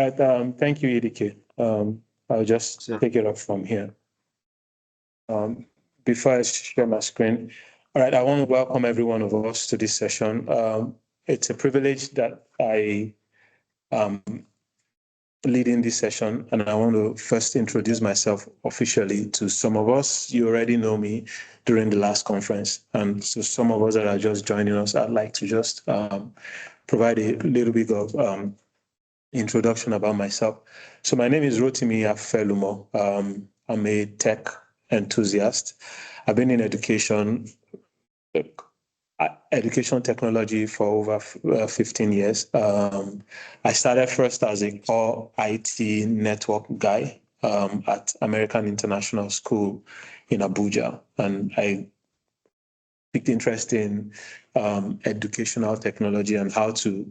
Right, thank you, EDK. I'll just take it up from here. Before I share my screen, all right, I want to welcome every one of us to this session. It's a privilege that I leading this session, and I want to first introduce myself officially to some of us. You already know me during the last conference, and so some of us that are just joining us, I'd like to just provide a little bit of introduction about myself. So my name is Rotimi Afelumo. I'm a tech enthusiast. I've been in education technology for over 15 years. I started first as a core IT network guy at American International School in Abuja, and I picked interest in educational technology and how to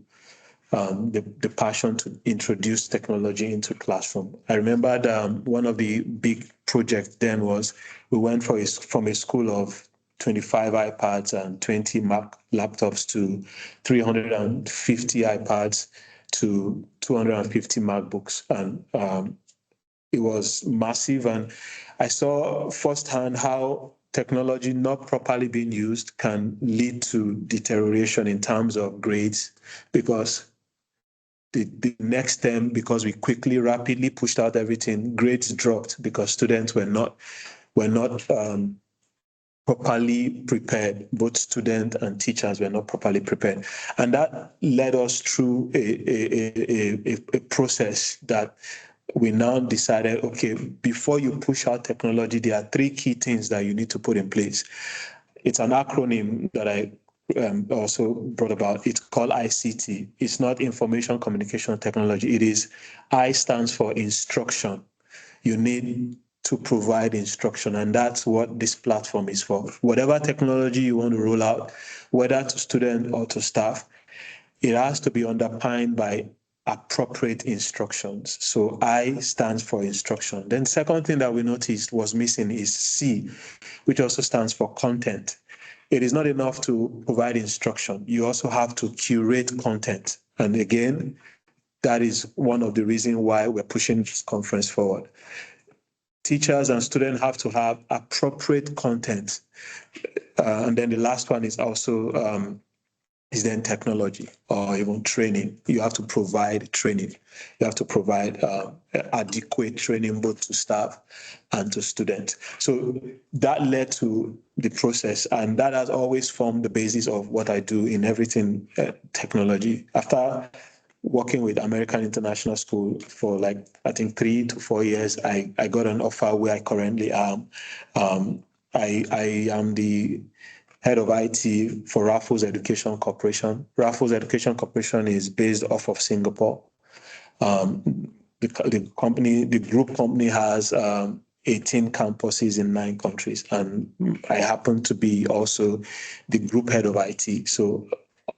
the passion to introduce technology into classroom. I remember one of the big projects then was we went from a school of 25 iPads and 20 Mac laptops to 350 iPads to 250 MacBooks. And it was massive. And I saw firsthand how technology not properly being used can lead to deterioration in terms of grades, because the next term, because we rapidly pushed out everything, grades dropped because students were not properly prepared. Both students and teachers were not properly prepared, and that led us through a process that we now decided, okay, before you push out technology, there are three key things that you need to put in place. It's an acronym that I also brought about. It's called ICT. It's not information communication technology. It is I stands for instruction. You need to provide instruction, and that's what this platform is for. Whatever technology you want to roll out, whether to student or to staff, it has to be underpinned by appropriate instructions. So I stands for instruction. Then second thing that we noticed was missing is C, which also stands for content. It is not enough to provide instruction. You also have to curate content. And again, that is one of the reasons why we're pushing this conference forward. Teachers and students have to have appropriate content. And then the last one is also is then technology or even training. You have to provide training. You have to provide adequate training both to staff and to students. So that led to the process, and that has always formed the basis of what I do in everything technology. After working with American International School for like, I think 3 to 4 years, I got an offer where I currently am. I am the head of IT for Raffles Education Corporation. Raffles Education Corporation is based off of Singapore. The group company has 18 campuses in 9 countries, and I happen to be also the group head of IT. So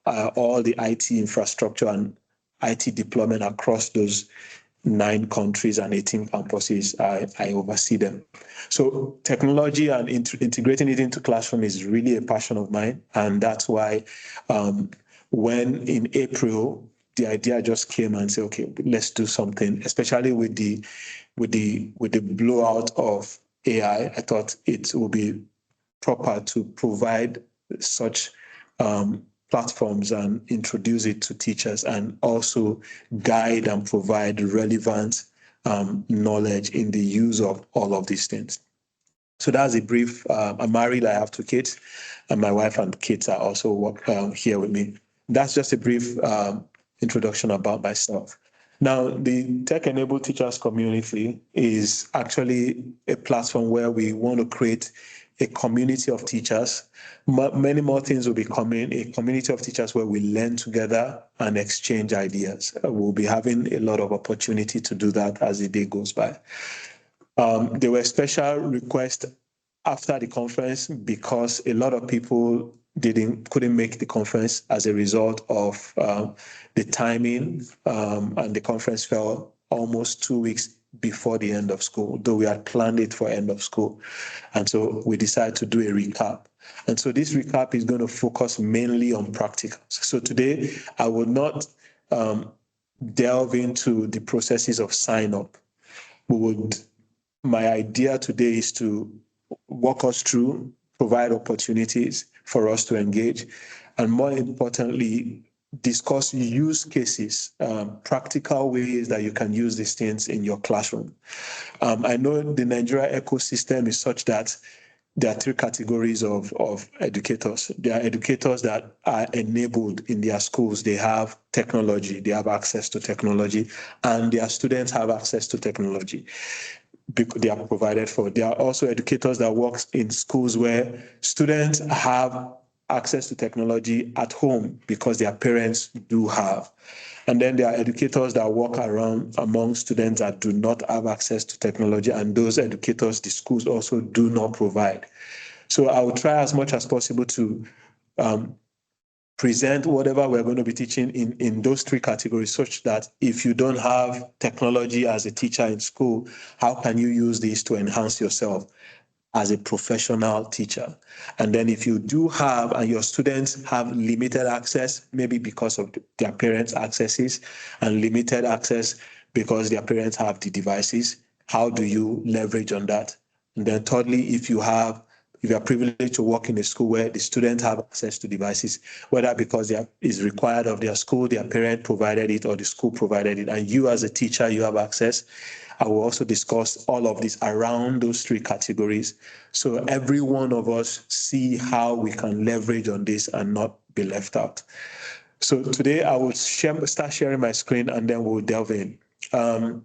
all the IT infrastructure and IT deployment across those 9 countries and 18 campuses, I oversee them. So technology and integrating it into classroom is really a passion of mine. And that's why when in April, the idea just came and said, okay, let's do something, especially with the blowout of AI. I thought it would be proper to provide such platforms and introduce it to teachers, and also guide and provide relevant knowledge in the use of all of these things. So that's a brief. I'm married, I have 2 kids, and my wife and kids are also here with me. That's just a brief introduction about myself. Now, the Tech-Enabled Teachers community is actually a platform where we want to create a community of teachers. Many more things will be coming, a community of teachers where we learn together and exchange ideas. We'll be having a lot of opportunity to do that as the day goes by. There were special requests after the conference because a lot of people couldn't make the conference as a result of the timing, and the conference fell almost 2 weeks before the end of school, though we had planned it for end of school. And so we decided to do a recap. And so this recap is going to focus mainly on practicals. So today I will not delve into the processes of sign up. My idea today is to walk us through, provide opportunities for us to engage, and more importantly, discuss use cases, practical ways that you can use these things in your classroom. I know the Nigeria ecosystem is such that there are three categories of educators. There are educators that are enabled in their schools. They have technology, they have access to technology, and their students have access to technology. They are provided for. There are also educators that work in schools where students have access to technology at home because their parents do have. And then there are educators that walk around among students that do not have access to technology, and those educators the schools also do not provide. So I will try as much as possible to present whatever we're going to be teaching in those three categories, such that if you don't have technology as a teacher in school, how can you use this to enhance yourself as a professional teacher? And then if you do have, and your students have limited access, maybe because of their parents' accesses, and limited access because their parents have the devices, how do you leverage on that? And then thirdly, if you are privileged to work in a school where the students have access to devices, whether because it is required of their school, their parent provided it, or the school provided it, and you as a teacher, you have access, I will also discuss all of this around those three categories. So every one of us see how we can leverage on this and not be left out. So today I will start sharing my screen, and then we'll delve in. I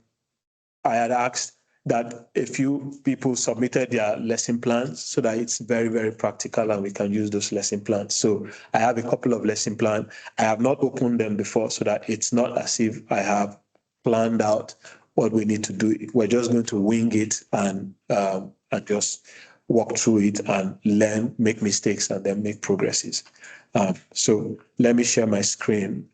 had asked that a few people submitted their lesson plans so that it's very, very practical and we can use those lesson plans. So I have a couple of lesson plans. I have not opened them before so that it's not as if I have planned out what we need to do. We're just going to wing it and just walk through it and learn, make mistakes, and then make progresses. So let me share my screen.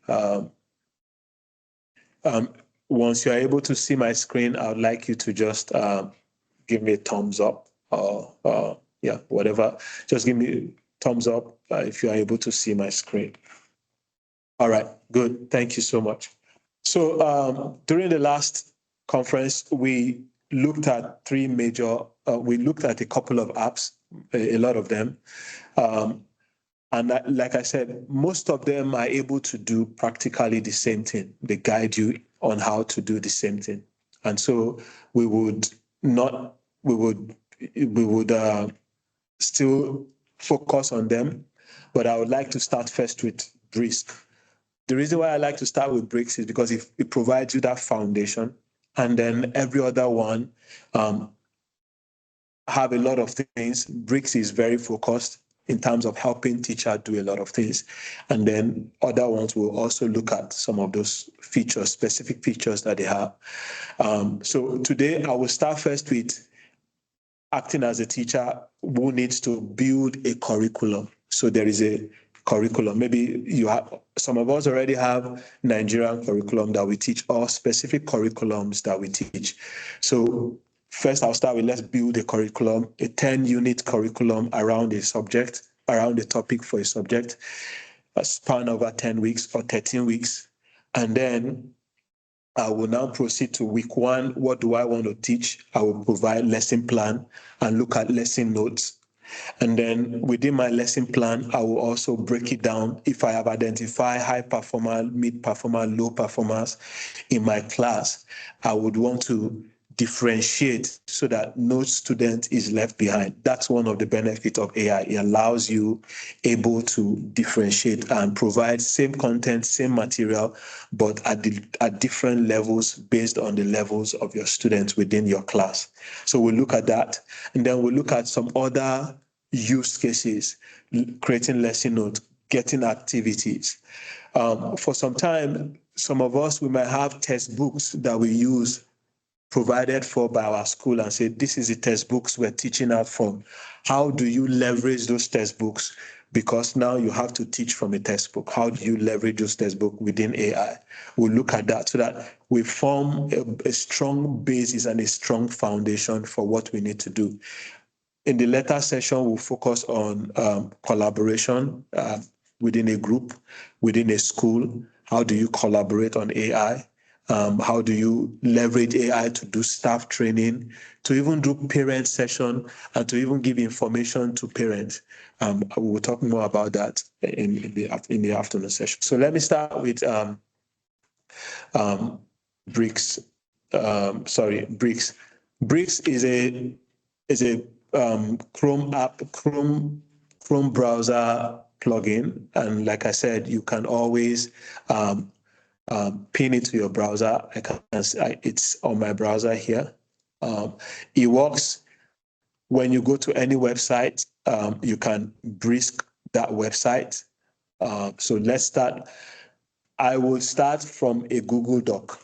Once you're able to see my screen, I would like you to just give me a thumbs up or yeah, whatever. Just give me a thumbs up if you're able to see my screen. All right, good. Thank you so much. So during the last conference, we looked at we looked at a couple of apps, a lot of them. And like I said, most of them are able to do practically the same thing. They guide you on how to do the same thing. And so we would still focus on them, but I would like to start first with Brisk. The reason why I like to start with Bricks is because it provides you that foundation, and then every other one have a lot of things. Bricks is very focused in terms of helping teacher do a lot of things. And then other ones will also look at some of those features, specific features that they have. So today I will start first with acting as a teacher who needs to build a curriculum. So there is a curriculum. Maybe some of us already have Nigerian curriculum that we teach, or specific curriculums that we teach. So first I'll start with, let's build a curriculum, a 10-unit curriculum around a subject, around a topic for a subject, a span over 10 weeks or 13 weeks. And then I will now proceed to week 1. What do I want to teach? I will provide lesson plan and look at lesson notes. And then within my lesson plan, I will also break it down. If I have identified high performer, mid performer, low performers in my class, I would want to differentiate so that no student is left behind. That's one of the benefits of AI. It allows you able to differentiate and provide same content, same material, but at different levels based on the levels of your students within your class. So we'll look at that. And then we'll look at some other use cases, creating lesson notes, getting activities. For some time, some of us, we might have textbooks that we use provided for by our school and say, this is the textbooks we're teaching out from. How do you leverage those textbooks? Because now you have to teach from a textbook. How do you leverage those textbooks within AI? We'll look at that so that we form a strong basis and a strong foundation for what we need to do. In the later session, we'll focus on collaboration within a group, within a school. How do you collaborate on AI? How do you leverage AI to do staff training, to even do parent session, and to even give information to parents? We will talk more about that in the afternoon session. So let me start with Bricks. Bricks. Bricks is a Chrome browser plugin, and like I said, you can always pin it to your browser. It's on my browser here. It works when you go to any website. You can brisk that website. So let's start. I will start from a Google Doc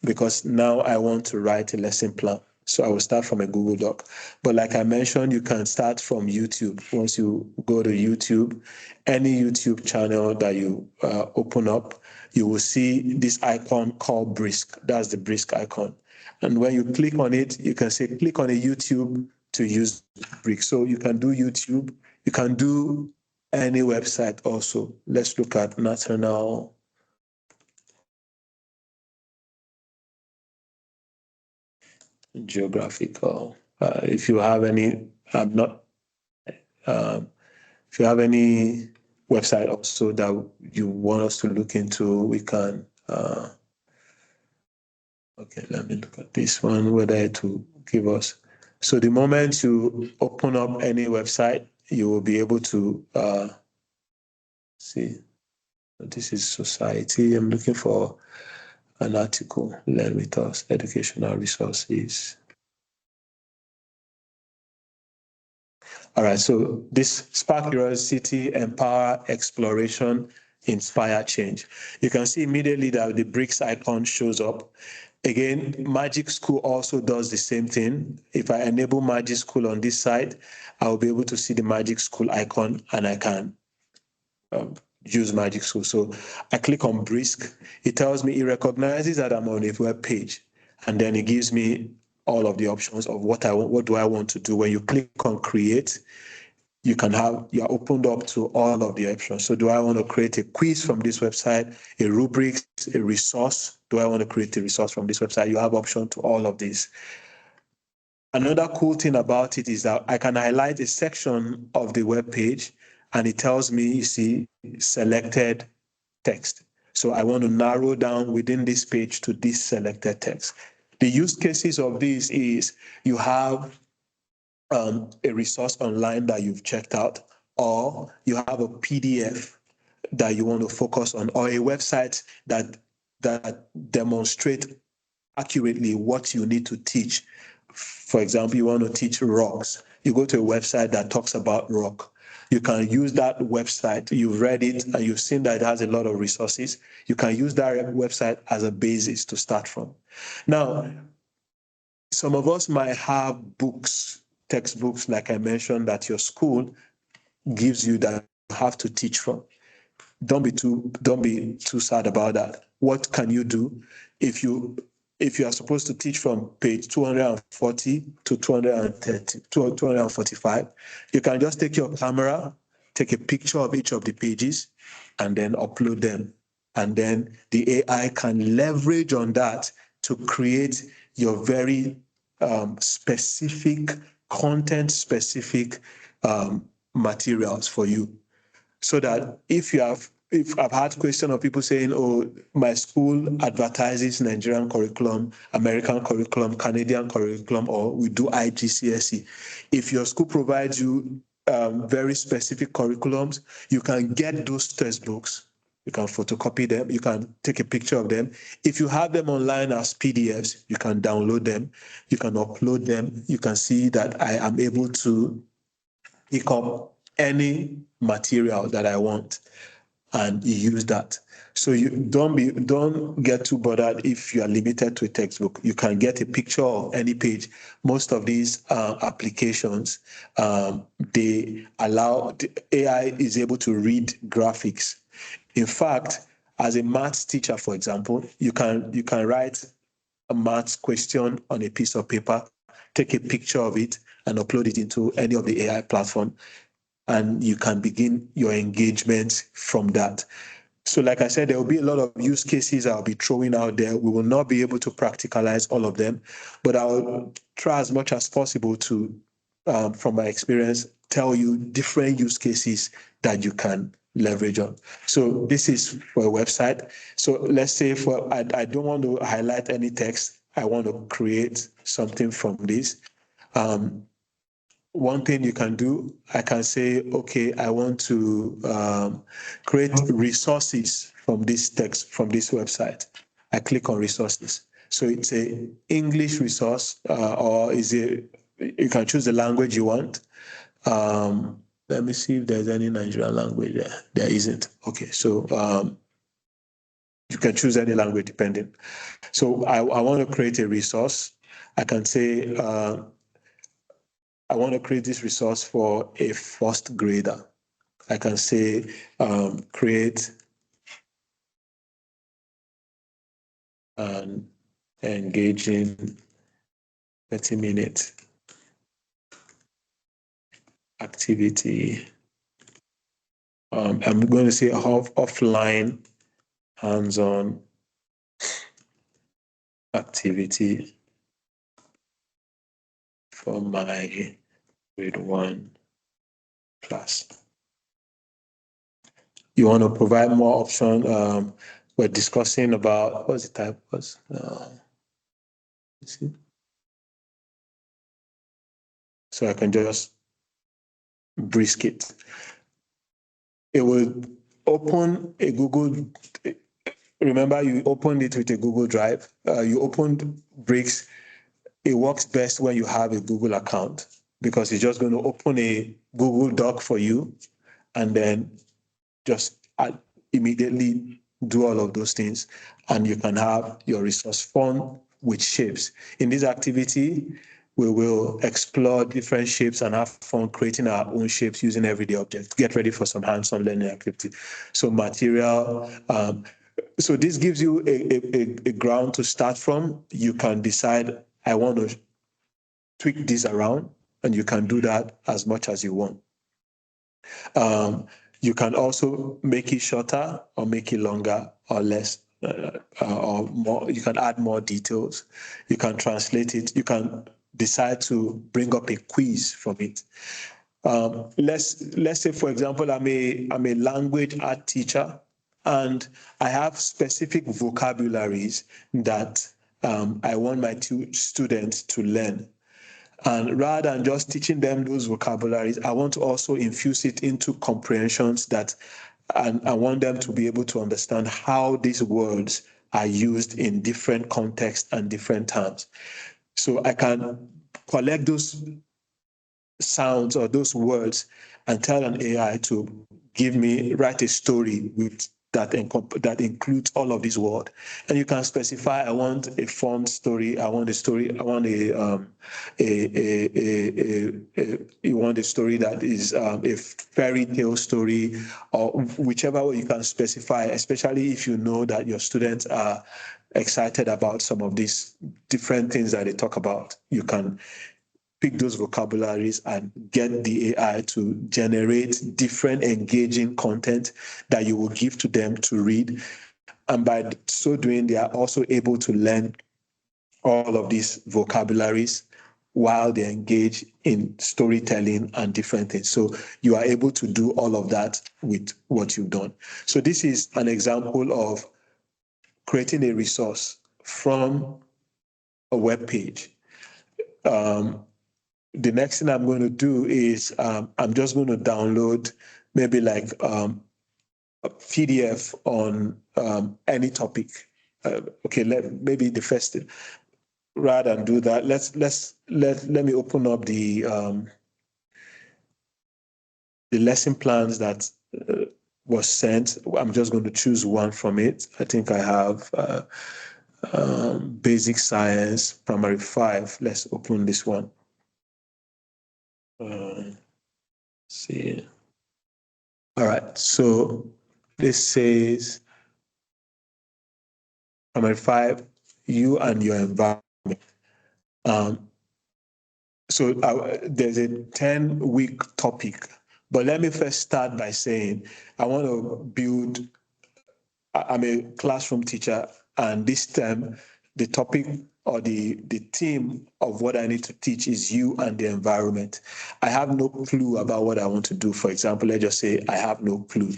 because now I want to write a lesson plan. So I will start from a Google Doc. But like I mentioned, you can start from YouTube. Once you go to YouTube, any YouTube channel that you open up, you will see this icon called Brisk. That's the Brisk icon. And when you click on it, you can say, click on a YouTube to use Brisk. So you can do YouTube. You can do any website also. Let's look at National Geographical. If you have any, I'm not. If you have any website also that you want us to look into, we can. Okay, let me look at this one. Whether it will give us. So the moment you open up any website, you will be able to see. This is society. I'm looking for an article. Learn with us. Educational resources. All right, so this spark curiosity, empower exploration, inspire change. You can see immediately that the bricks icon shows up. Again, Magic School also does the same thing. If I enable Magic School on this side, I will be able to see the Magic School icon and I can use Magic School. So I click on Brisk. It tells me, it recognizes that I'm on a web page, and then it gives me all of the options of what do I want to do. When you click on create, you're opened up to all of the options. So do I want to create a quiz from this website, a rubric, a resource? Do I want to create a resource from this website? You have option to all of these. Another cool thing about it is that I can highlight a section of the web page and it tells me, you see, selected text. So I want to narrow down within this page to this selected text. The use cases of this is you have a resource online that you've checked out, or you have a PDF that you want to focus on, or a website that demonstrates accurately what you need to teach. For example, you want to teach rocks. You go to a website that talks about rock. You can use that website. You've read it and you've seen that it has a lot of resources. You can use that website as a basis to start from. Now, some of us might have books, textbooks, like I mentioned, that your school gives you that you have to teach from. Don't be too sad about that. What can you do if you are supposed to teach from page 240 to 230 to 245? You can just take your camera, take a picture of each of the pages, and then upload them. And then the AI can leverage on that to create your very specific, content-specific materials for you. So that if I've had questions of people saying, oh, my school advertises Nigerian curriculum, American curriculum, Canadian curriculum, or we do IGCSE. If your school provides you very specific curriculums, you can get those textbooks. You can photocopy them. You can take a picture of them. If you have them online as PDFs, you can download them. You can upload them. You can see that I am able to pick up any material that I want and use that. So you don't get too bothered if you are limited to a textbook. You can get a picture of any page. Most of these applications, they allow the AI is able to read graphics. In fact, as a maths teacher, for example, you can write a maths question on a piece of paper, take a picture of it, and upload it into any of the AI platform, and you can begin your engagement from that. So like I said, there will be a lot of use cases I'll be throwing out there. We will not be able to practicalize all of them, but I'll try as much as possible to, from my experience, tell you different use cases that you can leverage on. So this is for a website. So let's say I don't want to highlight any text. I want to create something from this. One thing you can do, I can say, okay, I want to create resources from this text, from this website. I click on resources. So it's a English resource, or you can choose the language you want. Let me see if there's any Nigerian language there. There isn't. Okay, so you can choose any language depending. So I want to create a resource. I can say, I want to create this resource for a first grader. I can say create an engaging 30-minute activity. I'm going to say offline hands-on activity for my grade 1 class. You want to provide more option. We're discussing about, what's the type was? See? So I can just brisk it. It will open a Google. Remember, you opened it with a Google Drive. You opened Bricks. It works best when you have a Google account because it's just going to open a Google Doc for you and then just immediately do all of those things. And you can have your resource fun with shapes. In this activity, we will explore different shapes and have fun creating our own shapes using everyday objects. Get ready for some hands-on learning activity. So material, so this gives you a ground to start from. You can decide, I want to tweak this around, and you can do that as much as you want. You can also make it shorter or make it longer or less or more. You can add more details. You can translate it. You can decide to bring up a quiz from it. Let's say, for example, I'm a language art teacher, and I have specific vocabularies that I want my students to learn. And rather than just teaching them those vocabularies, I want to also infuse it into comprehensions and I want them to be able to understand how these words are used in different contexts and different terms. So I can collect those sounds or those words and tell an AI to write a story that includes all of these words. And you can specify, I want a fun story, I want a you want a story that is a fairy tale story, or whichever way you can specify, especially if you know that your students are excited about some of these different things that they talk about. You can pick those vocabularies and get the AI to generate different engaging content that you will give to them to read. And by so doing, they are also able to learn all of these vocabularies while they engage in storytelling and different things. So you are able to do all of that with what you've done. So this is an example of creating a resource from a web page. The next thing I'm going to do is I'm just going to download maybe like a PDF on any topic. Okay, maybe the first thing. Rather than do that, let me open up the lesson plans that was sent. I'm just going to choose one from it. I think I have basic science, primary 5. Let's open this one. See. All right, so this says primary 5, you and your environment. So there's a 10-week topic, but let me first start by saying I want to build I'm a classroom teacher, and this term, the topic or the theme of what I need to teach is you and the environment. I have no clue about what I want to do. For example, let's just say I have no clue.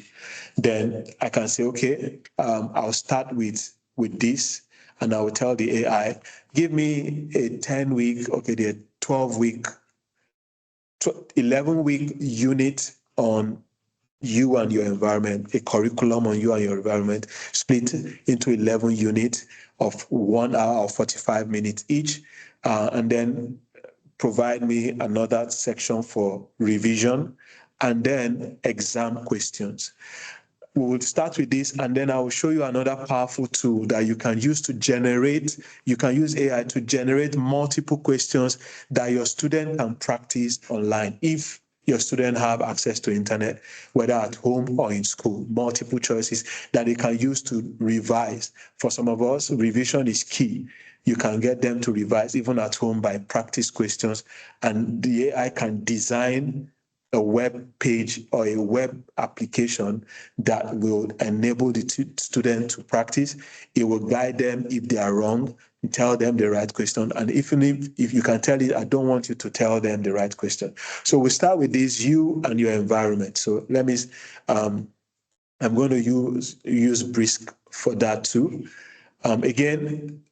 Then I can say, okay, I'll start with this, and I will tell the AI, give me a 10-week, okay, the 12-week, 11-week unit on you and your environment, a curriculum on you and your environment, split into 11 units of 1 hour or 45 minutes each, and then provide me another section for revision and then exam questions. We will start with this, and then I will show you another powerful tool that you can use to generate, you can use AI to generate multiple questions that your student can practice online. If your student have access to internet, whether at home or in school, multiple choices that they can use to revise. For some of us, revision is key. You can get them to revise even at home by practice questions, and the AI can design a web page or a web application that will enable the student to practice. It will guide them if they are wrong, tell them the right question. And even if you can tell it, I don't want you to tell them the right question. So we start with this, you and your environment. So let me, I'm going to use Brisk for that too. Again,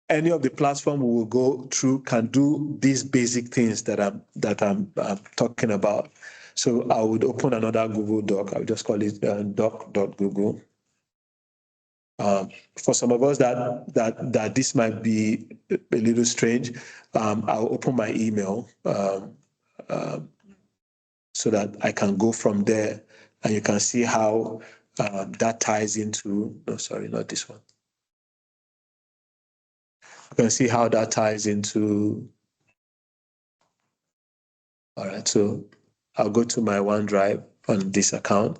any of the platform we will go through can do these basic things that I'm talking about. So I would open another Google Doc. I would just call it doc.google. For some of us that this might be a little strange, I'll open my email so that I can go from there, and you can see how that ties into. No, sorry, not this one. You can see how that ties into. All right, so I'll go to my OneDrive on this account.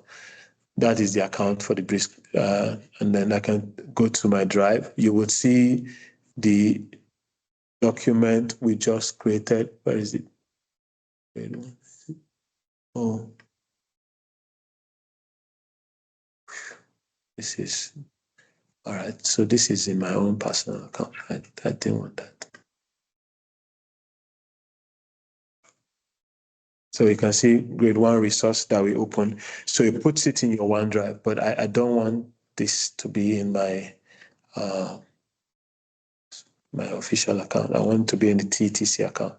That is the account for the Brisk, and then I can go to my drive. You will see the document we just created. Where is it? Oh, this is, all right. So this is in my own personal account. I didn't want that. So you can see grade 1 resource that we opened. So it puts it in your OneDrive, but I don't want this to be in my my official account. I want it to be in the TTC account.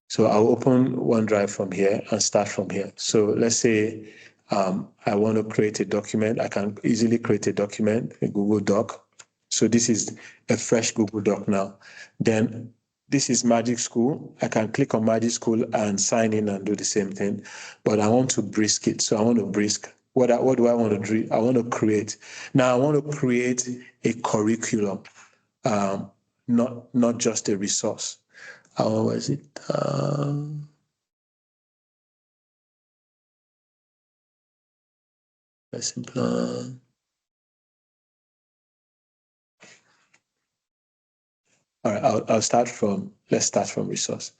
So I'll open OneDrive from here and start from here. So let's say I want to create a document. I can easily create a document, a Google Doc. So this is a fresh Google Doc now. Then this is Magic School. I can click on Magic School and sign in and do the same thing. But I want to Brisk it. So I want to Brisk. What do I want to do? I want to create. Now I want to create a curriculum, not just a resource. How was it? Lesson plan. All right, let's start from resource.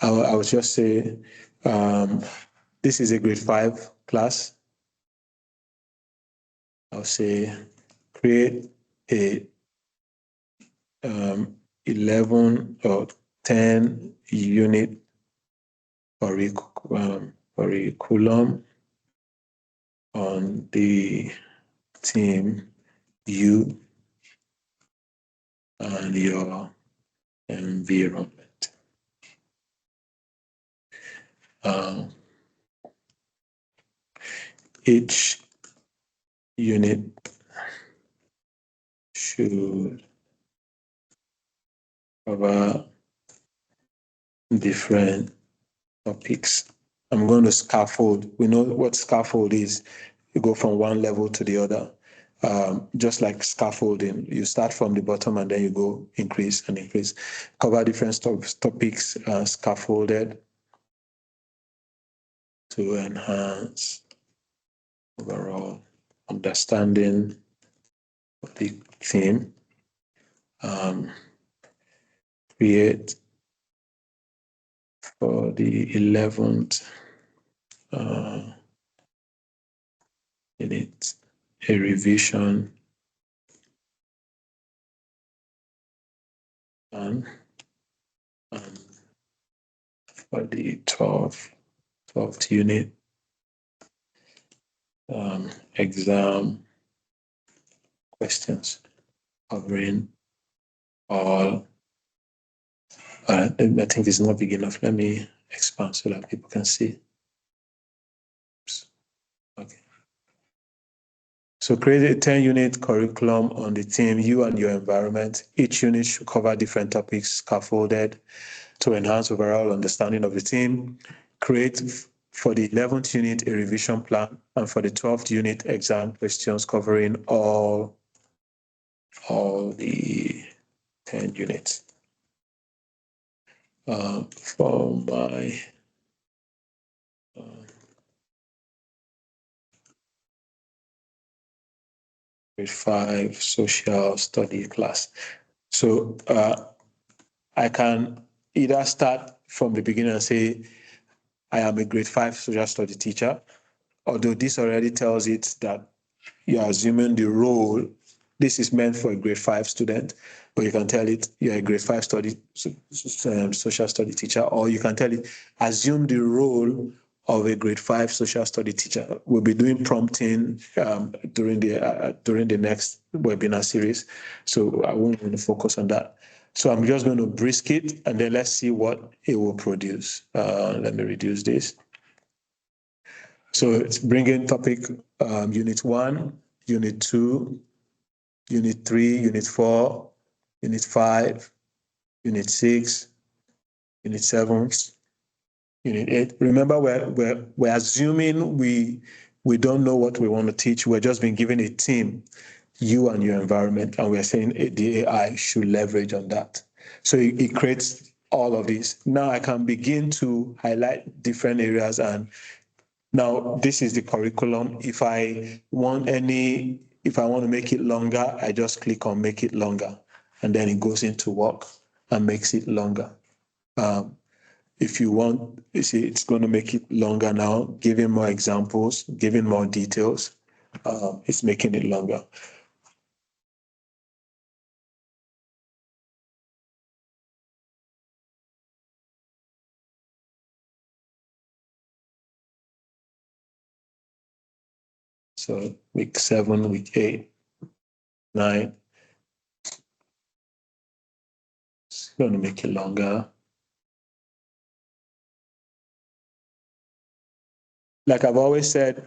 I would just say, this is a grade 5 class. I'll say create a 11 or 10 unit curriculum on the theme you and your environment. Each unit should cover different topics. I'm going to scaffold. We know what scaffold is. You go from one level to the other. Just like scaffolding, you start from the bottom and then you go increase and increase. Cover different topics, scaffolded to enhance overall understanding of the theme. Create for the 11th unit a revision plan for the 12th unit exam questions covering all. I think this is not big enough. Let me expand so that people can see. Oops. Okay. So create a 10-unit curriculum on the theme You and Your Environment. Each unit should cover different topics scaffolded to enhance overall understanding of the theme. Create for the 11th unit a revision plan, and for the 12th unit exam questions covering all the 10 units. For my grade 5 social study class. So I can either start from the beginning and say, I am a grade 5 social study teacher, although this already tells it that you're assuming the role. This is meant for a grade 5 student, but you can tell it you're a grade 5 social study teacher, or you can tell it assume the role of a grade 5 social study teacher. We'll be doing prompting during the next webinar series, so I won't want to focus on that. So I'm just going to brisk it, and then let's see what it will produce. Let me reduce this. So it's bringing topic unit 1, unit 2, unit 3, unit 4, unit 5, unit 6, unit 7, unit 8. Remember, we're assuming we don't know what we want to teach. We're just being given a theme, You and Your Environment, and we're saying the AI should leverage on that. So it creates all of this. Now I can begin to highlight different areas, and now this is the curriculum. If I want to make it longer, I just click on make it longer, and then it goes into work and makes it longer. If you want, you see, it's going to make it longer now, giving more examples, giving more details. It's making it longer. So week 7, week 8, 9. It's going to make it longer. Like I've always said,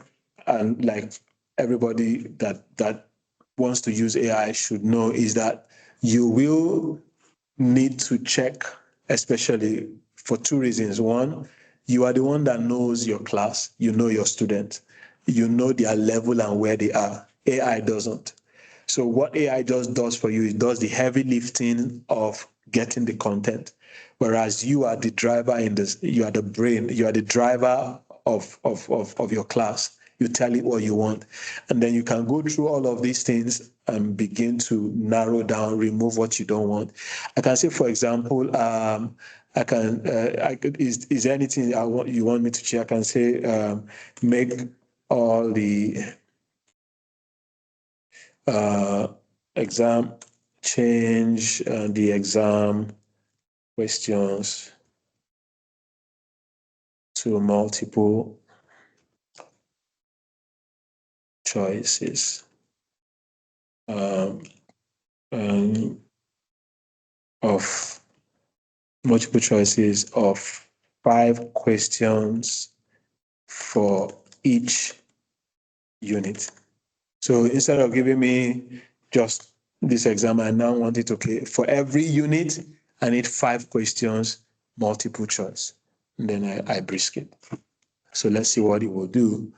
and like everybody that wants to use AI should know, is that you will need to check, especially for two reasons. One, you are the one that knows your class, you know your student, you know their level and where they are. AI doesn't. So what AI just does for you, it does the heavy lifting of getting the content, whereas you are the driver in this, you are the brain, you are the driver of your class. You tell it what you want, and then you can go through all of these things and begin to narrow down, remove what you don't want. I can say, for example, is there anything you want me to check? I can say, make all the exam, change the exam questions to multiple choices. Of multiple choices of 5 questions for each unit. So instead of giving me just this exam, I now want it, okay, for every unit, I need 5 questions, multiple choice. And then I brisk it. So let's see what it will do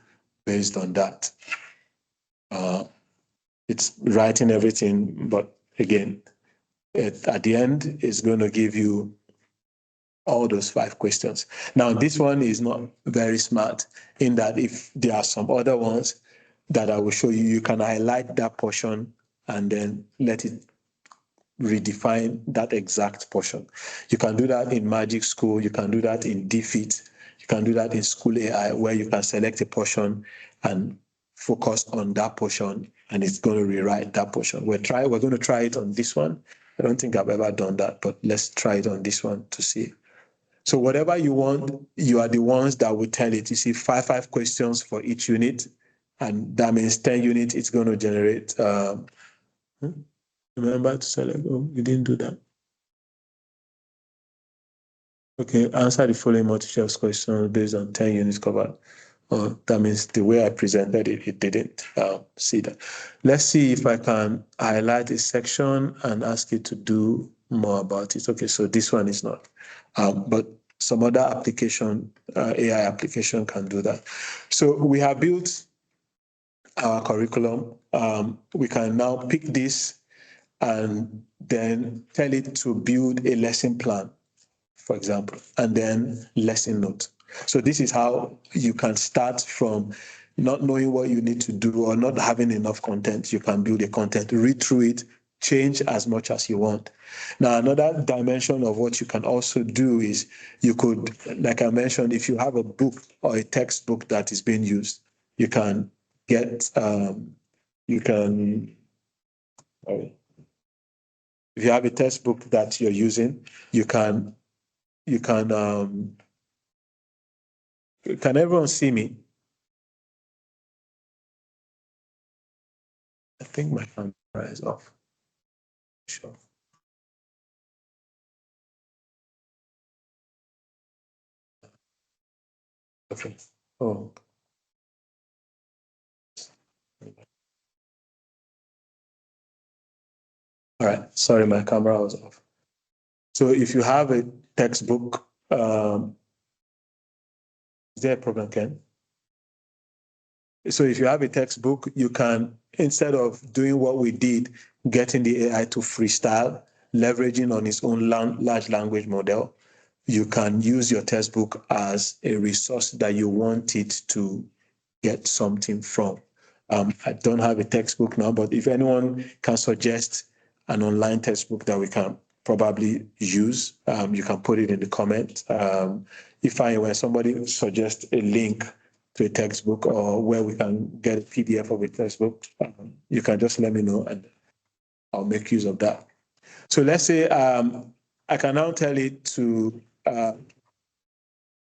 based on that. It's writing everything, but again, at the end, it's going to give you all those 5 questions. Now, this one is not very smart in that if there are some other ones that I will show you, you can highlight that portion and then let it redefine that exact portion. You can do that in Magic School. You can do that in DFIT. You can do that in School AI, where you can select a portion and focus on that portion, and it's going to rewrite that portion. We're going to try it on this one. I don't think I've ever done that, but let's try it on this one to see. So whatever you want, you are the ones that will tell it. You see, five questions for each unit, and that means 10 units. It's going to generate. Remember to select. Oh, you didn't do that. Okay, answer the following multi-choice questions based on 10 units covered. That means the way I presented it, it didn't see that. Let's see if I can highlight a section and ask it to do more about it. Okay, so this one is not. But some other application, AI application can do that. So we have built our curriculum. We can now pick this and then tell it to build a lesson plan, for example, and then lesson notes. So this is how you can start from not knowing what you need to do or not having enough content. You can build a content, read through it, change as much as you want. Now, another dimension of what you can also do is you could, like I mentioned, if you have a book or a textbook that is being used, you can get, you can, if you have a textbook that you're using, can everyone see me? I think my camera is off. Sure. Okay. Oh. All right. Sorry, my camera was off. So if you have a textbook, is there a problem, Ken? So if you have a textbook, you can, instead of doing what we did, getting the AI to freestyle, leveraging on its own large language model, you can use your textbook as a resource that you want it to get something from. I don't have a textbook now, but if anyone can suggest an online textbook that we can probably use, you can put it in the comment. When somebody suggests a link to a textbook or where we can get a PDF of a textbook, you can just let me know and I'll make use of that. So let's say I can now tell it to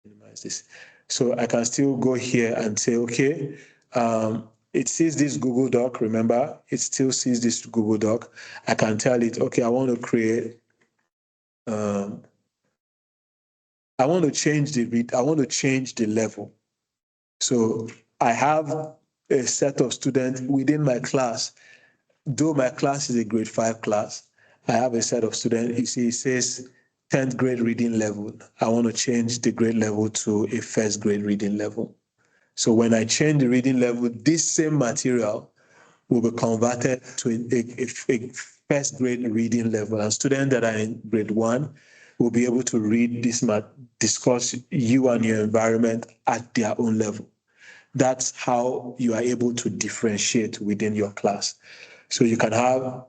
minimize this. So I can still go here and say, okay, it sees this Google Doc, remember, it still sees this Google Doc. I can tell it, okay, I want to create, I want to change the level. So I have a set of students within my class. Though my class is a grade 5 class, I have a set of students. You see, it says 10th grade reading level. I want to change the grade level to a first grade reading level. So when I change the reading level, this same material will be converted to a first grade reading level. And students that are in grade 1 will be able to read discuss you and your environment at their own level. That's how you are able to differentiate within your class. So you can have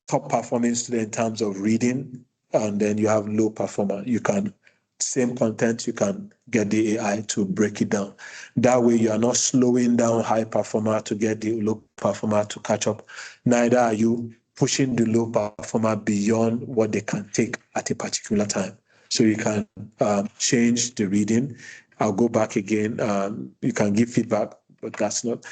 top performing student in terms of reading, and then you have low performer. You can, same content, you can get the AI to break it down. That way you are not slowing down high performer to get the low performer to catch up. Neither are you pushing the low performer beyond what they can take at a particular time. So you can change the reading. I'll go back again. You can give feedback, but that's not.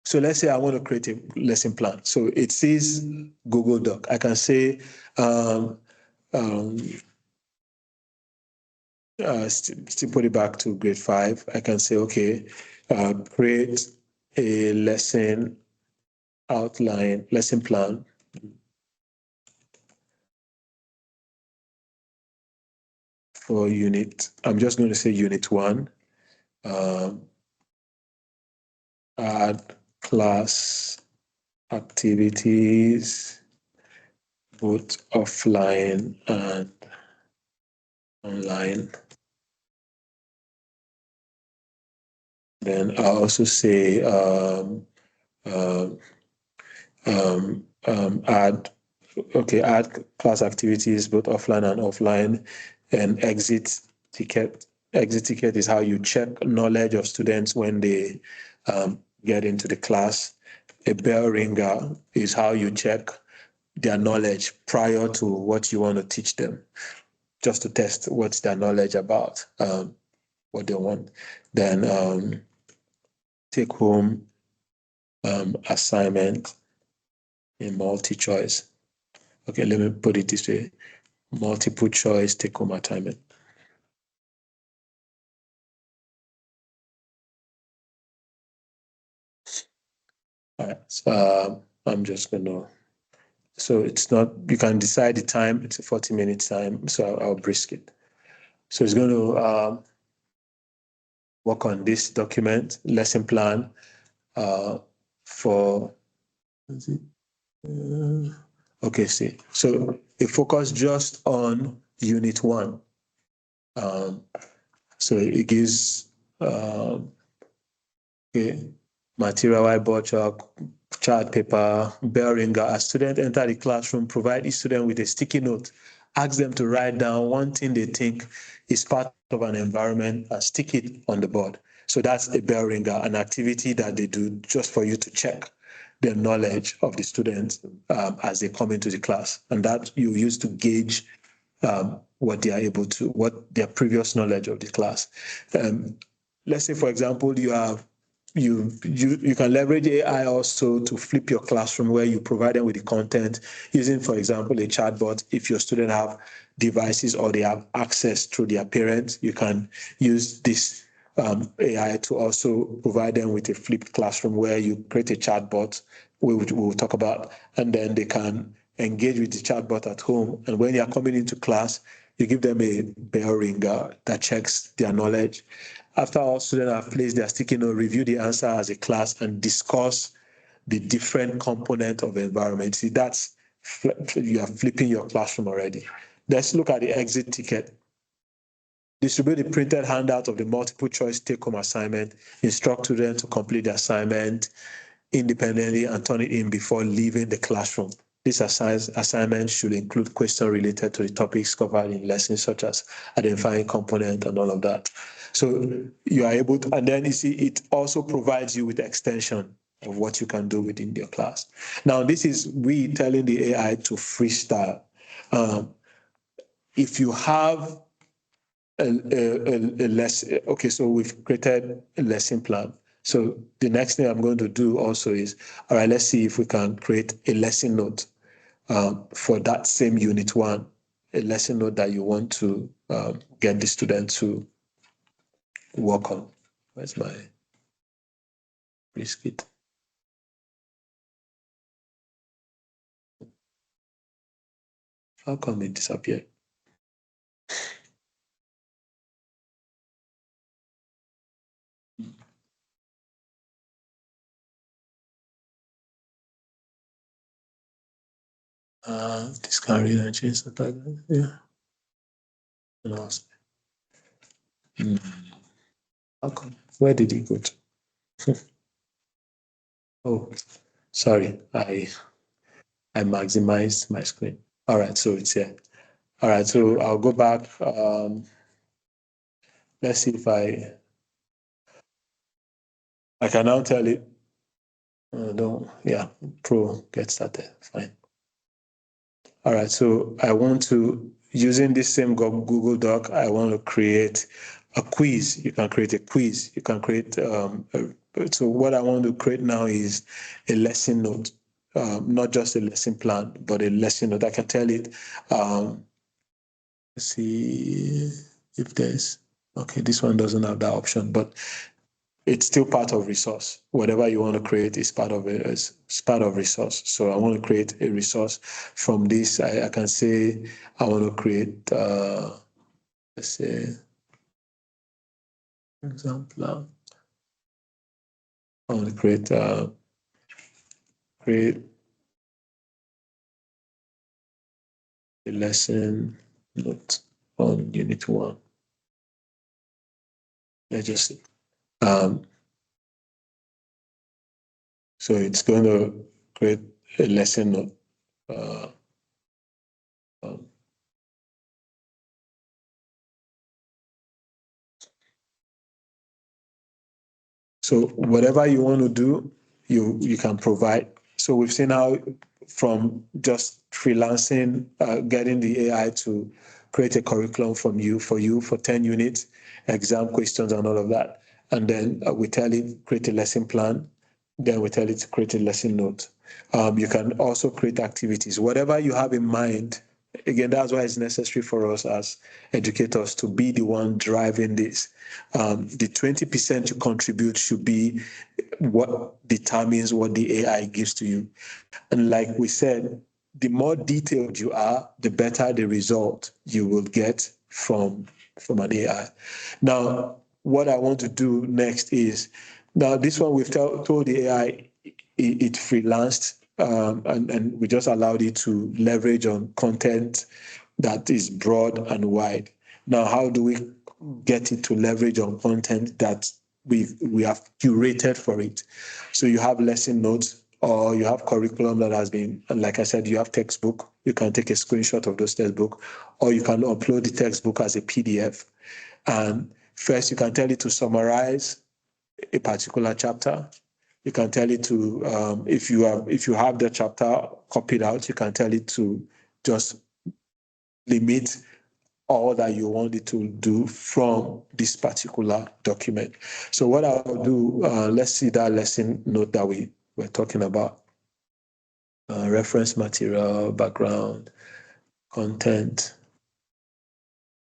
So let's say I want to create a lesson plan. So it says Google Doc. I can say, still put it back to grade 5. I can say, okay, create a lesson outline, lesson plan. For unit, I'm just going to say unit 1. Add class activities, both offline and online. Then I'll also say add class activities, both offline and offline, and exit ticket. Exit ticket is how you check knowledge of students when they get into the class. A bell ringer is how you check their knowledge prior to what you want to teach them, just to test what's their knowledge about, what they want. Then take home assignment in multi-choice. Okay, let me put it this way. Multiple choice take home assignment. All right, so I'm just gonna, so it's not, you can decide the time, it's a 40-minute time, so I'll brisk it. So it's going to work on this document, lesson plan for, okay, see, so it focused just on unit 1. So it gives, okay, material, whiteboard chalk, chart paper, bell ringer. As students enter the classroom, provide each student with a sticky note. Ask them to write down one thing they think is part of an environment and stick it on the board. So that's a bell ringer, an activity that they do just for you to check the knowledge of the students as they come into the class. And that you use to gauge what they are able to, what their previous knowledge of the class. Let's say, for example, you can leverage AI also to flip your classroom where you provide them with the content using, for example, a chatbot. If your students have devices or they have access through their parents, you can use this AI to also provide them with a flipped classroom where you create a chatbot, we'll talk about, and then they can engage with the chatbot at home. And when they are coming into class, you give them a bell ringer that checks their knowledge. After all students have placed their sticky note, review the answer as a class and discuss the different component of the environment. See, that's, you are flipping your classroom already. Let's look at the exit ticket. Distribute the printed handout of the multiple choice take-home assignment. Instruct students to complete the assignment independently and turn it in before leaving the classroom. This assignment should include questions related to the topics covered in lessons, such as identifying component and all of that. So you are able to, and then you see, it also provides you with extension of what you can do within your class. Now, this is we telling the AI to freestyle. If you have a lesson, okay, so we've created a lesson plan. So the next thing I'm going to do also is, all right, let's see if we can create a lesson note for that same unit 1, a lesson note that you want to get the student to work on. Where's my brisket? How come it disappeared? This can read and change the title. Yeah. No. How come? Where did it go to? Oh, sorry. I maximized my screen. All right, so it's here. All right, so I'll go back. Let's see if I can now tell it. Don't, yeah, Pro, get started. Fine. All right, so I want to, using this same Google Doc, I want to create a quiz. You can create a quiz. You can create, so what I want to create now is a lesson note, not just a lesson plan, but a lesson note. I can tell it, let's see if there's, okay, this one doesn't have that option, but it's still part of resource. Whatever you want to create is part of it. It's part of resource. So I want to create a resource from this. I can say I want to create, let's say, example. I want to create a lesson note on unit 1. Let's just see. So it's going to create a lesson note. So whatever you want to do, you can provide. So we've seen how from just freelancing, getting the AI to create a curriculum for you for 10 units, exam questions and all of that. And then we tell it, create a lesson plan. Then we tell it to create a lesson note. You can also create activities. Whatever you have in mind, again, that's why it's necessary for us as educators to be the one driving this. The 20% you contribute should be what determines what the AI gives to you. And like we said, the more detailed you are, the better the result you will get from an AI. Now, what I want to do next is, now this one we've told the AI it freelanced, and we just allowed it to leverage on content that is broad and wide. Now, how do we get it to leverage on content that we have curated for it? So you have lesson notes or you have curriculum that has been, and like I said, you have textbook. You can take a screenshot of those textbook, or you can upload the textbook as a PDF. And first, you can tell it to summarize a particular chapter. You can tell it to, if you have the chapter copied out, you can tell it to just limit all that you want it to do from this particular document. So what I'll do, let's see that lesson note that we were talking about. Reference material, background, content,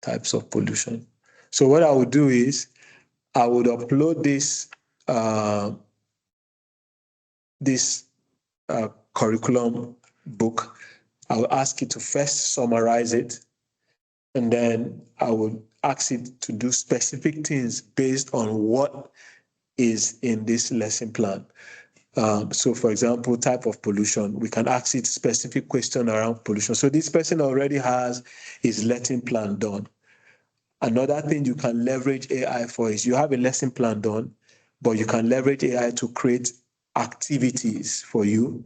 types of pollution. So what I would do is I would upload this curriculum book. I will ask it to first summarize it, and then I would ask it to do specific things based on what is in this lesson plan. So for example, type of pollution, we can ask it specific question around pollution. So this person already has his lesson plan done. Another thing you can leverage AI for is you have a lesson plan done, but you can leverage AI to create activities for you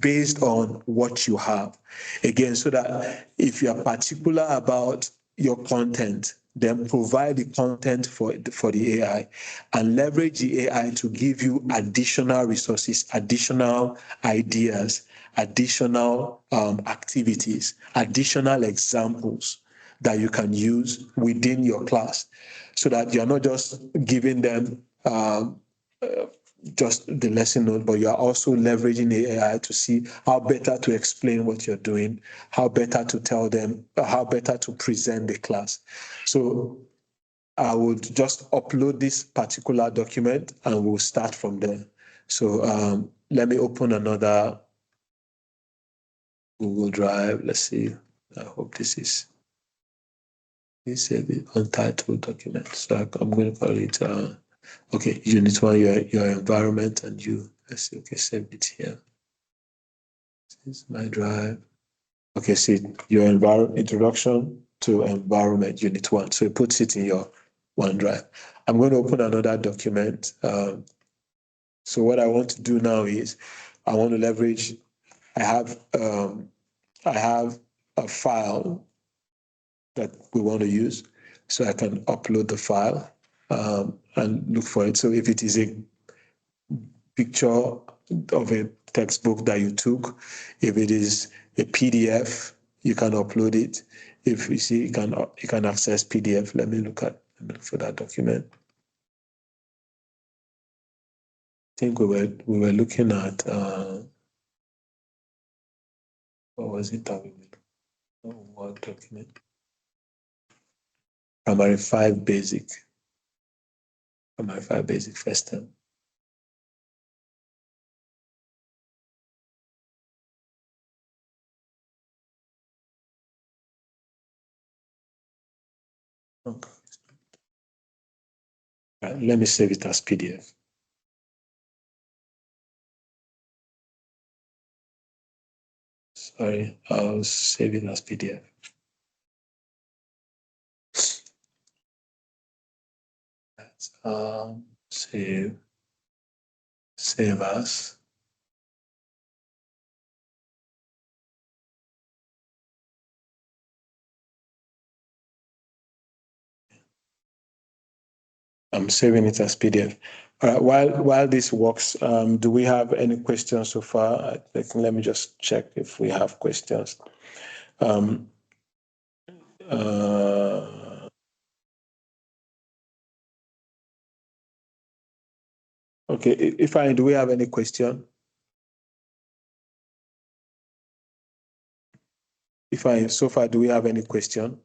based on what you have. Again, so that if you're particular about your content, then provide the content for the AI and leverage the AI to give you additional resources, additional ideas, additional activities, additional examples that you can use within your class, so that you're not just giving them just the lesson note, but you are also leveraging the AI to see how better to explain what you're doing, how better to tell them, how better to present the class. So I would just upload this particular document and we'll start from there. So let me open another Google Drive. Let's see. I hope this is the untitled document. So I'm going to call it okay, unit 1, your environment, and you. Let's see. Okay, save it here. This is my drive. Okay, see your introduction to environment, unit 1. So it puts it in your OneDrive. I'm going to open another document. So what I want to do now is I want to leverage. I have a file that we want to use, so I can upload the file and look for it. So if it is a picture of a textbook that you took, if it is a PDF, you can upload it. If you see, you can access PDF. Let me look for that document. I think we were looking at what was it that we were? What document? Primary 5 basic. Primary 5 basic first term. Okay. Right, let me save it as PDF. Sorry, I'll save it as PDF. Save as. I'm saving it as PDF. All right. While this works, do we have any questions so far? Let me just check if we have questions. Um, okay. If I do, we have any question? If I so far, do we have any question?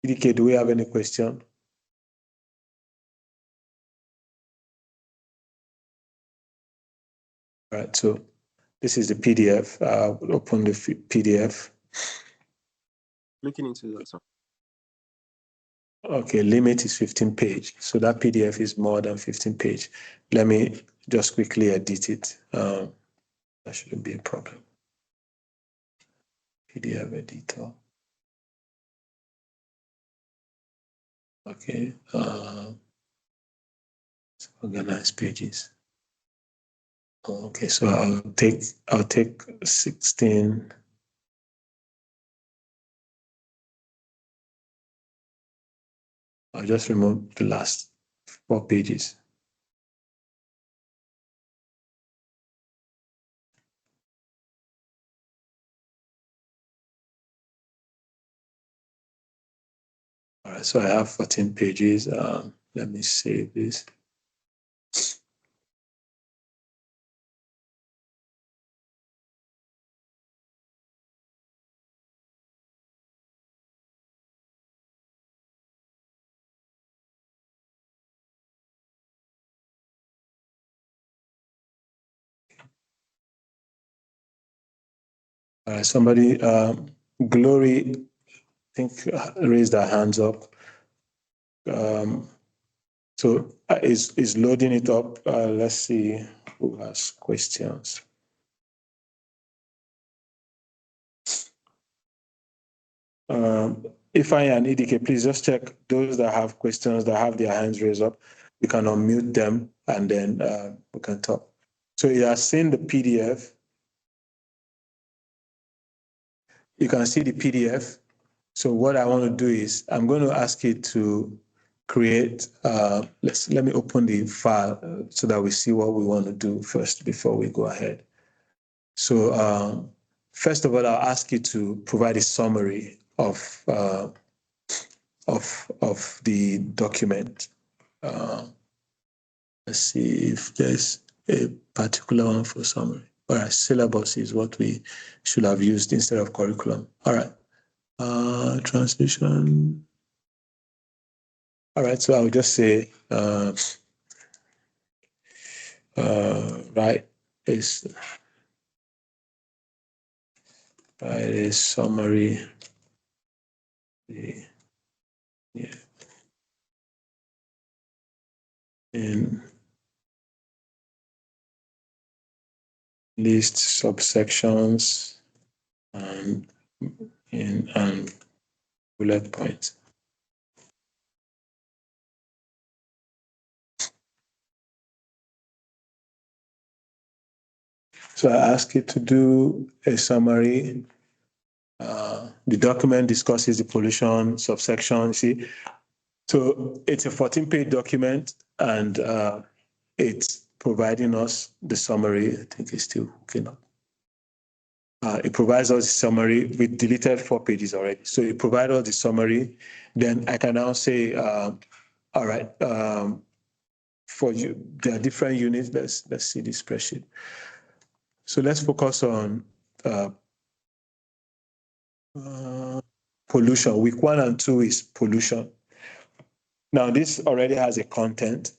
EDK, do we have any question? All right. So this is the PDF. Open the PDF. Looking into that, sir. Okay, limit is 15 page. So that PDF is more than 15 page. Let me just quickly edit it. That shouldn't be a problem. PDF editor. Okay. Organize pages. Okay, so I'll take 16. I'll just remove the last 4 pages. All right, so I have 14 pages. Let me save this. All right, somebody, Glory, I think, raised their hands up. So is loading it up. Let's see who has questions. If I and EDK, please just check those that have questions that have their hands raised up. We can unmute them and then we can talk. So you are seeing the PDF. You can see the PDF. So what I want to do is I'm going to ask you to create, let me open the file so that we see what we want to do first before we go ahead. So first of all, I'll ask you to provide a summary of the document. Let's see if there's a particular one for summary. All right, syllabus is what we should have used instead of curriculum. All right, translation. All right, so I'll just say, write a summary. Yeah. In list subsections and bullet points. So I ask you to do a summary. The document discusses the pollution subsection. See, so it's a 14-page document, and it's providing us the summary. I think it's still hooking up. It provides us the summary. We deleted 4 pages already. So it provides us the summary. Then I can now say, all right, for you, there are different units. Let's see this spreadsheet. So let's focus on pollution. Week 1 and 2 is pollution. Now this already has a content.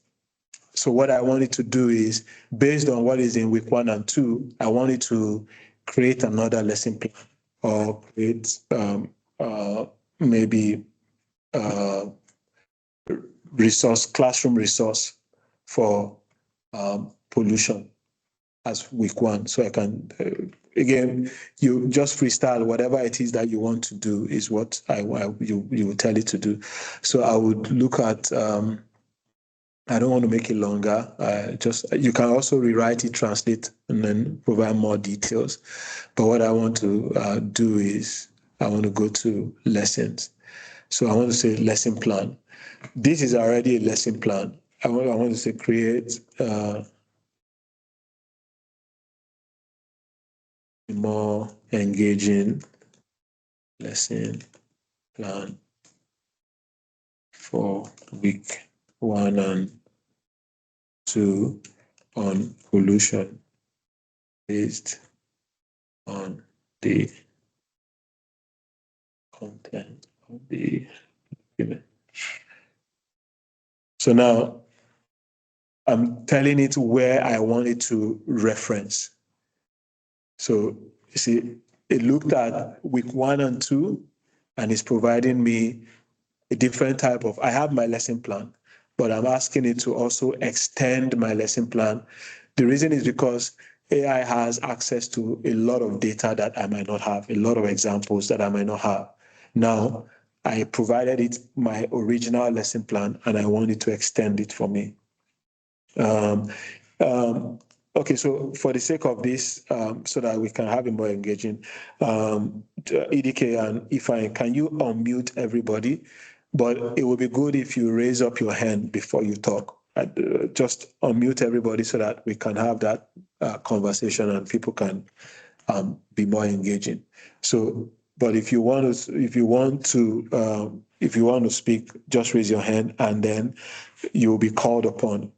So what I wanted to do is, based on what is in week 1 and 2, I wanted to create another lesson plan or create maybe classroom resource for pollution as week 1. So I can, again, you just freestyle whatever it is that you want to do is what you will tell it to do. So I would look at, I don't want to make it longer. You can also rewrite it, translate, and then provide more details. But what I want to do is I want to go to lessons. So I want to say lesson plan. This is already a lesson plan. I want to say create a more engaging lesson plan for week 1 and 2 on pollution based on the content of the document. So now I'm telling it where I want it to reference. So you see, it looked at week 1 and 2, and it's providing me a different type of, I have my lesson plan, but I'm asking it to also extend my lesson plan. The reason is because AI has access to a lot of data that I might not have, a lot of examples that I might not have. Now, I provided it my original lesson plan, and I want it to extend it for me. Okay, so for the sake of this, so that we can have it more engaging, EDK and Ifeanyi, can you unmute everybody? But it would be good if you raise up your hand before you talk. Just unmute everybody so that we can have that conversation and people can be more engaging. So, but if you want to speak, just raise your hand, and then you'll be called upon.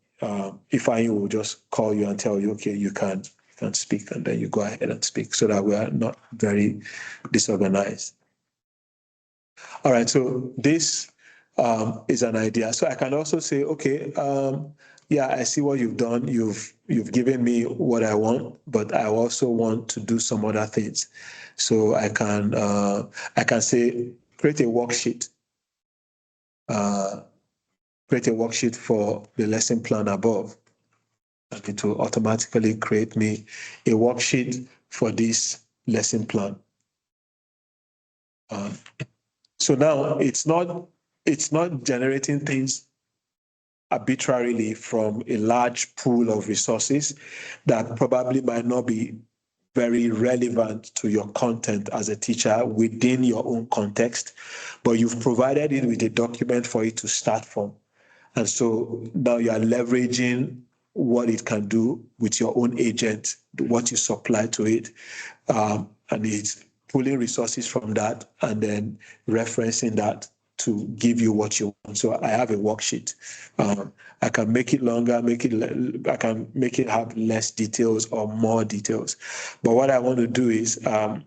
If I will just call you and tell you, okay, you can speak, and then you go ahead and speak, so that we are not very disorganized. All right, so this is an idea. So I can also say, okay, yeah, I see what you've done. You've given me what I want, but I also want to do some other things. So I can say create a worksheet. Create a worksheet for the lesson plan above, and it will automatically create me a worksheet for this lesson plan. So now it's not generating things arbitrarily from a large pool of resources that probably might not be very relevant to your content as a teacher within your own context, but you've provided it with a document for it to start from. And so now you are leveraging what it can do with your own agent, what you supply to it, and it's pulling resources from that and then referencing that to give you what you want. So I have a worksheet. I can make it longer, I can make it have less details or more details. But what I want to do is, I've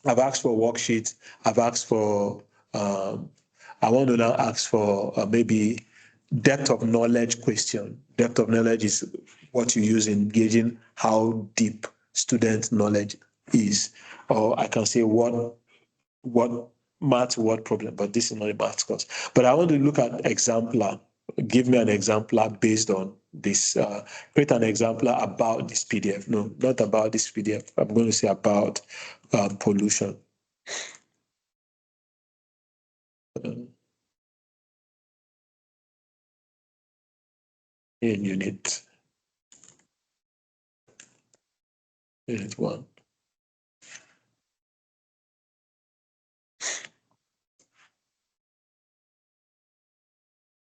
asked for a worksheet. I've asked for, I want to now ask for maybe depth of knowledge question. Depth of knowledge is what you use in gauging how deep student knowledge is. Or I can say what math, what problem, but this is not a math course. But I want to look at exemplar. Give me an exemplar based on this. Create an exemplar about this PDF. No, not about this PDF. I'm going to say about pollution. In unit 1.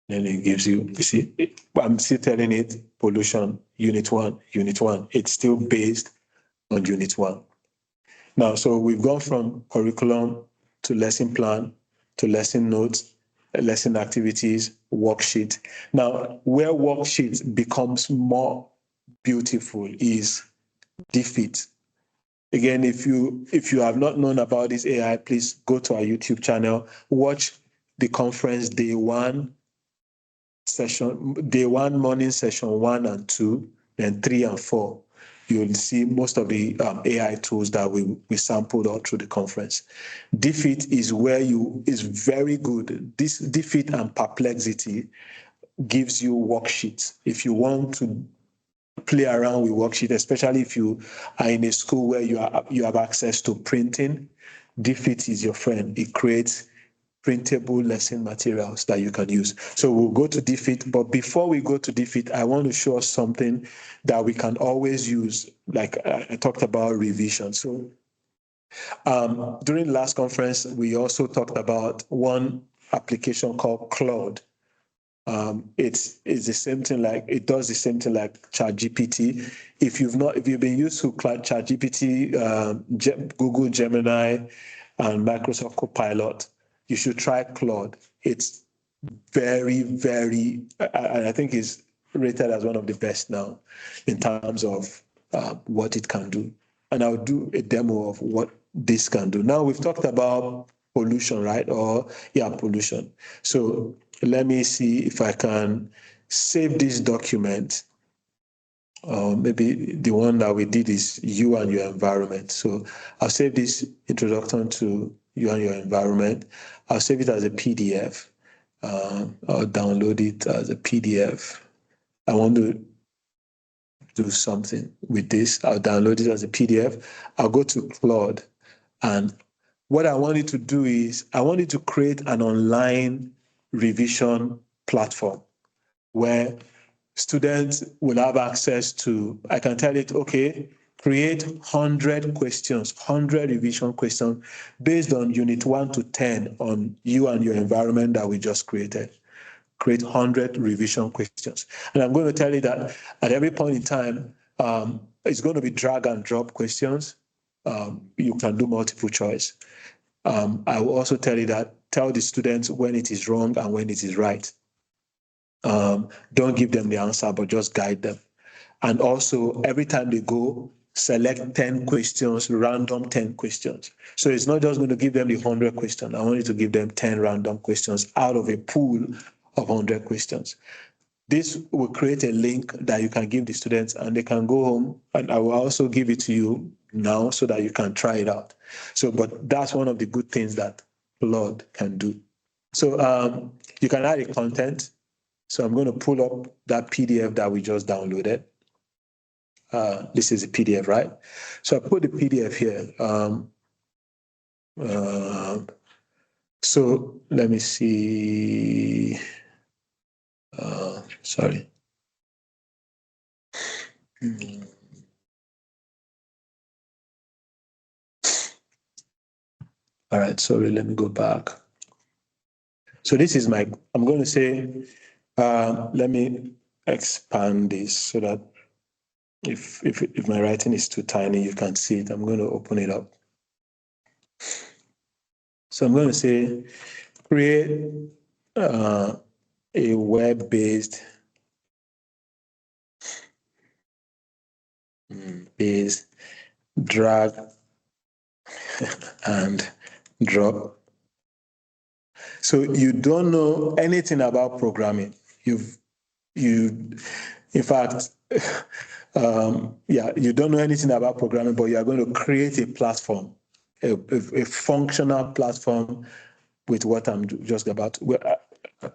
Then it gives you see, I'm still telling it pollution, unit 1. It's still based on unit 1. Now, so we've gone from curriculum to lesson plan to lesson notes, lesson activities, worksheet. Now, where worksheet becomes more beautiful is defeat. Again, if you have not known about this AI, please go to our YouTube channel, watch the conference day 1 morning session 1 and 2, then 3 and 4. You'll see most of the AI tools that we sampled all through the conference. Defeat is where is very good. This defeat and perplexity gives you worksheets. If you want to play around with worksheet, especially if you are in a school where you have access to printing, defeat is your friend. It creates printable lesson materials that you can use. So we'll go to defeat, but before we go to defeat, I want to show us something that we can always use. Like I talked about revision. So During the last conference, we also talked about one application called Claude. It's the same thing, like it does the same thing like ChatGPT. If you've been used to ChatGPT, Google Gemini, and Microsoft Copilot, you should try Claude. It's very, very, I think is rated as one of the best now in terms of what it can do. And I'll do a demo of what this can do. Now we've talked about pollution, right? Pollution. So let me see if I can save this document. Maybe the one that we did is you and your environment. So I'll save this introduction to you and your environment. I'll save it as a PDF. I'll download it as a PDF. I want to do something with this. I'll download it as a PDF. I'll go to Claude. And what I want you to do is I want you to create an online revision platform where students will have access to, I can tell it, okay, create 100 questions, 100 revision questions based on unit 1 to 10 on you and your environment that we just created. Create 100 revision questions. And I'm going to tell you that at every point in time, it's going to be drag and drop questions. You can do multiple choice. I will also tell you that, tell the students when it is wrong and when it is right. Don't give them the answer, but just guide them. And also, every time they go, select 10 questions, random 10 questions. So it's not just going to give them the 100 questions. I want you to give them 10 random questions out of a pool of 100 questions. This will create a link that you can give the students and they can go home, and I will also give it to you now so that you can try it out. So, but that's one of the good things that Claude can do. So you can add a content. So I'm going to pull up that PDF that we just downloaded. This is a PDF, right? So I put the PDF here. So let me see. Sorry. All right, sorry, let me go back. So this is my, I'm going to say, let me expand this so that if my writing is too tiny, you can see it. I'm going to open it up. So I'm going to say, create a web-based drag and drop. So you don't know anything about programming. In fact, you don't know anything about programming, but you are going to create a platform, a functional platform with what I'm just about.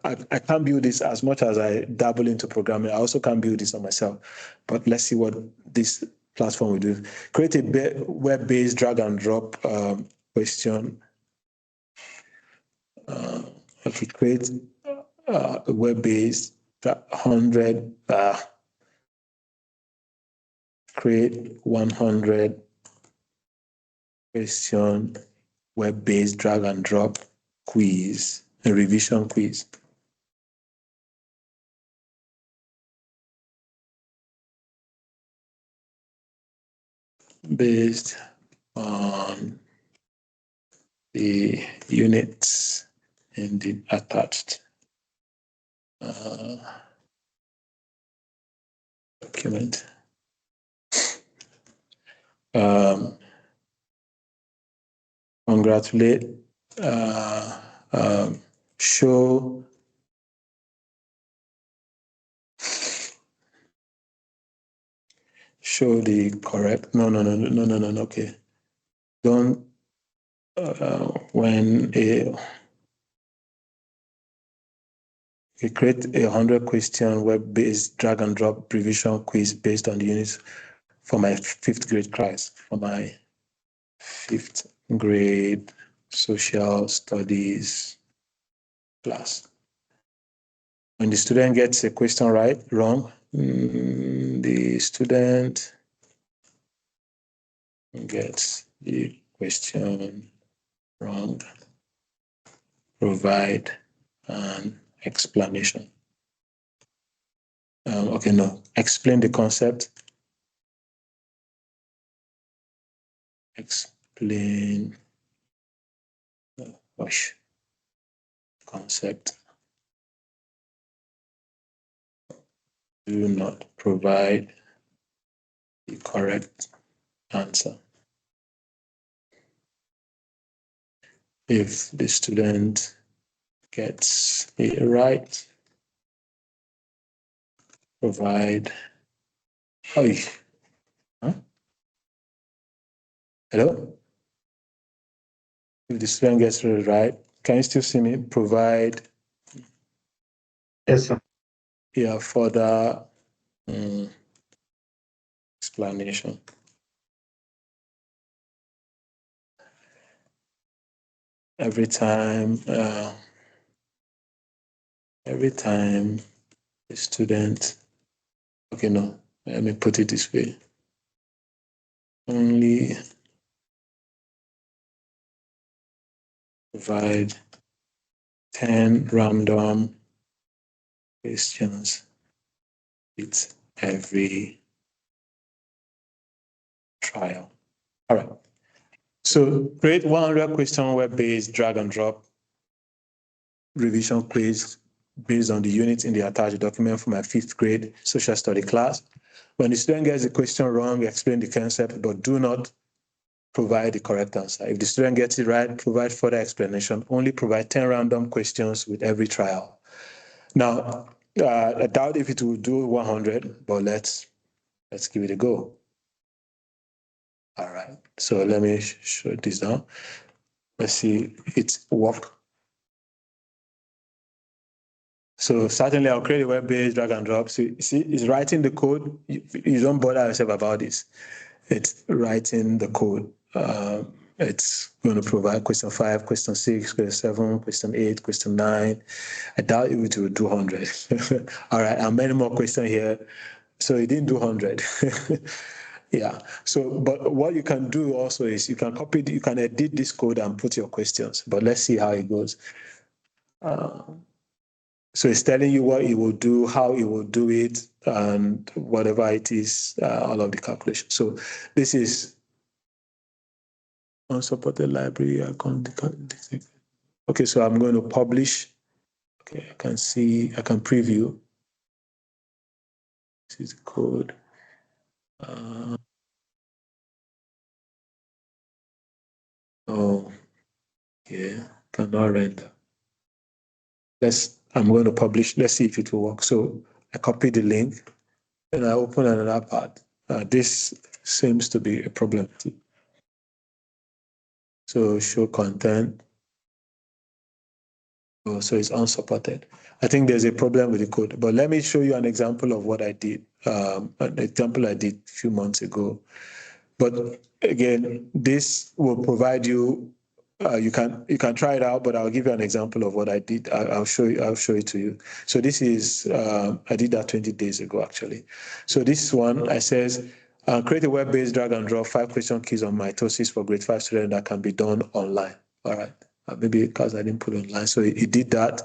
I can't build this as much as I dabble into programming. I also can't build this on myself. But let's see what this platform will do. Create a web-based drag and drop question. Okay, create a web-based 100. Create 100 question web-based drag and drop quiz, a revision quiz. Based on the units in the attached document. Congratulate, show the correct, no, okay. Don't, when you create 100 question web-based drag and drop revision quiz based on the units for my 5th grade class, for my 5th grade social studies class. When the student gets a question right, wrong, the student gets the question wrong, provide an explanation. Okay, no, explain the concept. Explain concept. Do not provide the correct answer. If the student gets it right, provide. Oh, huh? Hello? If the student gets it right, can you still see me? Provide. Yes, sir. Yeah, further explanation. Every time the student, okay, no, let me put it this way. Only provide 10 random questions with every trial. All right. So create 100 question web-based drag and drop revision quiz based on the units in the attached document for my 5th grade social study class. When the student gets the question wrong, explain the concept, but do not provide the correct answer. If the student gets it right, provide further explanation. Only provide 10 random questions with every trial. Now, I doubt if it will do 100, but let's give it a go. All right, so let me show this down. Let's see it work. So certainly I'll create a web-based drag and drop. So see, it's writing the code. You don't bother yourself about this. It's writing the code. It's going to provide question 5, question 6, question 7, question 8, question 9. I doubt it will do 100. All right, and many more questions here. So it didn't do 100. Yeah. So, but what you can do also is you can you can edit this code and put your questions. But let's see how it goes. So it's telling you what it will do, how it will do it, and whatever it is, all of the calculations. So this is unsupported library account. Okay, so I'm going to publish. Okay, I can see, I can preview. This is the code. Oh, yeah, cannot render. I'm going to publish. Let's see if it will work. So I copy the link and I open another part. This seems to be a problem too. So show content. Oh, so it's unsupported. I think there's a problem with the code, but let me show you an example of what I did. An example I did a few months ago. But again, this will provide you. You can try it out, but I'll give you an example of what I did. I'll show it to you. So this is I did that 20 days ago actually. So this one I says create a web-based drag and drop 5 question keys on mitosis for grade 5 student that can be done online. All right, maybe because I didn't put online, so it did that.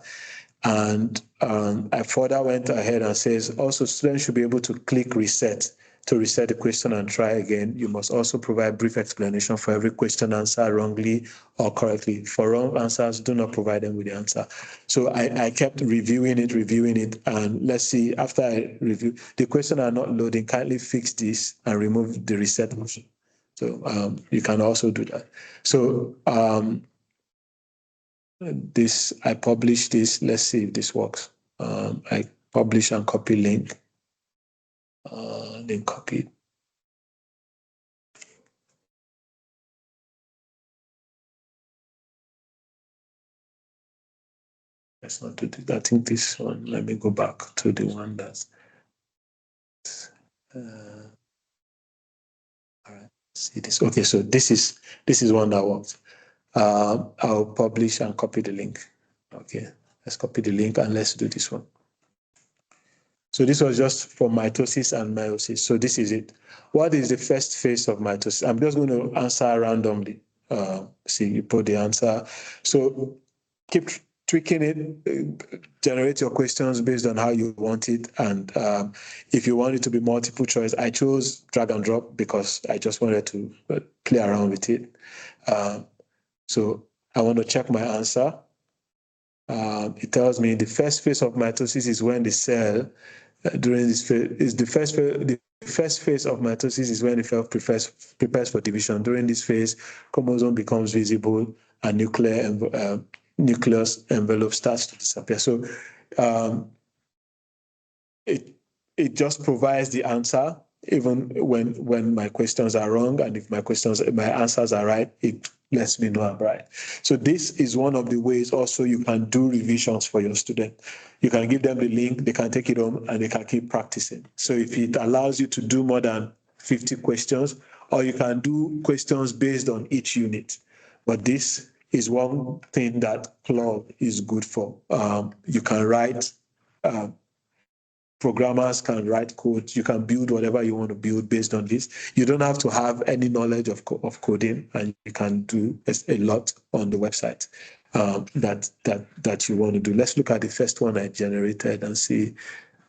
And I further went ahead and says also students should be able to click reset to reset the question and try again. You must also provide brief explanation for every question answered wrongly or correctly. For wrong answers, do not provide them with the answer. So I kept reviewing it, and let's see, after I review, the question are not loading, kindly fix this and remove the reset option. So you can also do that. So I publish this. Let's see if this works. I publish and copy link. Link copied. Let's not do this. I think this one. Let me go back to the one that's. All right. See this. Okay, so this is one that works. I'll publish and copy the link. Okay, let's copy the link and let's do this one. So this was just for mitosis and meiosis. So this is it. What is the first phase of mitosis? I'm just going to answer randomly. See, you put the answer. So keep tweaking it, generate your questions based on how you want it. And if you want it to be multiple choice, I chose drag and drop because I just wanted to play around with it. So I want to check my answer. It tells me the first phase of mitosis is when the cell during this phase is the first phase of mitosis is when the cell prepares for division. During this phase, chromosome becomes visible and nucleus envelope starts to disappear. So it just provides the answer even when my questions are wrong, and if my answers are right, it lets me know I'm right. So this is one of the ways also you can do revisions for your student. You can give them the link, they can take it home and they can keep practicing. So if it allows you to do more than 50 questions, or you can do questions based on each unit. But this is one thing that Claude is good for. You can write programmers can write code. You can build whatever you want to build based on this. You don't have to have any knowledge of coding, and you can do a lot on the website that you want to do. Let's look at the first one I generated and see.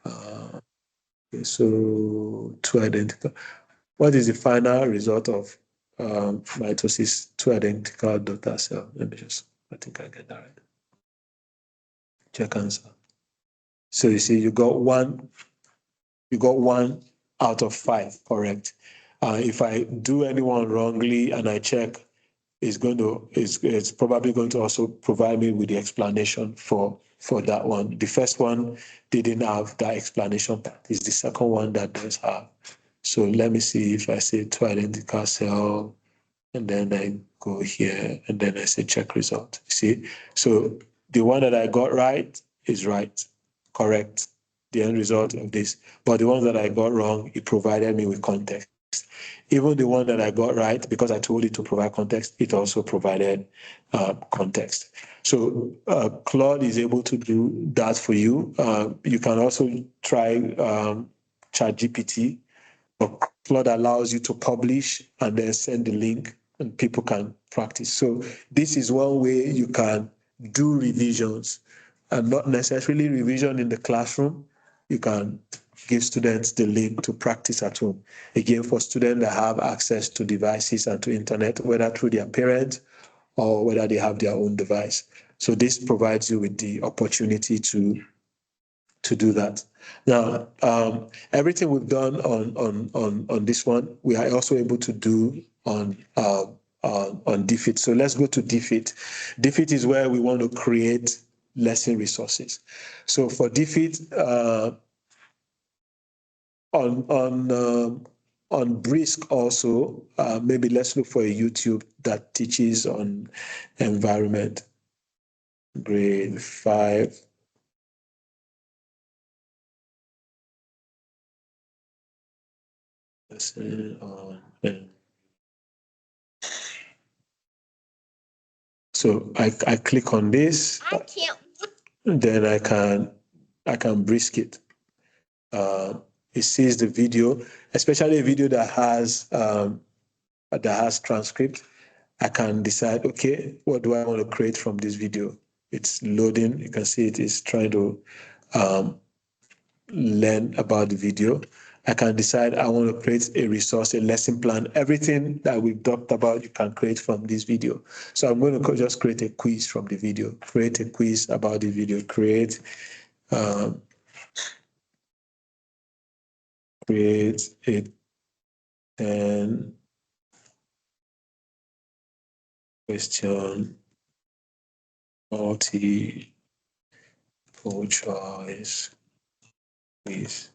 Okay, so two identical. What is the final result of mitosis? Two identical daughter cell. Let me just. I think I get that right. Check answer. So you see, you got one out of 5 correct. If I do anyone wrongly and I check, it's probably going to also provide me with the explanation for that one. The first one didn't have that explanation part. It's the second one that does have. So let me see if I say two identical cell, and then I go here, and then I say check result. See, so the one that I got right is right, correct, the end result of this. But the one that I got wrong, it provided me with context. Even the one that I got right, because I told it to provide context, it also provided context. So Claude is able to do that for you. You can also try ChatGPT. Claude allows you to publish and then send the link and people can practice. So this is one way you can do revisions, and not necessarily revision in the classroom. You can give students the link to practice at home. Again, for students that have access to devices and to internet, whether through their parents or whether they have their own device. So this provides you with the opportunity to do that. Now, everything we've done on this one, we are also able to do on DFIT. So let's go to DFIT. DFIT is where we want to create lesson resources. So for DFIT, on Brisk also, maybe let's look for a YouTube that teaches on environment. Grade 5. So I click on this, then I can brisk it. It sees the video, especially a video that has transcript. I can decide, okay, what do I want to create from this video? It's loading. You can see it is trying to learn about the video. I can decide I want to create a resource, a lesson plan. Everything that we've talked about, you can create from this video. So I'm going to just create a quiz from the video, create a quiz about the video, create a 10 question multiple choice quiz.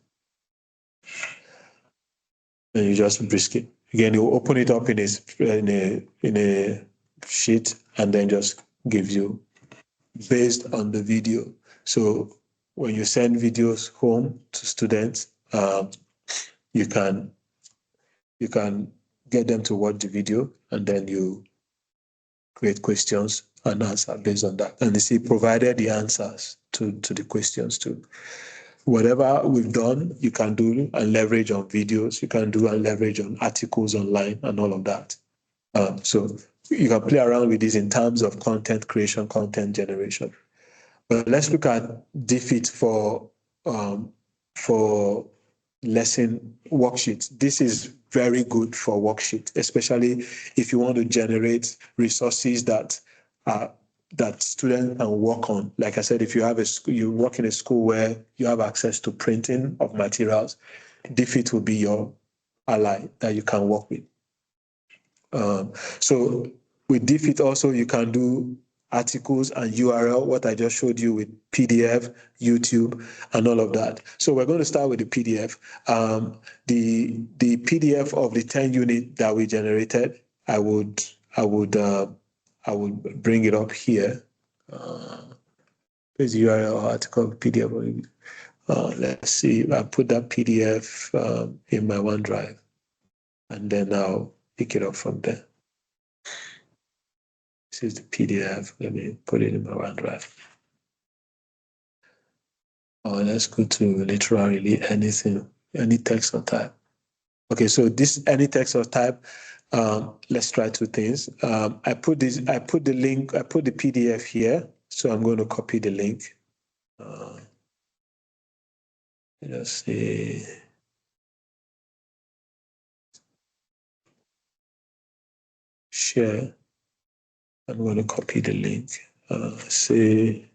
And you just brisk it. Again, you open it up in a sheet and then just gives you based on the video. So when you send videos home to students, you can get them to watch the video and then you create questions and answer based on that. And you see, provided the answers to the questions too. Whatever we've done, you can do and leverage on videos. You can do and leverage on articles online and all of that. So you can play around with this in terms of content creation, content generation. But let's look at DFIT for lesson worksheets. This is very good for worksheet, especially if you want to generate resources that students can work on. Like I said, if you have you work in a school where you have access to printing of materials, DFIT will be your ally that you can work with. So with DFIT also, you can do articles and URL, what I just showed you with PDF, YouTube, and all of that. So we're going to start with the PDF. The PDF of the 10 unit that we generated, I would bring it up here. There's URL article PDF. Let's see. I put that PDF in my OneDrive, and then I'll pick it up from there. This is the PDF. Let me put it in my OneDrive. Let's go to literally anything, any text or type. Okay, so this any text or type. Let's try two things. I put the link. I put the PDF here, so I'm going to copy the link. Let's see. Share. I'm going to copy the link. Say.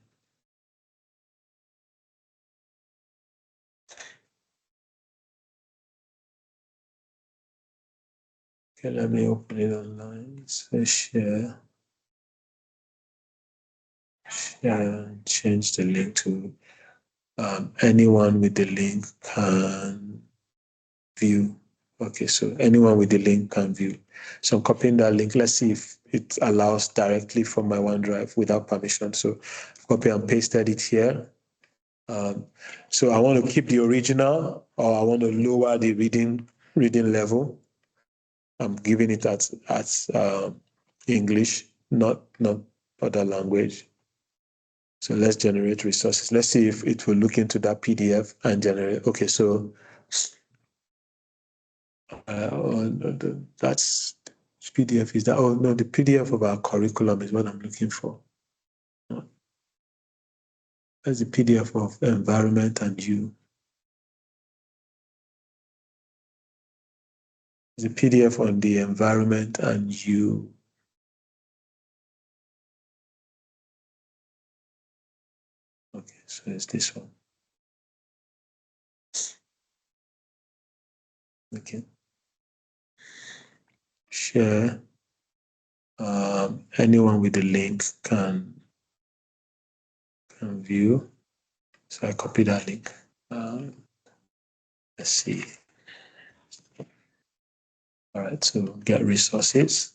Okay, let me open it online. So share. And change the link to anyone with the link can view. Okay, so anyone with the link can view. So I'm copying that link. Let's see if it allows directly from my OneDrive without permission. So copy and pasted it here. So I want to keep the original, or I want to lower the reading level. I'm giving it at English, not other language. So let's generate resources. Let's see if it will look into that PDF and generate. Okay, so that's PDF is that. Oh no, the PDF of our curriculum is what I'm looking for. That's the PDF of environment and you. The PDF on the environment and you. Okay, so it's this one. Okay. Share. Anyone with the link can view. So I copy that link. Let's see. All right, so get resources.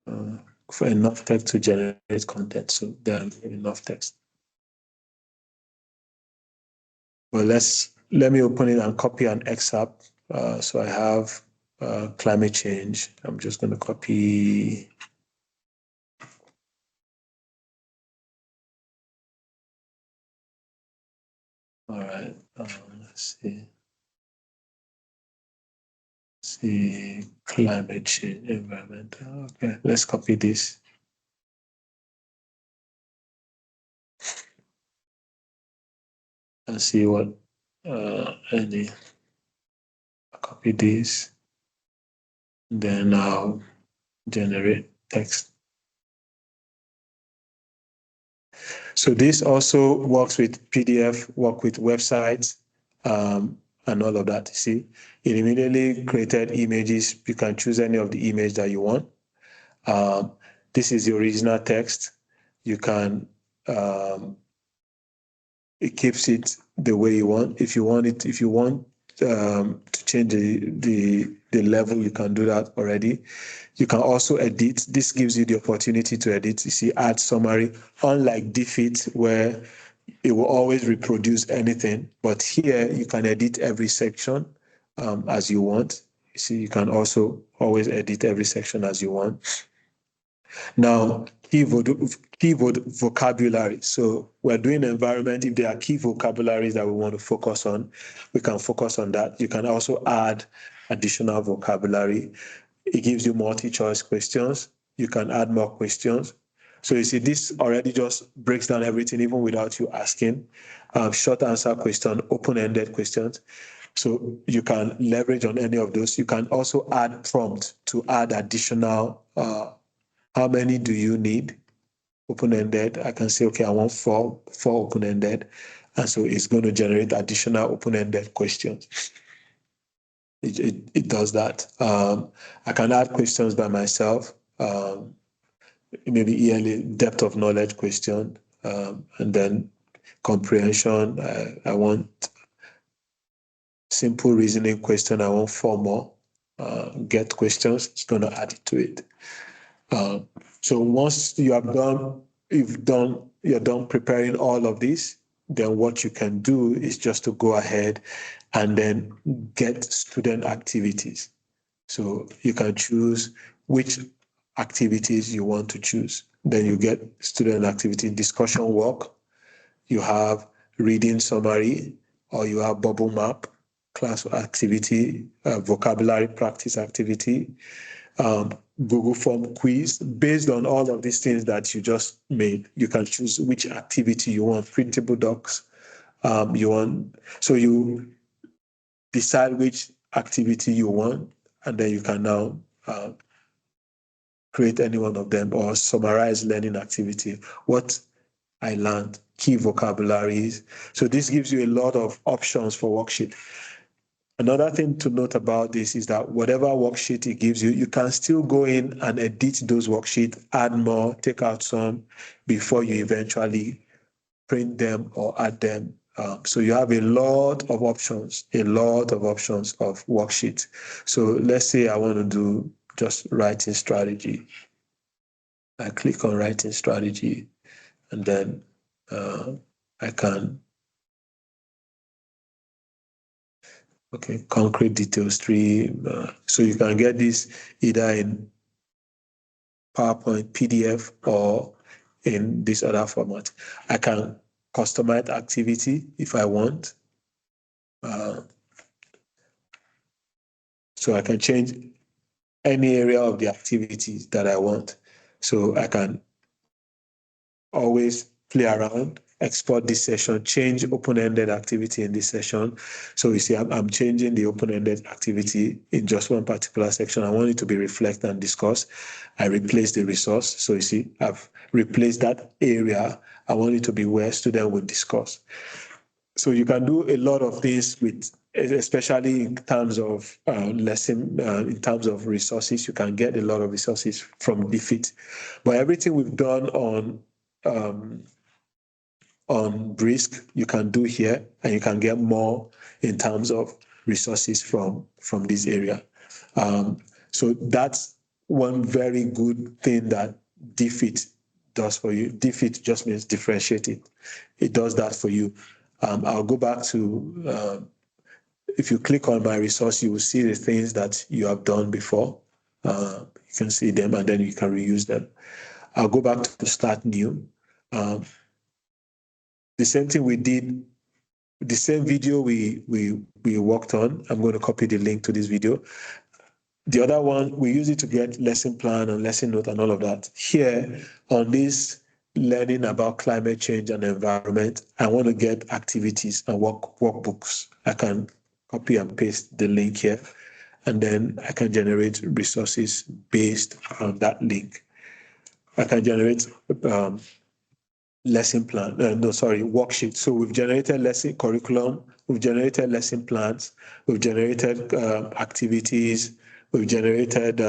For enough text to generate content. So there are enough text. Well, let me open it and copy an excerpt. So I have climate change. I'm just going to copy. All right, let's see. See climate change, environment. Okay, let's copy this. And see what any. Copy this. Then I'll generate text. So this also works with PDF, work with websites, and all of that. See, it immediately created images. You can choose any of the image that you want. This is the original text. You can, it keeps it the way you want. If you want to change the level, you can do that already. You can also edit. This gives you the opportunity to edit. You see, add summary, unlike DFIT, where it will always reproduce anything. But here, you can edit every section as you want. You see, you can also always edit every section as you want. Now, keyword vocabulary. So we're doing environment. If there are key vocabularies that we want to focus on, we can focus on that. You can also add additional vocabulary. It gives you multi-choice questions. You can add more questions. So you see, this already just breaks down everything, even without you asking. Short answer question, open-ended questions. So you can leverage on any of those. You can also add prompt to add additional, how many do you need? Open-ended. I can say, okay, I want four open-ended. And so it's going to generate additional open-ended questions. It does that. I can add questions by myself, maybe yearly depth of knowledge question, and then comprehension. I want simple reasoning question. I want 4 more. Get questions. It's going to add it to it. So once you have done, you're done preparing all of this, then what you can do is just to go ahead and then get student activities. So you can choose which activities you want to choose. Then you get student activity, discussion work, you have reading summary, or you have bubble map, class activity, vocabulary practice activity, Google form quiz. Based on all of these things that you just made, you can choose which activity you want, printable docs, so you decide which activity you want, and then you can now create any one of them or summarize learning activity. What I learned, key vocabularies. So this gives you a lot of options for worksheet. Another thing to note about this is that whatever worksheet it gives you, you can still go in and edit those worksheets, add more, take out some before you eventually print them or add them. So you have a lot of options of worksheets. So let's say I want to do just writing strategy. I click on writing strategy, and then I can, okay, concrete details 3. So you can get this either in PowerPoint, PDF, or in this other format. I can customize activity if I want. So I can change any area of the activities that I want. So I can always play around, export this session, change open-ended activity in this session. So you see, I'm changing the open-ended activity in just one particular section. I want it to be reflect and discuss. I replace the resource. So you see, I've replaced that area. I want it to be where student would discuss. So you can do a lot of things with, especially in terms of lesson, in terms of resources. You can get a lot of resources from DFIT. But everything we've done on Brisk, you can do here, and you can get more in terms of resources from this area. So that's one very good thing that DFIT does for you. DFIT just means differentiating. It does that for you. I'll go back to, if you click on my resource, you will see the things that you have done before. You can see them, and then you can reuse them. I'll go back to start new. The same thing we did, the same video we worked on. I'm going to copy the link to this video. The other one, we use it to get lesson plan and lesson note and all of that. Here on this learning about climate change and environment, I want to get activities and workbooks. I can copy and paste the link here, and then I can generate resources based on that link. I can generate lesson plan, worksheet. So we've generated lesson curriculum, we've generated lesson plans, we've generated activities, we've generated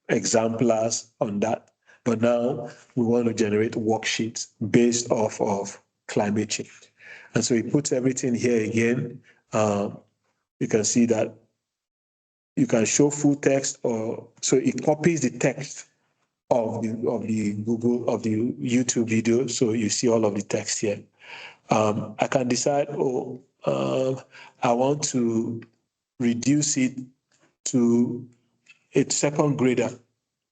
exemplars on that. But now we want to generate worksheets based off of climate change. And so it puts everything here again. You can see that you can show full text, or so it copies the text of the YouTube video, so you see all of the text here. I can decide, I want to reduce it to a second grader.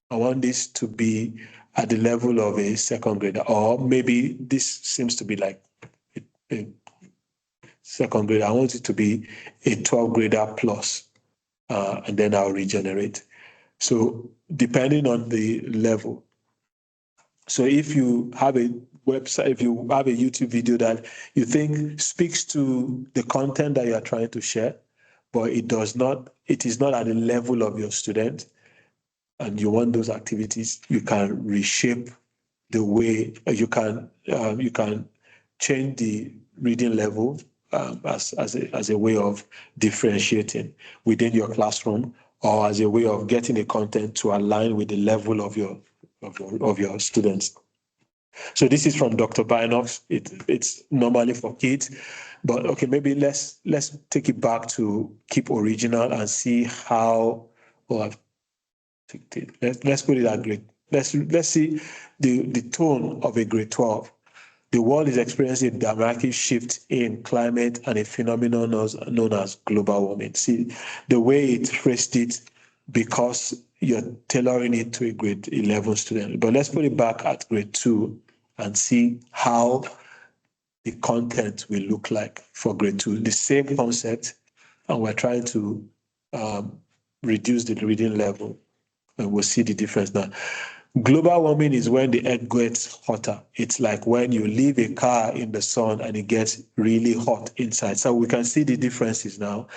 I want this to be at the level of a second grader, or maybe this seems to be like a second grader. I want it to be a 12th grader plus, and then I'll regenerate. So depending on the level. So if you have a website, if you have a YouTube video that you think speaks to the content that you are trying to share, but it is not at the level of your student, and you want those activities, you can reshape the way you can change the reading level as a way of differentiating within your classroom, or as a way of getting the content to align with the level of your students. So this is from Dr. Binox. It's normally for kids, but okay, maybe let's take it back to keep original and see how. Well, I've ticked it. Let's put it at grade. Let's see the tone of a grade 12. The world is experiencing a dramatic shift in climate and a phenomenon known as global warming. See, the way it phrased it, because you're tailoring it to a grade 11 student. But let's put it back at grade 2 and see how the content will look like for grade 2. The same concept, and we're trying to reduce the reading level, and we'll see the difference now. Global warming is when the earth gets hotter. It's like when you leave a car in the sun and it gets really hot inside. So we can see the differences now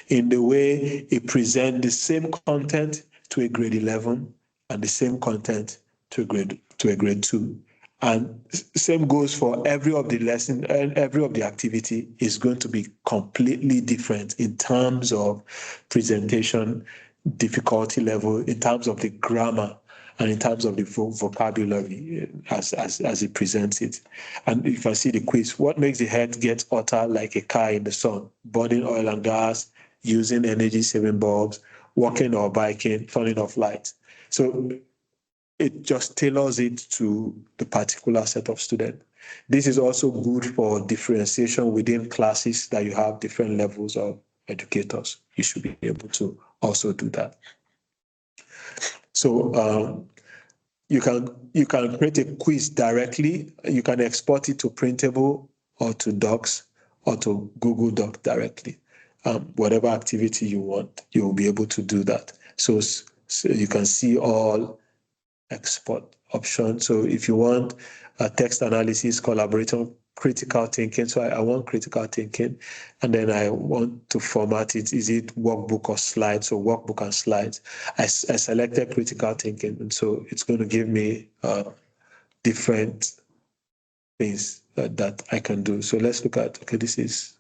in the way it presents the same content to a grade 11 and the same content to a grade 2. And same goes for every of the lesson and every of the activity is going to be completely different in terms of presentation, difficulty level, in terms of the grammar, and in terms of the vocabulary as it presents it. And you can see the quiz. What makes the head get hotter like a car in the sun? Burning oil and gas, using energy-saving bulbs, walking or biking, turning off lights. So it just tailors it to the particular set of students. This is also good for differentiation within classes that you have different levels of educators. You should be able to also do that. So you can create a quiz directly. You can export it to printable or to docs or to Google Doc directly. Whatever activity you want, you will be able to do that. So you can see all export options. So if you want text analysis, collaborator, critical thinking. So I want critical thinking, and then I want to format it. Is it workbook or slides? So workbook and slides. I selected critical thinking, and so it's going to give me different things that I can do. So let's look at, okay, this is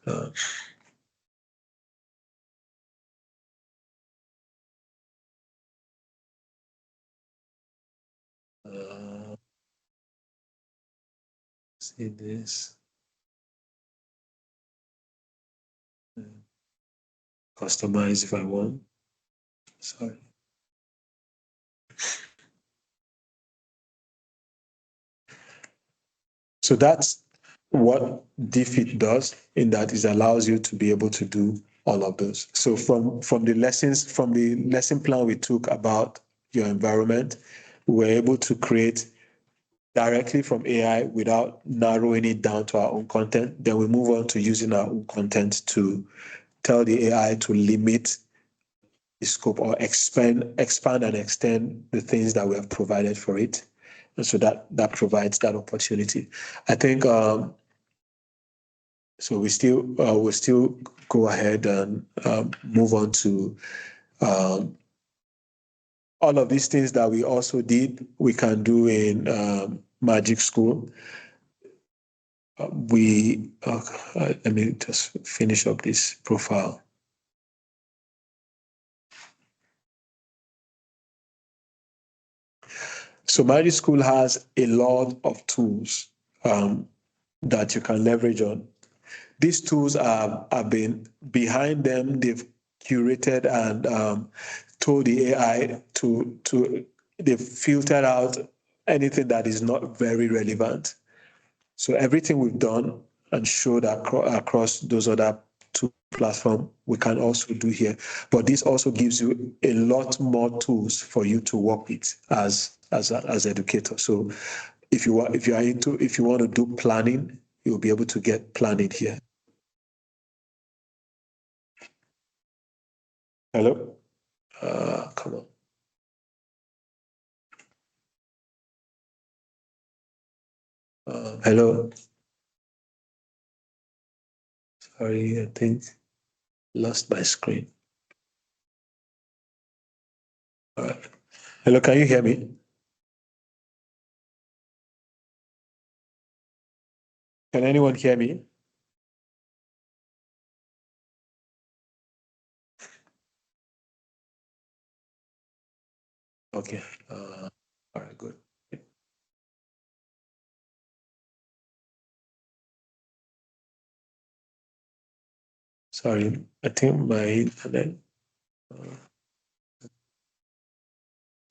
see this. Customize if I want. Sorry. So that's what DFIT does, in that it allows you to be able to do all of those. So from the lesson plan we took about your environment, we were able to create directly from AI without narrowing it down to our own content. Then we move on to using our own content to tell the AI to limit the scope or expand and extend the things that we have provided for it. And so that provides that opportunity. I think so we'll still go ahead and move on to all of these things that we also did, we can do in Magic School. Let me just finish up this profile. So Magic School has a lot of tools that you can leverage on. These tools have been behind them. They've curated and told the AI they've filtered out anything that is not very relevant. So everything we've done and showed across those other two platforms, we can also do here. But this also gives you a lot more tools for you to work with as educators. So if you want to do planning, you'll be able to get planning here. Hello? Come on. Hello. Sorry, I think lost my screen. All right. Hello, can you hear me? Can anyone hear me? Okay. All right, good. Sorry, I think my internet.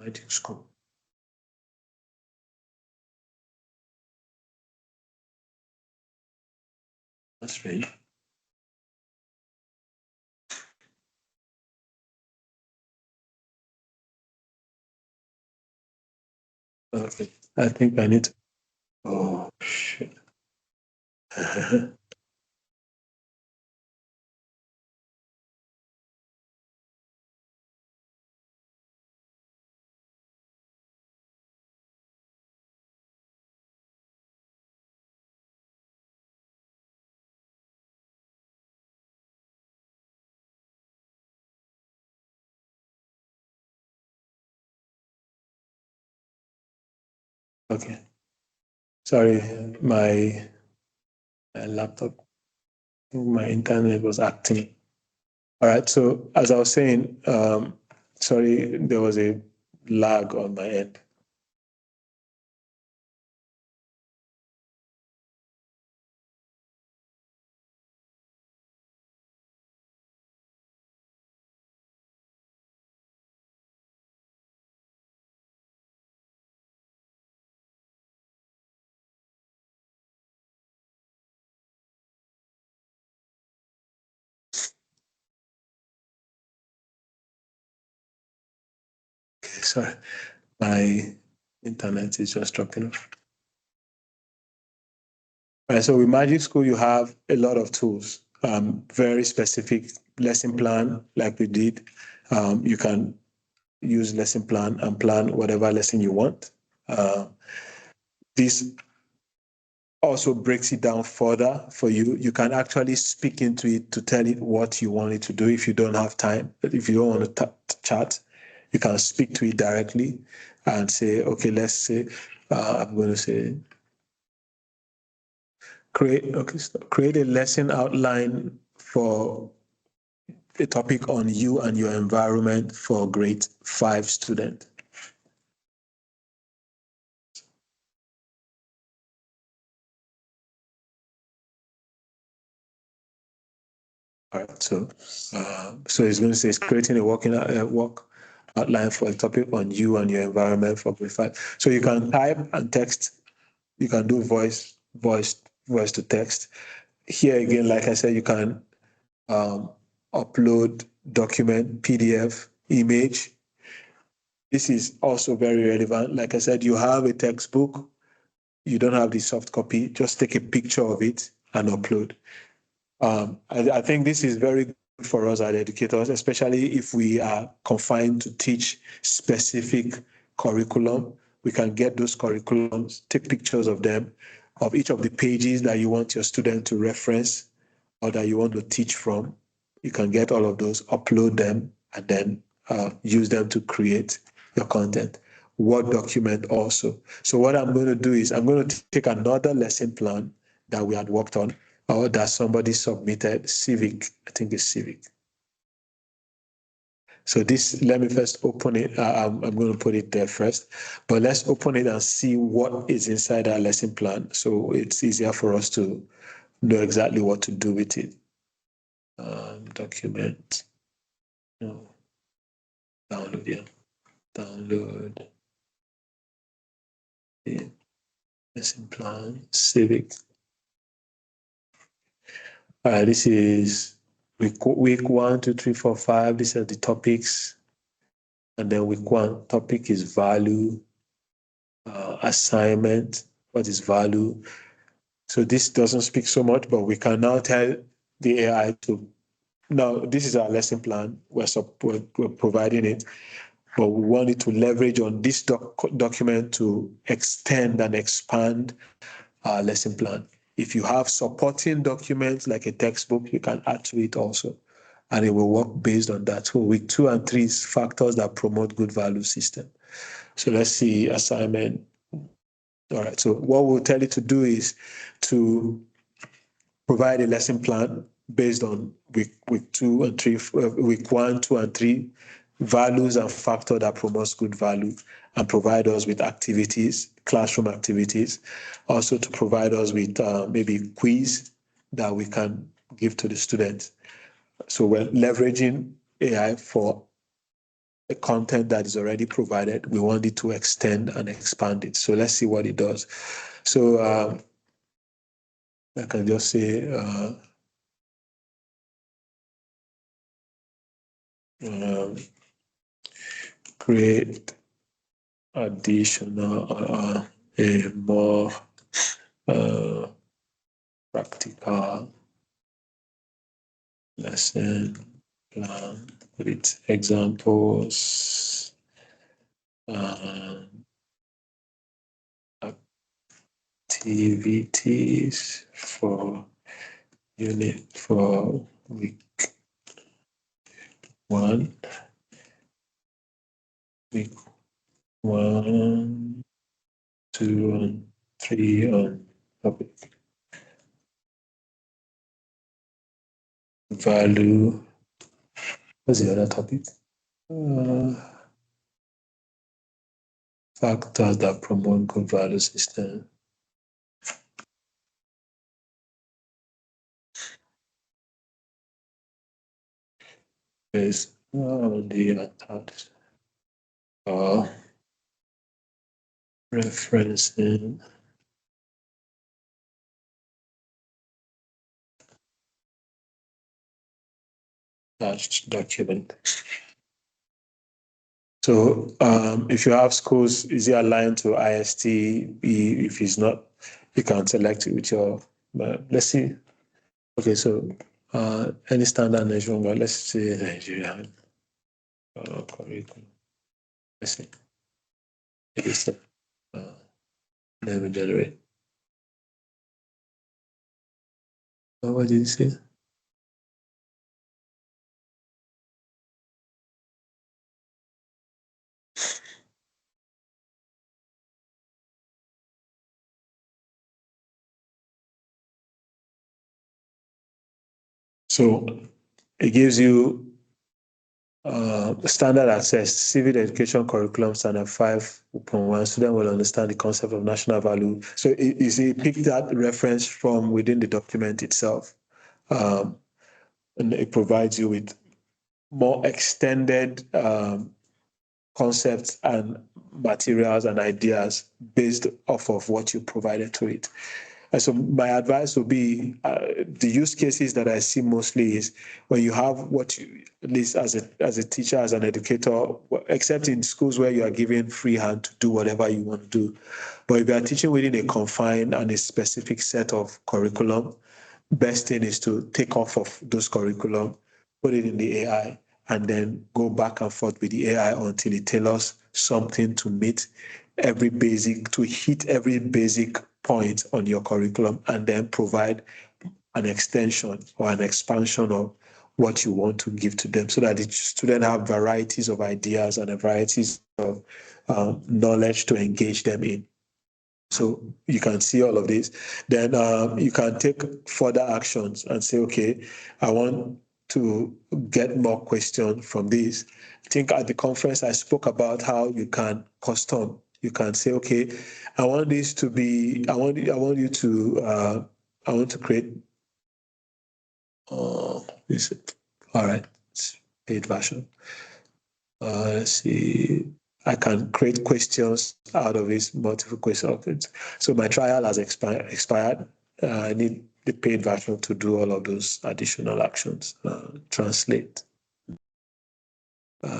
Magic school. That's strange. Okay. I think I need to. Oh, shit. Okay. Sorry, my laptop, my internet was acting. All right. So as I was saying, sorry, there was a lag on my end. Okay, sorry, my internet is just dropping off. All right. So with Magic School, you have a lot of tools, very specific lesson plan, like we did. You can use lesson plan and plan whatever lesson you want. This also breaks it down further for you. You can actually speak into it to tell it what you want it to do if you don't have time. But if you don't want to chat, you can speak to it directly and say, okay, let's say, I'm going to say, create a lesson outline for a topic on you and your environment for grade 5 student. All right, so it's going to say it's creating a work outline for a topic on you and your environment for grade 5. So you can type and text. You can do voice to text. Here again, like I said, you can upload document, PDF, image. This is also very relevant. Like I said, you have a textbook, you don't have the soft copy, just take a picture of it and upload. I think this is very good for us as educators, especially if we are confined to teach specific curriculum. We can get those curriculums, take pictures of them, of each of the pages that you want your student to reference or that you want to teach from. You can get all of those, upload them, and then use them to create your content. Word document also. So what I'm going to do is I'm going to take another lesson plan that we had worked on or that somebody submitted, civic, I think it's civic. So this, let me first open it. I'm going to put it there first, but let's open it and see what is inside our lesson plan. So it's easier for us to know exactly what to do with it. Document, no, download, yeah, download, yeah. Lesson plan, civic. All right, this is week 1, 2, 3, 4, 5. These are the topics. And then week 1 topic is value, assignment, what is value. So this doesn't speak so much, but we can now tell the AI to, now this is our lesson plan, we're providing it, but we want it to leverage on this document to extend and expand lesson plan. If you have supporting documents like a textbook, you can add to it also, and it will work based on that. So week 2 and 3 is factors that promote good value system. So let's see assignment. All right, so what we'll tell you to do is to provide a lesson plan based on week 2 and 3, week 1, 2, and 3, values and factor that promotes good value, and provide us with activities, classroom activities. Also to provide us with maybe quiz that we can give to the students. So we're leveraging AI for a content that is already provided. We want it to extend and expand it. So let's see what it does. So I can just say create additional a more practical lesson plan with examples and activities for week 1, week 1, 2, and 3 on topic value. What's the other topic? Factors that promote good value system. Is the attached referencing attached document. So if you have schools, is it aligned to IST? If it's not, you can select it with your, let's see. Okay, so any standard nation, but let's say Nigeria. Curriculum. Let's see. Let me generate. What did you say? So it gives you standard access, civil education curriculum standard 5.1. Student will understand the concept of national value. So it picked that reference from within the document itself. And it provides you with more extended concepts and materials and ideas based off of what you provided to it. And so my advice would be the use cases that I see mostly is when you have what you, at least as a teacher, as an educator, except in schools where you are given free hand to do whatever you want to do. But if you are teaching within a confined and a specific set of curriculum, best thing is to take off of those curriculum, put it in the AI, and then go back and forth with the AI until it tailors something to meet to hit every basic point on your curriculum, and then provide an extension or an expansion of what you want to give to them so that the student have varieties of ideas and varieties of knowledge to engage them in. So you can see all of this. Then you can take further actions and say, okay, I want to get more questions from this. I think at the conference I spoke about how you can custom. You can say, okay, I want this to be. I want you to. I want to create. This. All right. It's paid version. Let's see. I can create questions out of this, multiple questions. So my trial has expired. I need the paid version to do all of those additional actions, translate,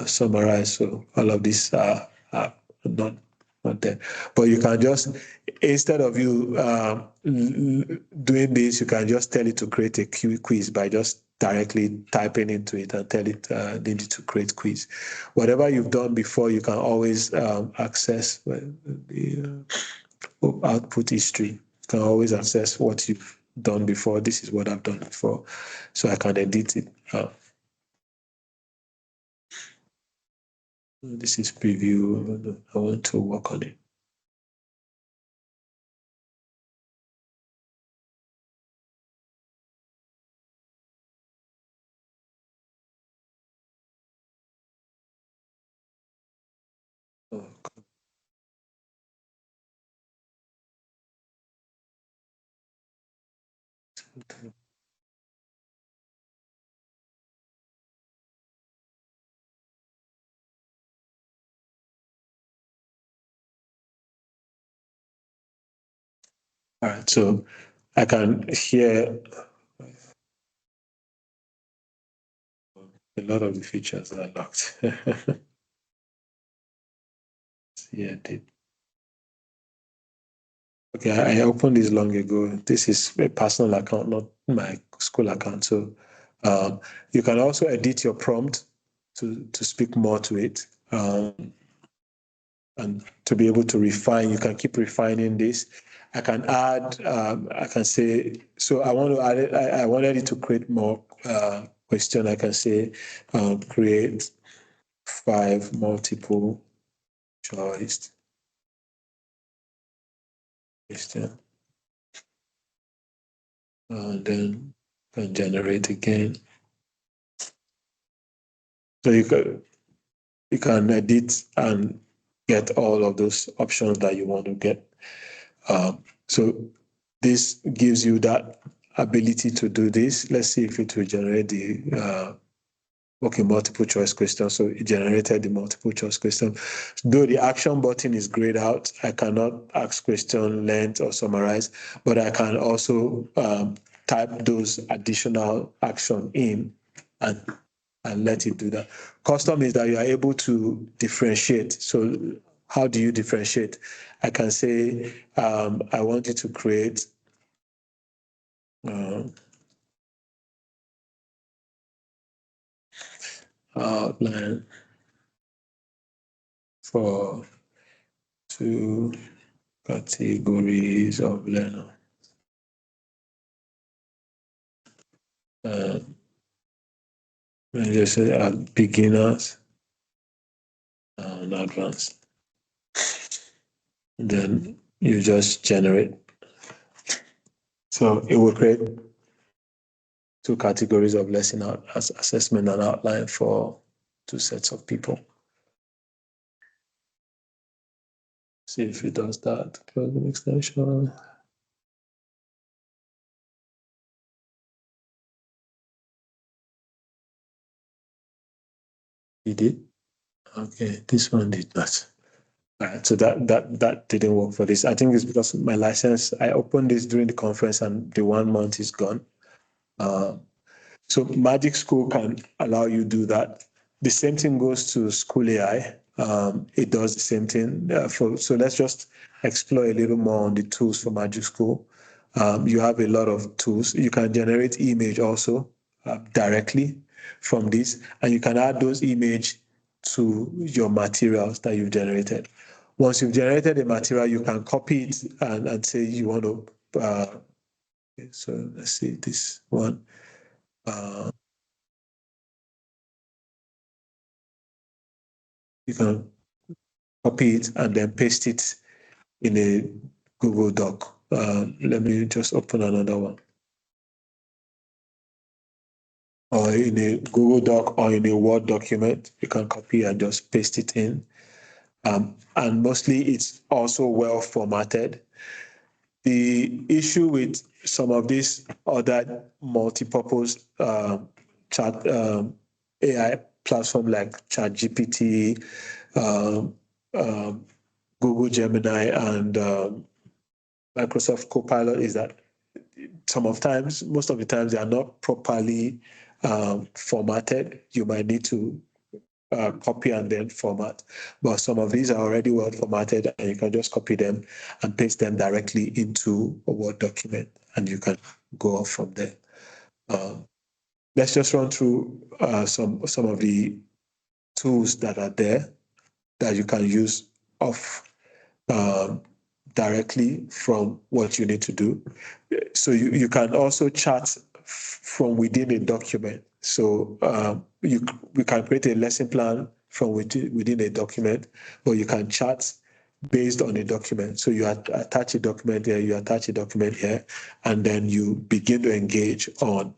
summarize. So all of these are not there. But you can just, instead of you doing this, you can just tell it to create a quiz by just directly typing into it and tell it need to create quiz. Whatever you've done before, you can always access the output history can always access what you've done before. This is what I've done before, so I can edit it. This is preview. I want to work on it. Oh, God. All right, so I can hear a lot of the features are locked. Yeah, did. Okay, I opened this long ago. This is a personal account, not my school account. So you can also edit your prompt to speak more to it. And to be able to refine, you can keep refining this. I can add, I can say, so I want to add it, I wanted it to create more question. I can say, create 5 multiple choice question, and then can generate again. So you can edit and get all of those options that you want to get. So this gives you that ability to do this. Let's see if it will generate the multiple choice question. So it generated the multiple choice question. Though the action button is grayed out, I cannot ask question, length, or summarize, but I can also type those additional action in and let it do that. Custom is that you are able to differentiate. So how do you differentiate? I can say, I want you to create outline for 2 categories of learner. Let's just say beginners and advanced. Then you just generate. So it will create 2 categories of lesson as assessment and outline for 2 sets of people. See if it does that. Close the extension. It did. Okay, this one did not. All right, so that didn't work for this. I think it's because my license. I opened this during the conference, and the 1 month is gone. So Magic School can allow you to do that. The same thing goes to School AI. It does the same thing. So let's just explore a little more on the tools for Magic School. You have a lot of tools. You can generate image also directly from this, and you can add those image to your materials that you've generated. Once you've generated a material, you can copy it and say you want to. Okay, so let's see this one. You can copy it and then paste it in a Google Doc. Let me just open another one. Or in a Google Doc or in a Word document, you can copy and just paste it in. And mostly it's also well formatted. The issue with some of these other multi-purpose chat AI platform like ChatGPT, Google Gemini, and Microsoft Copilot is that most of the times, they are not properly formatted. You might need to copy and then format. But some of these are already well formatted, and you can just copy them and paste them directly into a Word document, and you can go off from there. Let's just run through some of the tools that are there that you can use off directly from what you need to do. So you can also chat from within a document. So we can create a lesson plan from within a document, or you can chat based on a document. So you attach a document here, you attach a document here, and then you begin to engage on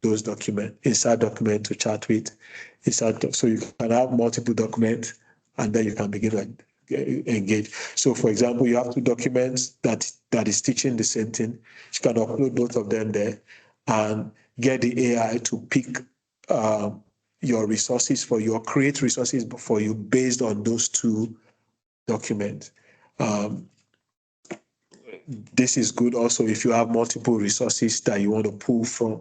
those documents, inside document to chat with, so you can have multiple documents, and then you can begin to engage. So for example, you have two documents that is teaching the same thing. You can upload both of them there and get the AI to pick your resources for you, or create resources for you based on those two documents. This is good also if you have multiple resources that you want to pull from,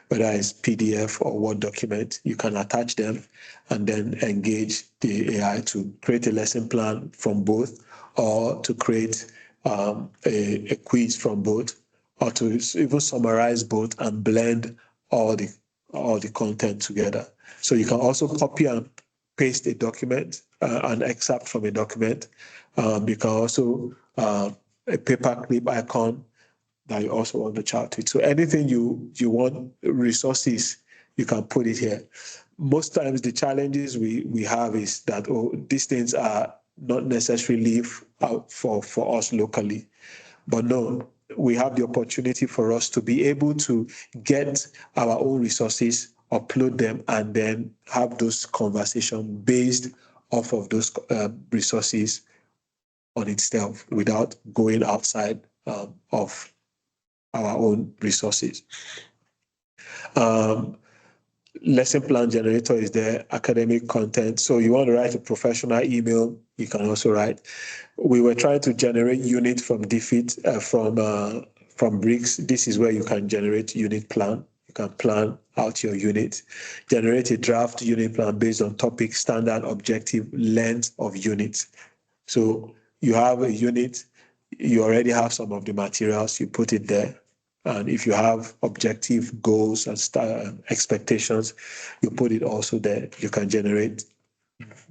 whether it's PDF or Word document, you can attach them and then engage the AI to create a lesson plan from both, or to create a quiz from both, or to even summarize both and blend all the content together. So you can also copy and paste a document, an excerpt from a document. You can also a paperclip icon that you also want to chat with. So anything you want resources, you can put it here. Most times the challenges we have is that these things are not necessarily out for us locally. But no, we have the opportunity for us to be able to get our own resources, upload them, and then have those conversations based off of those resources on itself without going outside of our own resources. Lesson plan generator is there, academic content. So you want to write a professional email, you can also write. We were trying to generate unit from defeat from bricks. This is where you can generate unit plan. You can plan out your unit, generate a draft unit plan based on topic, standard, objective, length of units. So you have a unit, you already have some of the materials, you put it there. And if you have objective goals and expectations, you put it also there. You can generate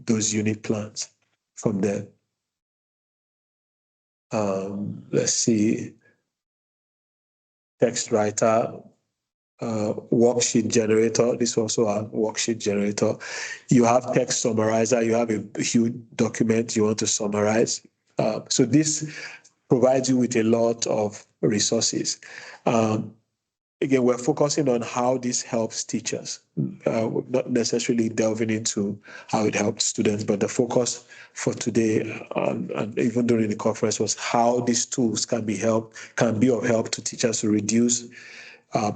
those unit plans from there. Let's see. Text writer, worksheet generator. This is also a worksheet generator. You have text summarizer. You have a huge document you want to summarize. So this provides you with a lot of resources. Again, we're focusing on how this helps teachers, not necessarily delving into how it helps students, but the focus for today and even during the conference was how these tools can be of help to teachers to reduce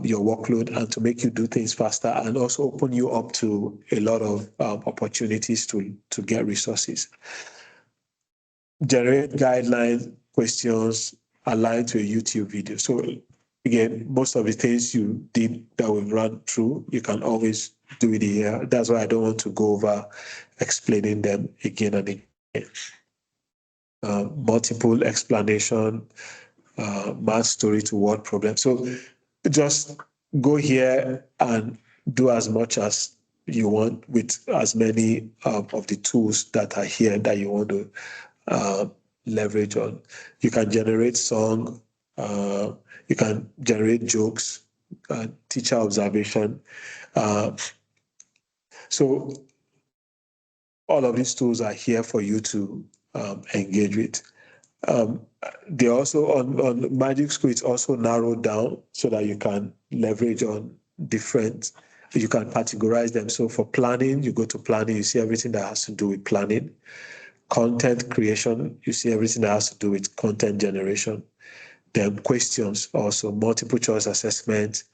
your workload and to make you do things faster, and also open you up to a lot of opportunities to get resources. Generate guidelines, questions aligned to a YouTube video. So again, most of the things you did that we've run through, you can always do it here. That's why I don't want to go over explaining them again and again. Multiple explanation, math story to word problem. So just go here and do as much as you want with as many of the tools that are here that you want to leverage on. You can generate song, you can generate jokes, teacher observation. So all of these tools are here for you to engage with. They also on Magic School, it's also narrowed down so that you can leverage on different, you can categorize them. So for planning, you go to planning, you see everything that has to do with planning. Content creation, you see everything that has to do with content generation. Then questions, also multiple choice assessment,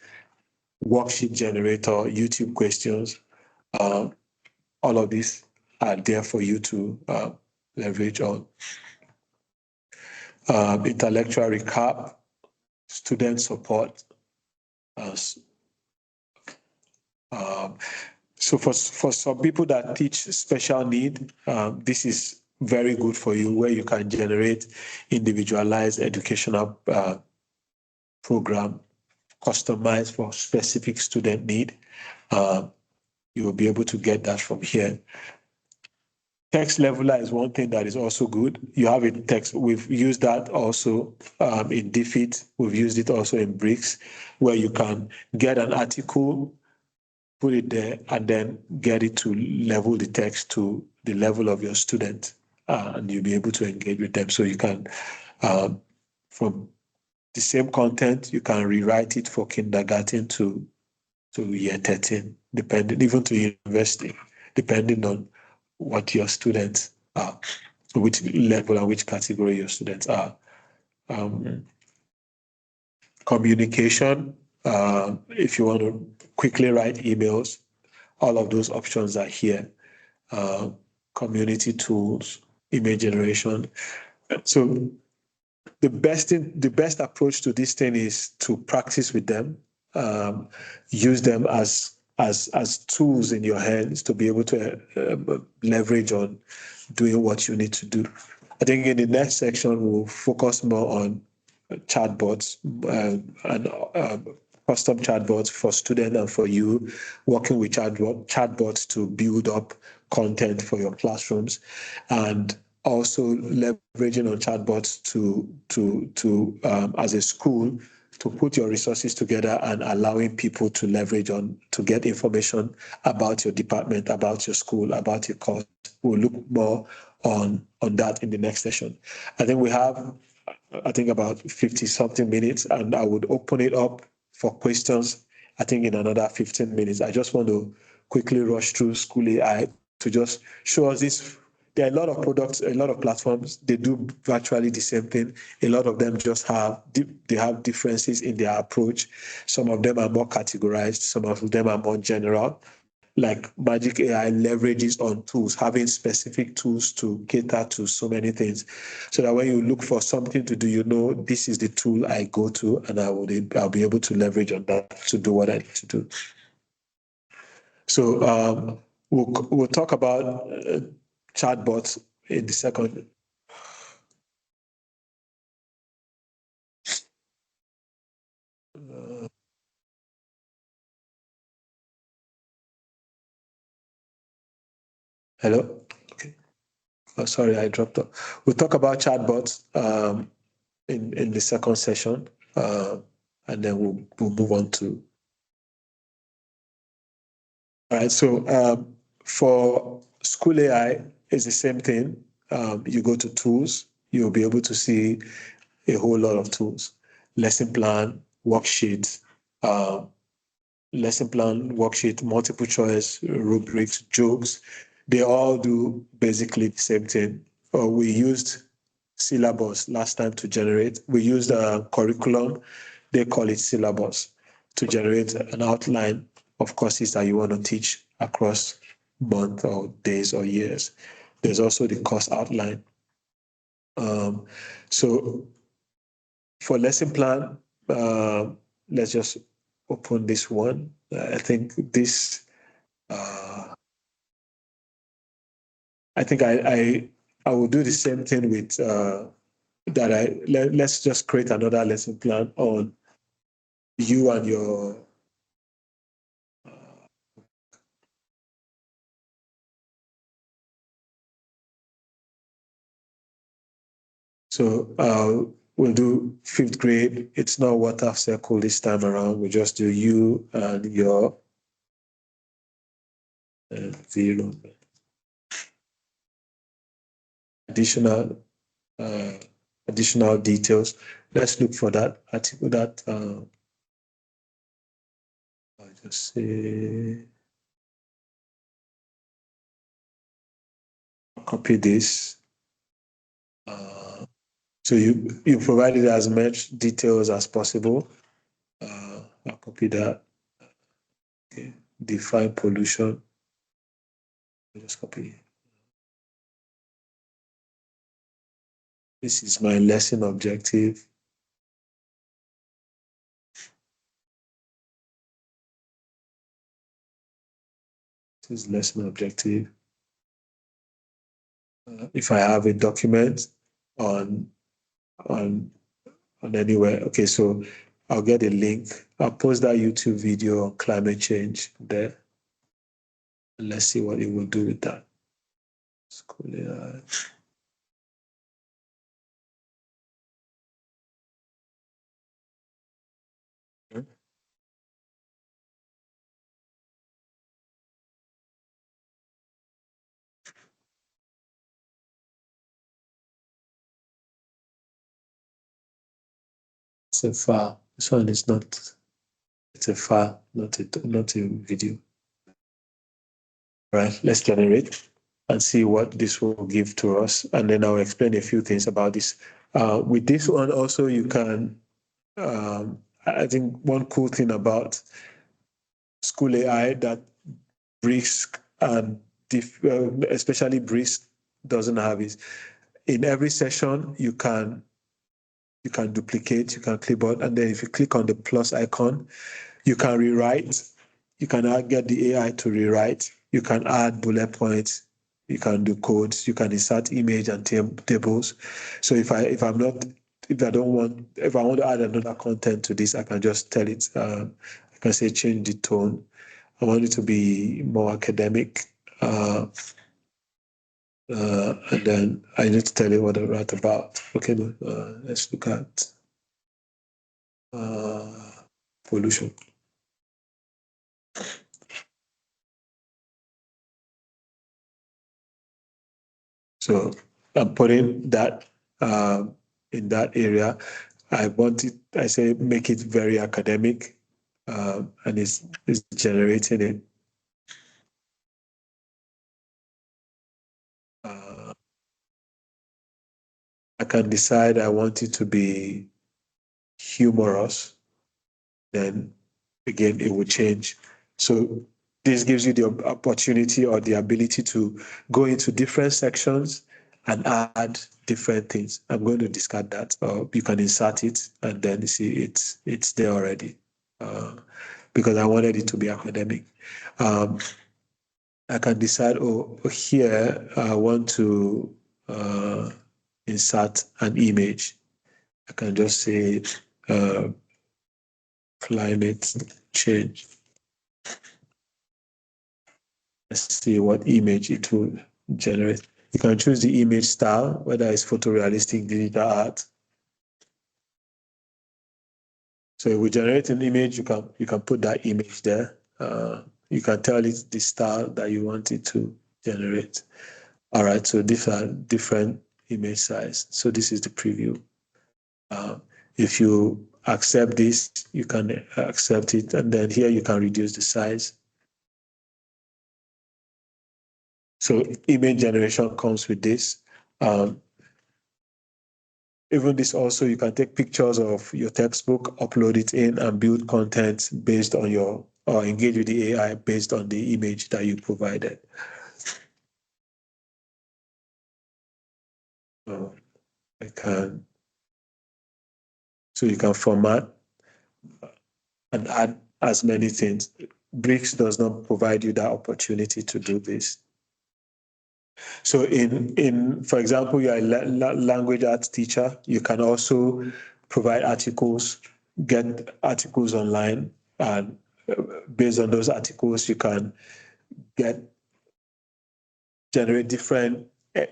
worksheet generator, YouTube questions. All of these are there for you to leverage on. Intellectual recap, student support. So for some people that teach special need, this is very good for you, where you can generate individualized educational program customized for specific student need. You will be able to get that from here. Text leveler is one thing that is also good. You have it text. We've used that also in Defeat. We've used it also in Bricks, where you can get an article, put it there, and then get it to level the text to the level of your student, and you'll be able to engage with them. So you can, from the same content, you can rewrite it for kindergarten to year 13, depending, even to university, depending on what your students are, which level and which category your students are. Communication, if you want to quickly write emails, all of those options are here. Community tools, image generation. So the best approach to this thing is to practice with them, use them as tools in your hands to be able to leverage on doing what you need to do. I think in the next section we'll focus more on chatbots and custom chatbots for students and for you, working with chatbots to build up content for your classrooms, and also leveraging on chatbots to as a school to put your resources together and allowing people to leverage on to get information about your department, about your school, about your course. We'll look more on that in the next session. I think we have about 50 something minutes, and I would open it up for questions, I think in another 15 minutes. I just want to quickly rush through School AI to just show us this. There are a lot of products, a lot of platforms, they do virtually the same thing. A lot of them just have differences in their approach. Some of them are more categorized, some of them are more general. Like Magic AI leverages on tools, having specific tools to cater to so many things, so that when you look for something to do, this is the tool I go to, and I'll be able to leverage on that to do what I need to do. So we'll talk about chatbots in the second. Hello? Okay. Oh, sorry, I dropped off. We'll talk about chatbots in the second session, and then we'll move on to. All right. So for School AI, it's the same thing. You go to tools, you'll be able to see a whole lot of tools: lesson plan, worksheets, multiple choice, rubrics, jokes. They all do basically the same thing. We used syllabus last time to generate. We used a curriculum, they call it syllabus, to generate an outline of courses that you want to teach across months or days or years. There's also the course outline. So for lesson plan, let's just open this one. I think this, I think I will do the same thing with let's just create another lesson plan on you and your so we'll do 5th grade. It's not water circle this time around. We just do you and your 0. Additional details. Let's look for that article that I'll just say copy this. So you provided as much details as possible. I'll copy that. Okay. Define pollution. I'll just copy. This is my lesson objective. This is lesson objective. If I have a document on anywhere, okay, so I'll get a link. I'll post that YouTube video on climate change there. Let's see what it will do with that. School AI. It's a file. This one is not. It's a file, not a video. Right. Let's generate and see what this will give to us, and then I'll explain a few things about this. With this one also, you can. I think one cool thing about School AI that Brisk and especially Brisk doesn't have is in every session you can duplicate, you can clipboard, and then if you click on the plus icon, you can rewrite. You can get the AI to rewrite. You can add bullet points. You can do codes. You can insert image and tables. So if I want to add another content to this, I can just tell it. I can say change the tone. I want it to be more academic. And then I need to tell you what I write about. Okay, let's look at pollution. So I'm putting that in that area. I say make it very academic, and it's generating it. I can decide I want it to be humorous, then again, it will change. So this gives you the opportunity or the ability to go into different sections and add different things. I'm going to discard that, or you can insert it and then you see it's there already, because I wanted it to be academic. I can decide, here I want to insert an image. I can just say climate change. Let's see what image it will generate. You can choose the image style, whether it's photorealistic, digital art. So it will generate an image. You can put that image there. You can tell it the style that you want it to generate. All right. So these are different image size. So this is the preview. If you accept this, you can accept it, and then here you can reduce the size. So image generation comes with this. Even this also, you can take pictures of your textbook, upload it in, and build content based on or engage with the AI based on the image that you provided. So you can format and add as many things. Bricks does not provide you that opportunity to do this. So for example, you're a language arts teacher, you can also provide articles, get articles online, and based on those articles, you can generate different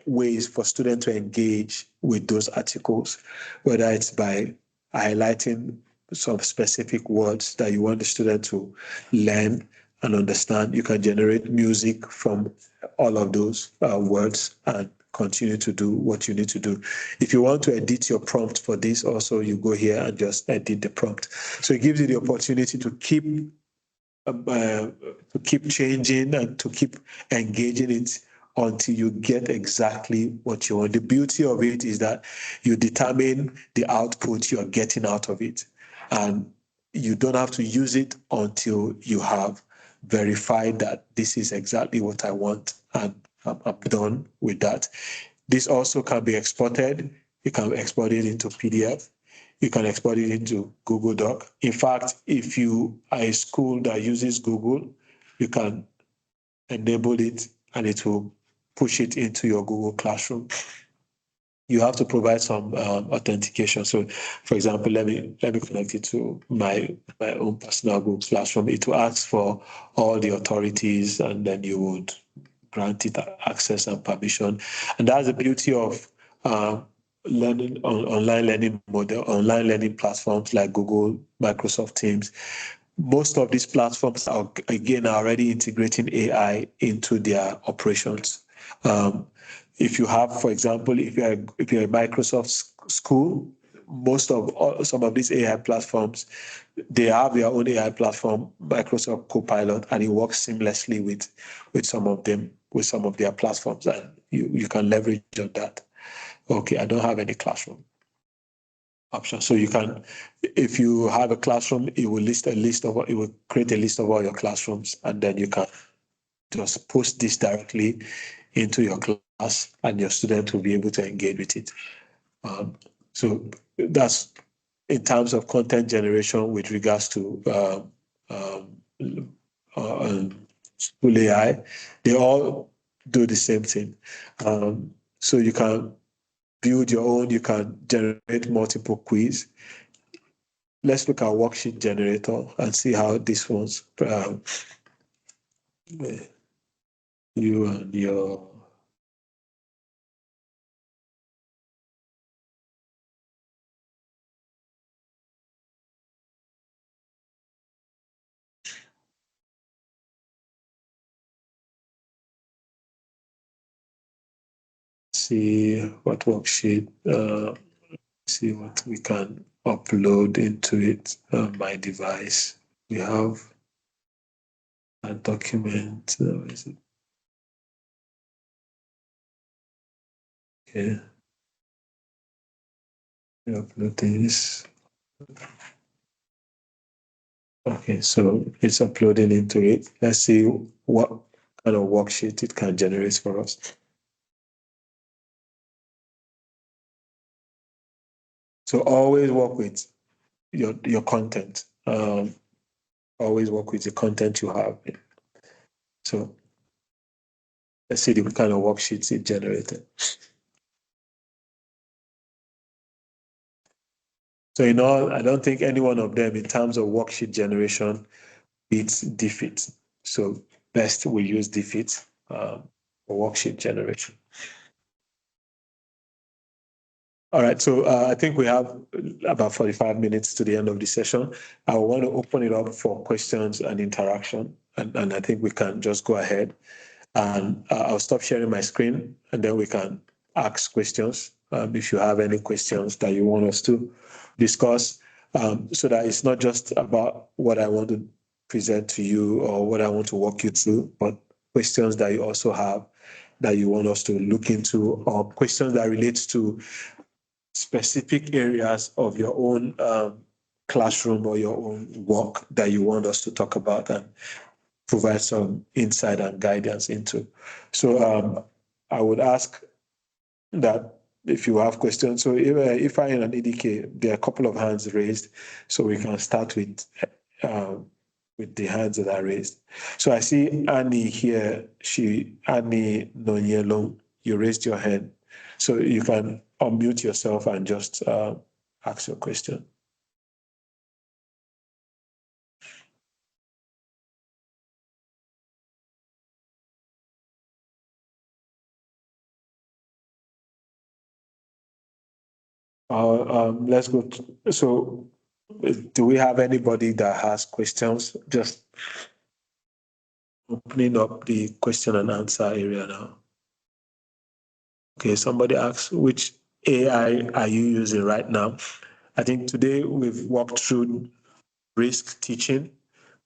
ways for students to engage with those articles, whether it's by highlighting some specific words that you want the student to learn and understand. You can generate music from all of those words and continue to do what you need to do. If you want to edit your prompt for this, also you go here and just edit the prompt. So it gives you the opportunity to keep changing and to keep engaging it until you get exactly what you want. The beauty of it is that you determine the output you're getting out of it. And you don't have to use it until you have verified that this is exactly what I want and I'm done with that. This also can be exported. You can export it into PDF. You can export it into Google Doc. In fact, if you are a school that uses Google, you can enable it and it will push it into your Google Classroom. You have to provide some authentication. So, for example, let me connect it to my own personal Google Classroom. It will ask for all the authorities, and then you would grant it access and permission. And that's the beauty of learning online learning model, online learning platforms like Google, Microsoft Teams. Most of these platforms are already integrating AI into their operations. If you have, for example, if you're a Microsoft school, some of these AI platforms, they have their own AI platform, Microsoft Copilot, and it works seamlessly with some of them, with some of their platforms, and you can leverage on that. Okay, I don't have any classroom option. So you can, if you have a classroom, it will create a list of all your classrooms, and then you can just post this directly into your class, and your student will be able to engage with it. So that's in terms of content generation with regards to school AI. They all do the same thing. So you can build your own, you can generate multiple quiz. Let's look at worksheet generator and see how this one's you and your see what worksheet, see what we can upload into it on my device. We have a document. Where is it? Okay. We upload this. Okay, so it's uploading into it. Let's see what kind of worksheet it can generate for us. So always work with your content. Always work with the content you have. So let's see the kind of worksheets it generated. So in all, I don't think any one of them in terms of worksheet generation beats DFIT. So best we use DFIT for worksheet generation. All right, so I think we have about 45 minutes to the end of the session. I want to open it up for questions and interaction, and I think we can just go ahead. And I'll stop sharing my screen, and then we can ask questions if you have any questions that you want us to discuss, so that it's not just about what I want to present to you or what I want to walk you through, but questions that you also have that you want us to look into, or questions that relate to specific areas of your own classroom or your own work that you want us to talk about and provide some insight and guidance into. So I would ask that if you have questions, so if I and EDK, there are a couple of hands raised, so we can start with the hands that are raised. So I see Annie here, Annie Nonyelong, you raised your hand. So you can unmute yourself and just ask your question. Let's go. So do we have anybody that has questions? Just opening up the question and answer area now. Okay, somebody asks, which AI are you using right now? I think today we've walked through risk teaching,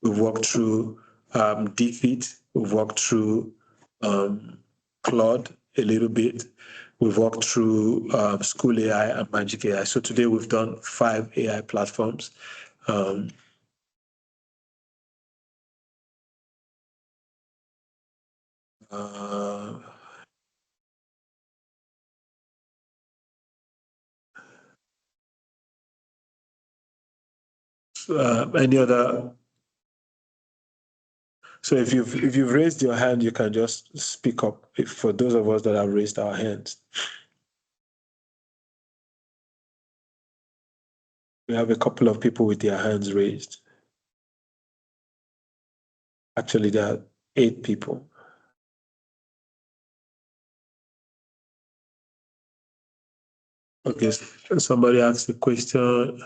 we've walked through DFIT, we've walked through Claude a little bit, we've walked through School AI and Magic AI. So today we've done 5 AI platforms. Any other? So if you've raised your hand, you can just speak up. If for those of us that have raised our hands, we have a couple of people with their hands raised. Actually, there are 8 people. Okay, somebody asked a question.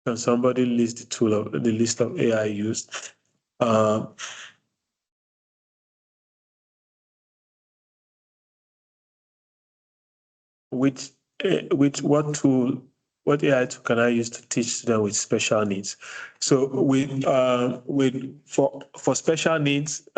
Can somebody list the list of AI used? Which what AI tool can I use to teach students with special needs? So for special needs,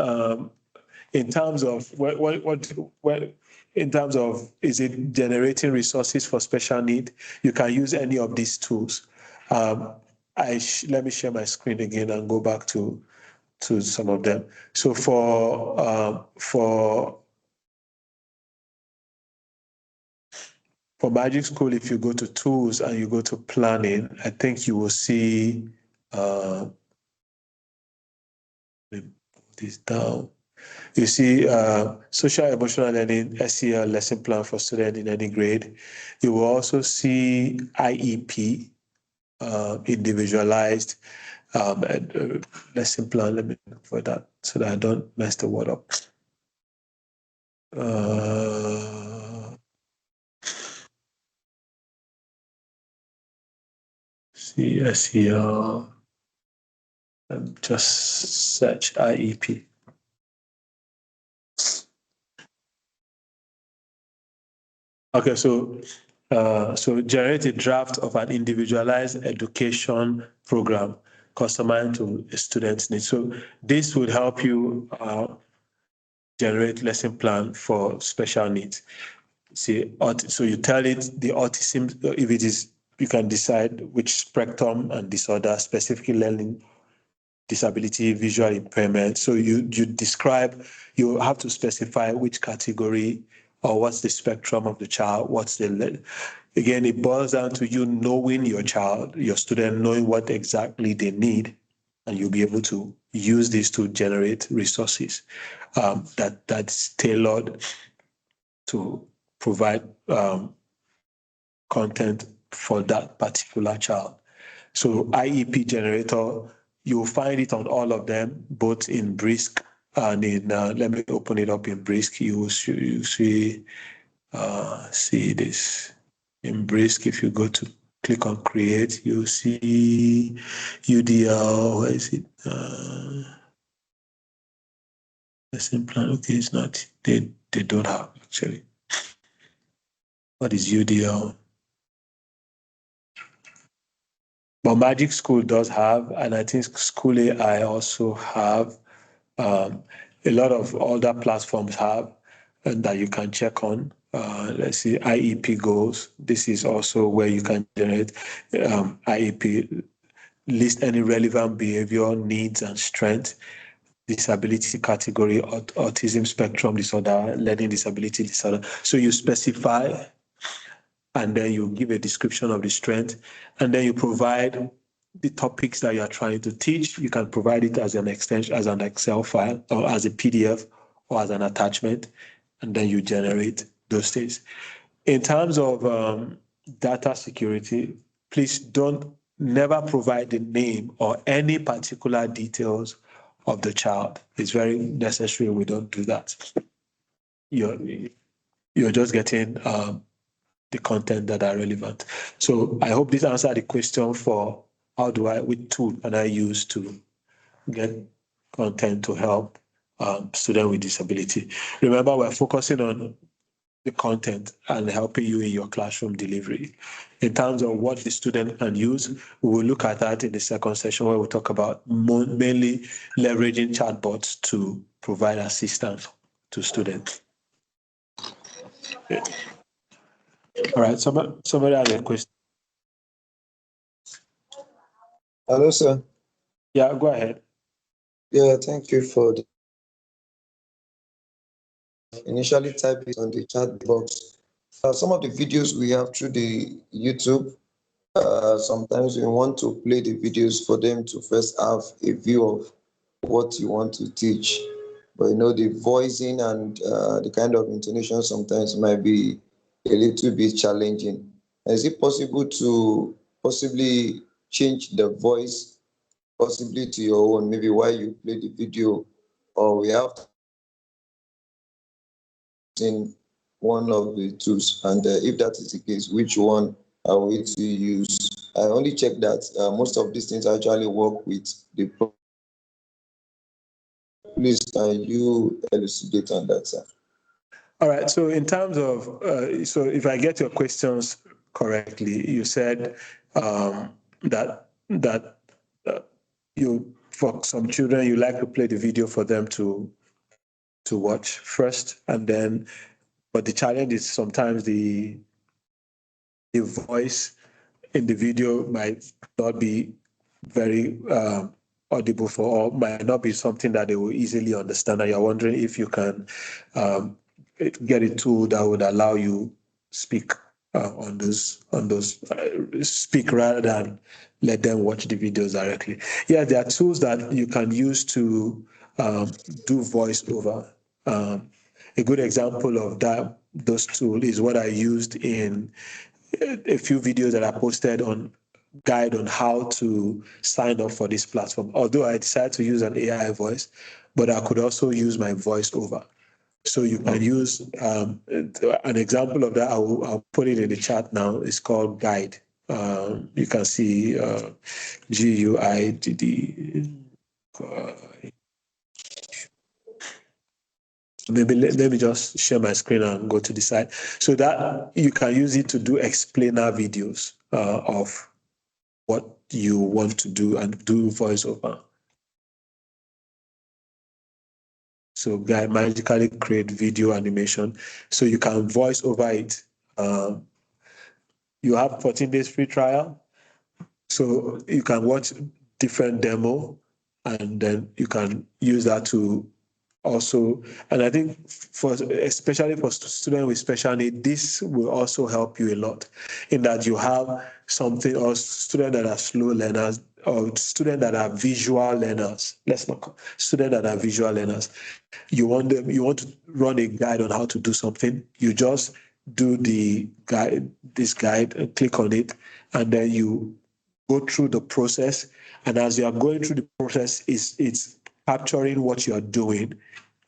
in terms of what in terms of, is it generating resources for special need? You can use any of these tools. Let me share my screen again and go back to some of them. So for Magic School, if you go to tools and you go to planning, I think you will see, let me put this down. You see social emotional learning, SEL, lesson plan for students in any grade. You will also see IEP, individualized lesson plan. Let me look for that so that I don't mess the word up. SEL, just search IEP. Okay, so generate a draft of an individualized education program customized to a student's needs. So this would help you generate lesson plan for special needs. See, so you tell it the autism, if it is, you can decide which spectrum and disorder, specific learning disability, visual impairment. So you describe, you have to specify which category or what's the spectrum of the child, again, it boils down to you knowing your child, your student, knowing what exactly they need, and you'll be able to use this to generate resources that's tailored to provide content for that particular child. So IEP generator, you'll find it on all of them, both in Brisk and in, let me open it up in Brisk. You see this. In Brisk, if you go to click on create, you'll see UDL, where is it? Lesson plan, okay, it's not, they don't have actually. What is UDL? But Magic School does have, and I think School AI also have. A lot of other platforms have, and that you can check on. Let's see, IEP goals. This is also where you can generate IEP, list any relevant behavior, needs, and strengths, disability category, autism spectrum disorder, learning disability disorder. So you specify, and then you give a description of the strength, and then you provide the topics that you are trying to teach. You can provide it as an extension, as an Excel file, or as a PDF, or as an attachment, and then you generate those things. In terms of data security, please never provide the name or any particular details of the child. It's very necessary we don't do that. You're just getting the content that are relevant. So I hope this answered the question for which tool can I use to get content to help students with disability. Remember, we're focusing on the content and helping you in your classroom delivery. In terms of what the student can use, we will look at that in the second session where we talk about mainly leveraging chatbots to provide assistance to students. All right, somebody has a question. Hello, sir. Yeah, go ahead. Yeah, thank you for the initially type it on the chat box. Some of the videos we have through the YouTube, sometimes we want to play the videos for them to first have a view of what you want to teach. But the voicing and the kind of intonation sometimes might be a little bit challenging. Is it possible to possibly change the voice possibly to your own, maybe while you play the video, or we have in one of the tools? And if that is the case, which one are we to use? I only check that most of these things actually work with the. Please, can you elucidate on that, sir? All right. So in terms of, so if I get your questions correctly, you said that you, for some children, you like to play the video for them to watch first, and then, but the challenge is sometimes the voice in the video might not be very audible for all, might not be something that they will easily understand. And you're wondering if you can get a tool that would allow you speak on those speak rather than let them watch the videos directly. Yeah, there are tools that you can use to do voiceover. A good example of that, those tools, is what I used in a few videos that I posted on guide on how to sign up for this platform. Although I decided to use an AI voice, but I could also use my voice over. So you can use an example of that. I'll put it in the chat now. It's called Guide. You can see GUIDD. Maybe let me just share my screen and go to the site so that you can use it to do explainer videos of what you want to do and do voiceover. So Guide magically create video animation so you can voice over it. You have 14 days free trial, so you can watch different demo and then you can use that to also, and I think for especially for students with special need, this will also help you a lot in that you have something, or students that are slow learners or students that are visual learners. Let's not call students that are visual learners. You want to run a guide on how to do something. You just do the guide, this guide, and click on it, and then you go through the process. And as you are going through the process, it's capturing what you're doing,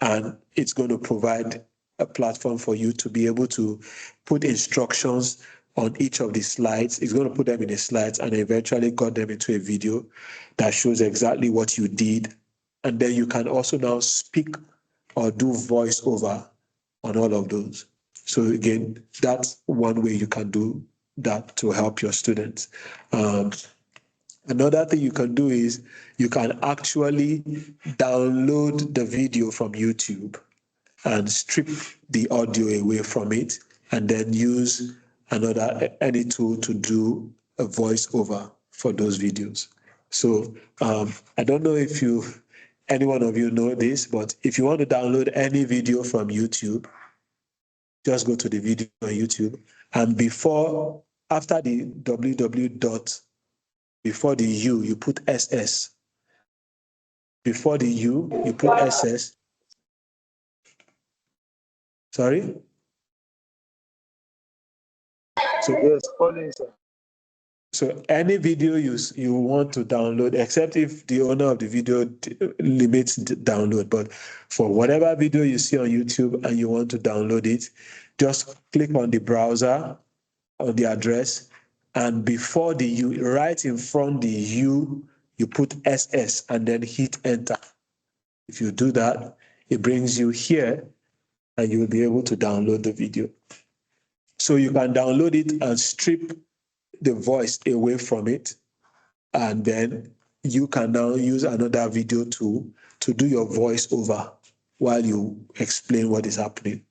and it's going to provide a platform for you to be able to put instructions on each of the slides. It's going to put them in the slides and eventually got them into a video that shows exactly what you did. And then you can also now speak or do voiceover on all of those. So again, that's one way you can do that to help your students. Another thing you can do is you can actually download the video from YouTube and strip the audio away from it, and then use any tool to do a voiceover for those videos. So I don't know if any one of you know this, but if you want to download any video from YouTube, just go to the video on YouTube, and after the www. Before the U, you put SS. Before the U, you put SS. Sorry? So, Yes, calling, sir. so any video you want to download, except if the owner of the video limits the download, but for whatever video you see on YouTube and you want to download it, just click on the browser, on the address, and before the U, right in front the U, you put SS and then hit enter. If you do that, it brings you here and you will be able to download the video. So you can download it and strip the voice away from it. And then you can now use another video tool to do your voice over while you explain what is happening.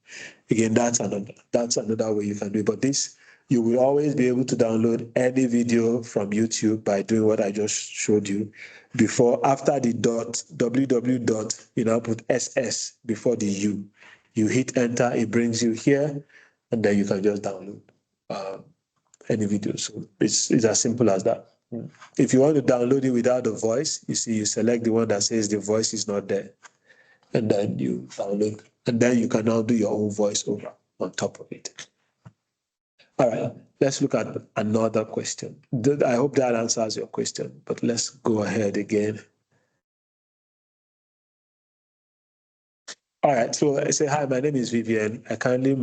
Again, that's another way you can do it. But this, you will always be able to download any video from YouTube by doing what I just showed you. After the www, you now put SS before the U. You hit enter, it brings you here, and then you can just download any video. So it's as simple as that. If you want to download it without the voice, you select the one that says the voice is not there, and then you download, and then you can now do your own voiceover on top of it. All right, let's look at another question. I hope that answers your question, but let's go ahead again. All right, so I say, hi, my name is Vivian. I kindly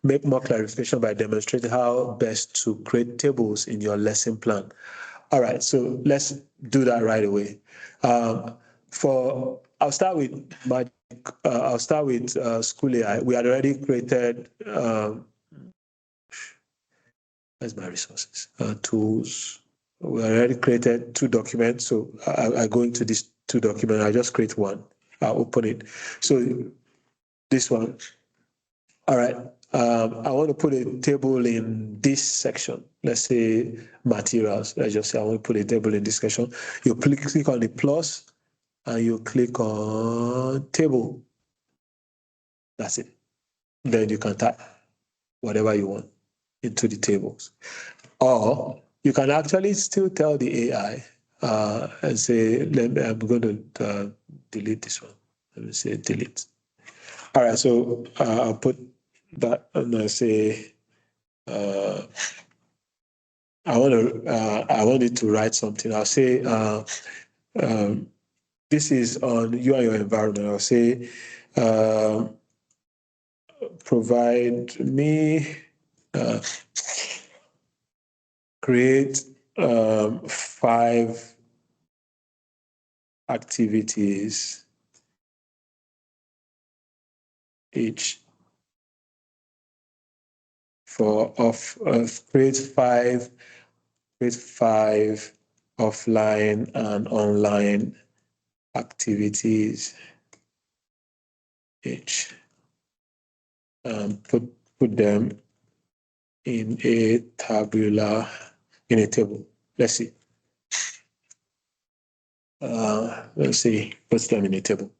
make more clarification by demonstrating how best to create tables in your lesson plan. All right, so let's do that right away. I'll start with School AI. We had already created, where's my resources? Tools. We already created 2 documents. So I go into these 2 documents. I just create one. I'll open it. So this one. All right. I want to put a table in this section. Let's say materials. Let's just say I want to put a table in this section. You click on the plus and you click on table. That's it. Then you can type whatever you want into the tables. Or you can actually still tell the AI and say, I'm going to delete this one. Let me say delete. All right, so I'll put that and I say, I want it to write something. I'll say, this is on you and your environment. I'll say, provide me, create 5 activities each create 5 offline and online activities each. Put them in a table. Let's see. Let's see. Put them in a table.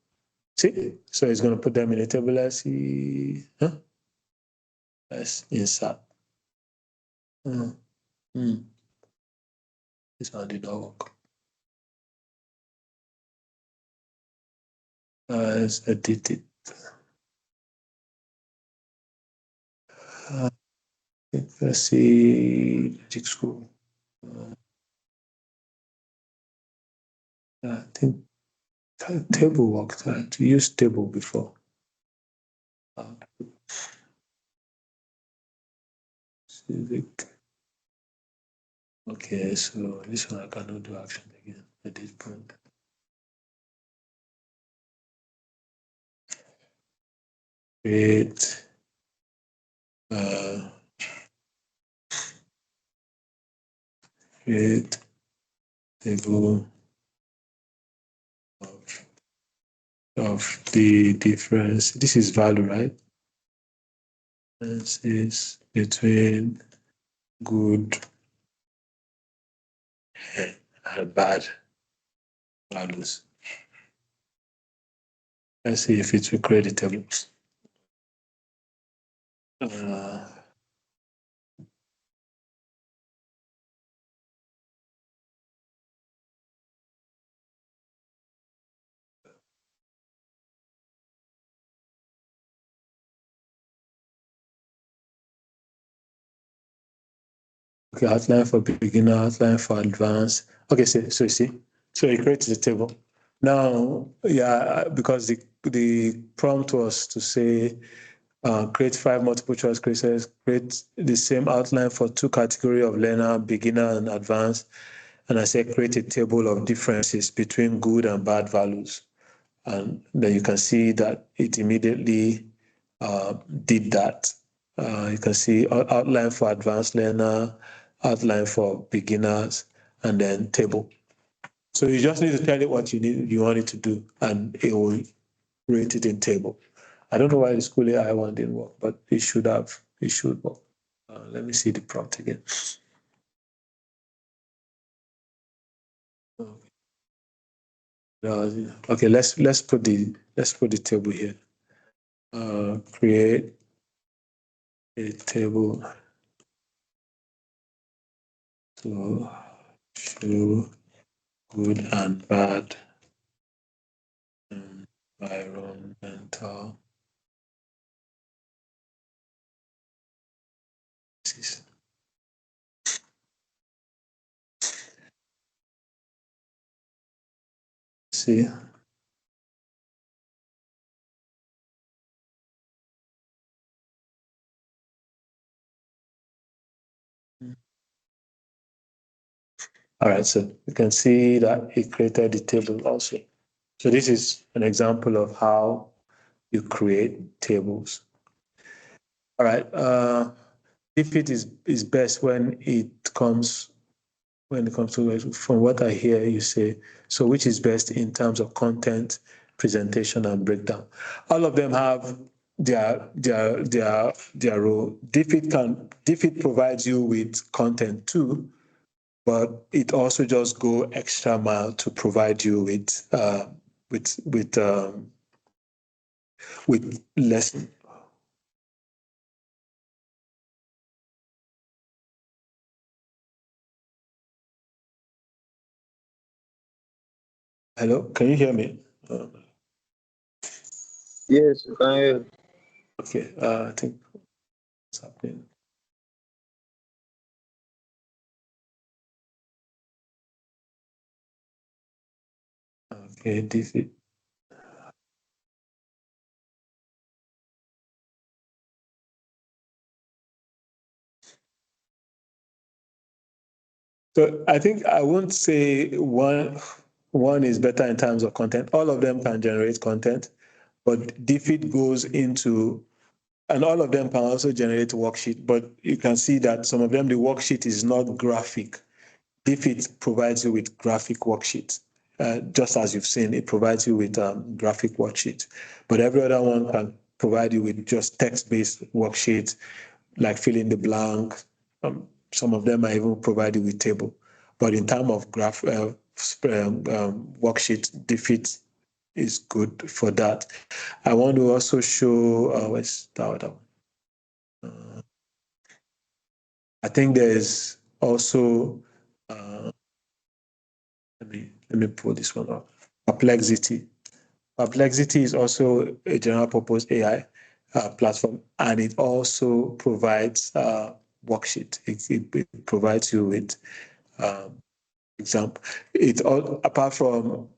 See? So it's going to put them in a table. Let's see. Let's insert. This one did not work. Let's edit it. Let's see. Magic School. I think table worked. I had to use table before. Civic. Okay, so this one I cannot do action again at this point. Create create table of the difference. This is value, right? This is between good and bad values. Let's see if it will create a table. Okay, outline for beginner, outline for advanced. Okay, so you see, so it creates the table. Now, yeah, because the prompt was to say, create 5 multiple choice quizzes, create the same outline for 2 categories of learner, beginner and advanced. And I said, create a table of differences between good and bad values. And then you can see that it immediately did that. You can see outline for advanced learner, outline for beginners, and then table. So you just need to tell it what you want it to do, and it will rate it in table. I don't know why the School AI one didn't work, but it should work. Let me see the prompt again. Okay, let's put the table here. Create a table to show good and bad environmental. See, All right, so you can see that it created the table also. So this is an example of how you create tables. All right, defeat is best when it comes to it. From what I hear you say, so which is best in terms of content, presentation, and breakdown? All of them have their role. Defeat provides you with content too, but it also just go extra mile to provide you with with um, with lesson. Hello, can you hear me? Yes, you can hear. Okay, I think what's happening. Okay, defeat. So I think I won't say one is better in terms of content. All of them can generate content, but defeat goes into, and all of them can also generate worksheet. But you can see that some of them the worksheet is not graphic. Defeat provides you with graphic worksheets. Just as you've seen, it provides you with graphic worksheets. But every other one can provide you with just text-based worksheets, like fill in the blank. Some of them might even provide you with table. But in terms of worksheet, defeat is good for that. I want to also show, where's the other one? I think there is also, let me pull this one up. Perplexity. Perplexity is also a general purpose AI platform, and it also provides worksheet. It provides you with example. It all apart from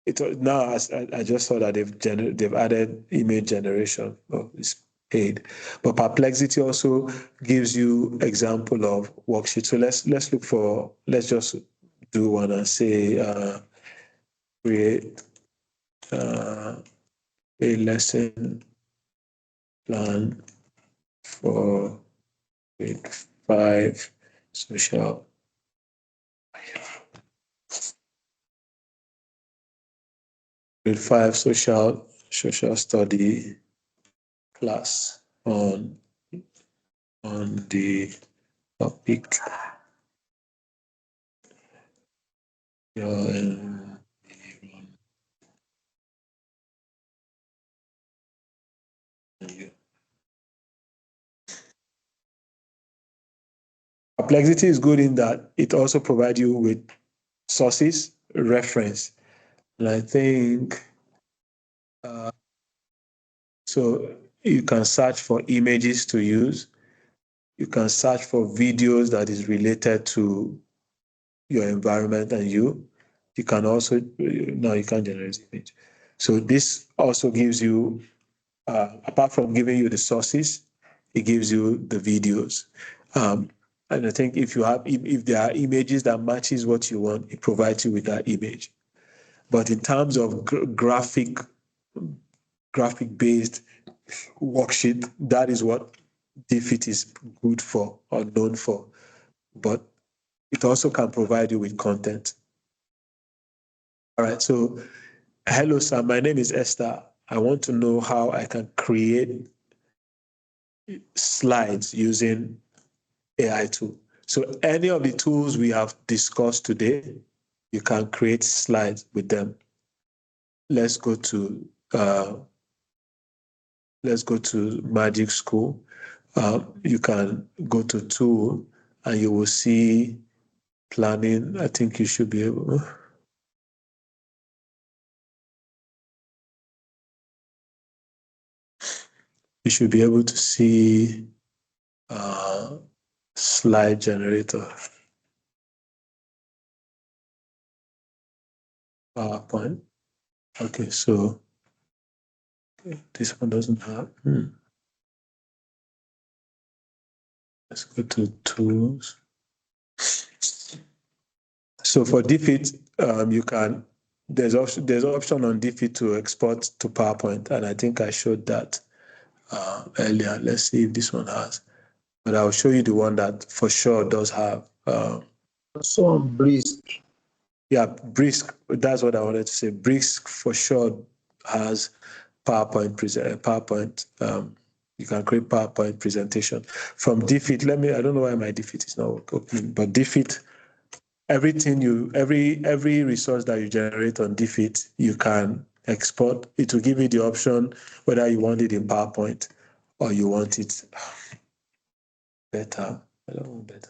it now. I just saw that they've added image generation. Oh, it's paid, but Perplexity also gives you example of worksheet. So let's just do one and say create a lesson plan for grade 5 social grade 5 social study class on the topic your Perplexity is good in that it also provides you with sources, reference. And I think so you can search for images to use. You can search for videos that is related to your environment and you. You can also, no, you can't generate image. So this also gives you, apart from giving you the sources, it gives you the videos. And I think if there are images that matches what you want, it provides you with that image. But in terms of graphic based worksheet, that is what Defeat is good for or known for. But it also can provide you with content. All right. So, hello, sir. My name is Esther. I want to know how I can create slides using AI tool. So, any of the tools we have discussed today, you can create slides with them. Let's go to Magic School. You can go to tool, and you will see planning. I think you should be able. You should be able to see slide generator, PowerPoint. Okay, so this one doesn't have. Let's go to tools. So for defeat, you can, there's option on defeat to export to PowerPoint, and I think I showed that earlier. Let's see if this one has, but I'll show you the one that for sure does have. So on Brisk. Yeah, Brisk, that's what I wanted to say. Brisk for sure has PowerPoint. You can create PowerPoint presentation. From defeat, I don't know why my defeat is not opening, but defeat, every resource that you generate on defeat, you can export. It will give you the option whether you want it in PowerPoint or you want it better. I don't want better.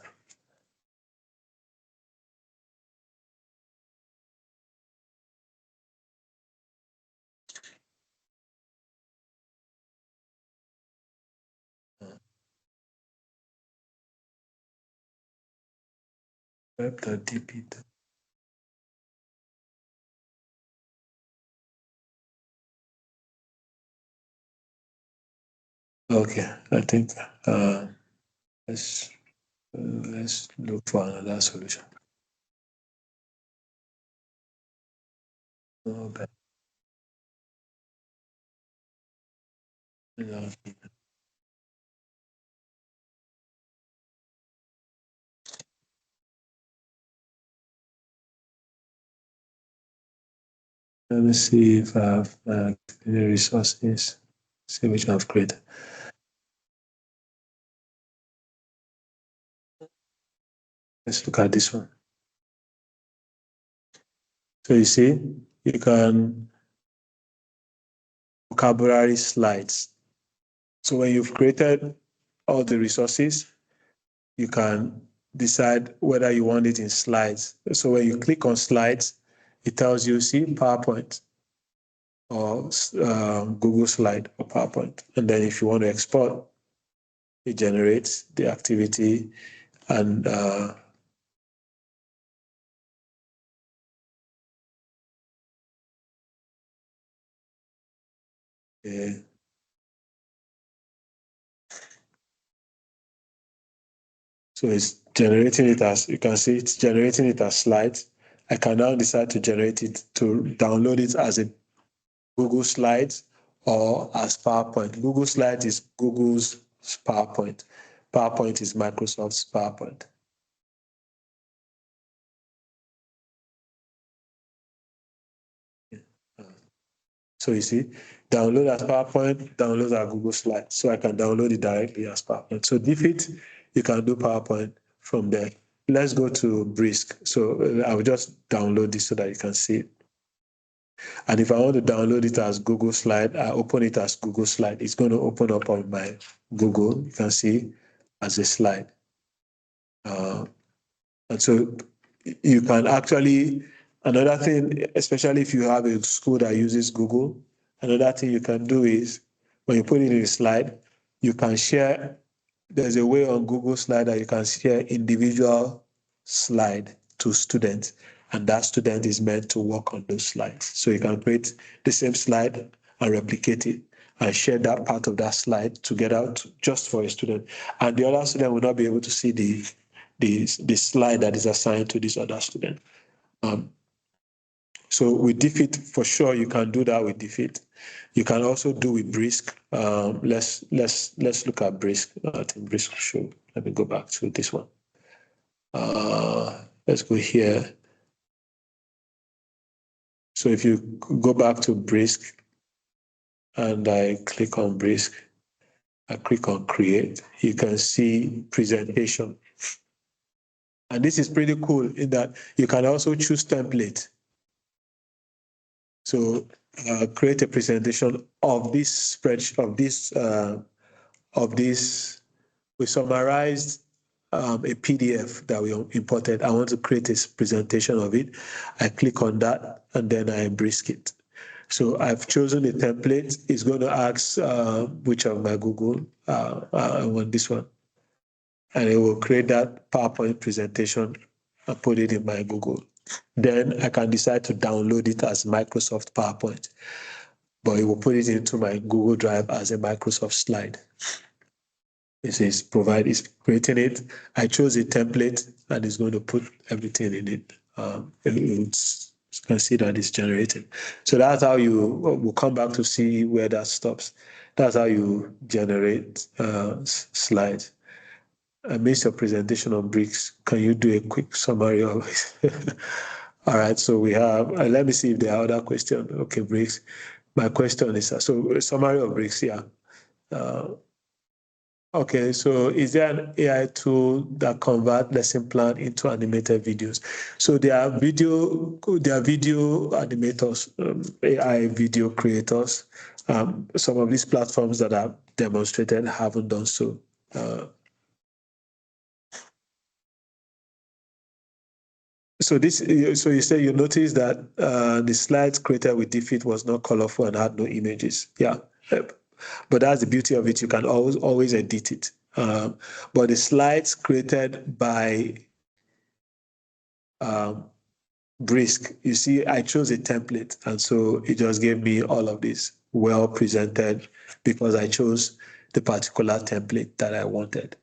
Web.dp. Okay, I think let's look for another solution. Okay. No. Let me see if I have any resources. See which I've created. Let's look at this one. So you see, you can vocabulary slides. So when you've created all the resources, you can decide whether you want it in slides. So when you click on slides, it tells you, see, PowerPoint or Google Slide or PowerPoint. And then if you want to export, it generates the activity and so it's generating it as, you can see it's generating it as slides. I can now decide to generate it, to download it as a Google Slides or as PowerPoint. Google Slides is Google's PowerPoint. PowerPoint is Microsoft's PowerPoint. So you see, download as PowerPoint, download as Google Slides. So I can download it directly as PowerPoint. So defeat, you can do PowerPoint from there. Let's go to Brisk. So I will just download this so that you can see it. And if I want to download it as Google Slide, I open it as Google Slide. It's going to open up on my Google, you can see, as a slide. And so you can actually, another thing, especially if you have a school that uses Google, another thing you can do is when you put it in a slide, you can share, there's a way on Google Slide that you can share individual slide to students, and that student is meant to work on those slides. So you can create the same slide and replicate it and share that part of that slide together just for a student. And the other student will not be able to see the slide that is assigned to this other student. So with defeat, for sure, you can do that with defeat. You can also do with Brisk. Let's look at Brisk. I think Brisk should. Let me go back to this one. Let's go here. So if you go back to Brisk, and I click on Brisk, I click on Create, you can see presentation. And this is pretty cool in that you can also choose template. So create a presentation of this spreadsheet, of this. We summarized a PDF that we imported. I want to create a presentation of it. I click on that and then I Brisk it. So I've chosen a template. It's going to ask which of my Google. I want this one. And it will create that PowerPoint presentation and put it in my Google. Then I can decide to download it as Microsoft PowerPoint, but it will put it into my Google Drive as a Microsoft slide. It says provide, is creating it. I chose a template and it's going to put everything in it you can see that it's generated. So that's how we'll come back to see where that stops. That's how you generate slides. I missed your presentation on bricks. Can you do a quick summary of it? All right, so we have, let me see if there are other questions. Okay, bricks. My question is, so a summary of bricks, yeah. Okay, so is there an AI tool that convert lesson plan into animated videos? So there are video animators, AI video creators. Some of these platforms that are demonstrated haven't done so. So you say you noticed that the slides created with Defeat was not colorful and had no images. Yeah, but that's the beauty of it. You can always edit it. But the slides created by Brisk, you see, I chose a template, and so it just gave me all of this well presented because I chose the particular template that I wanted.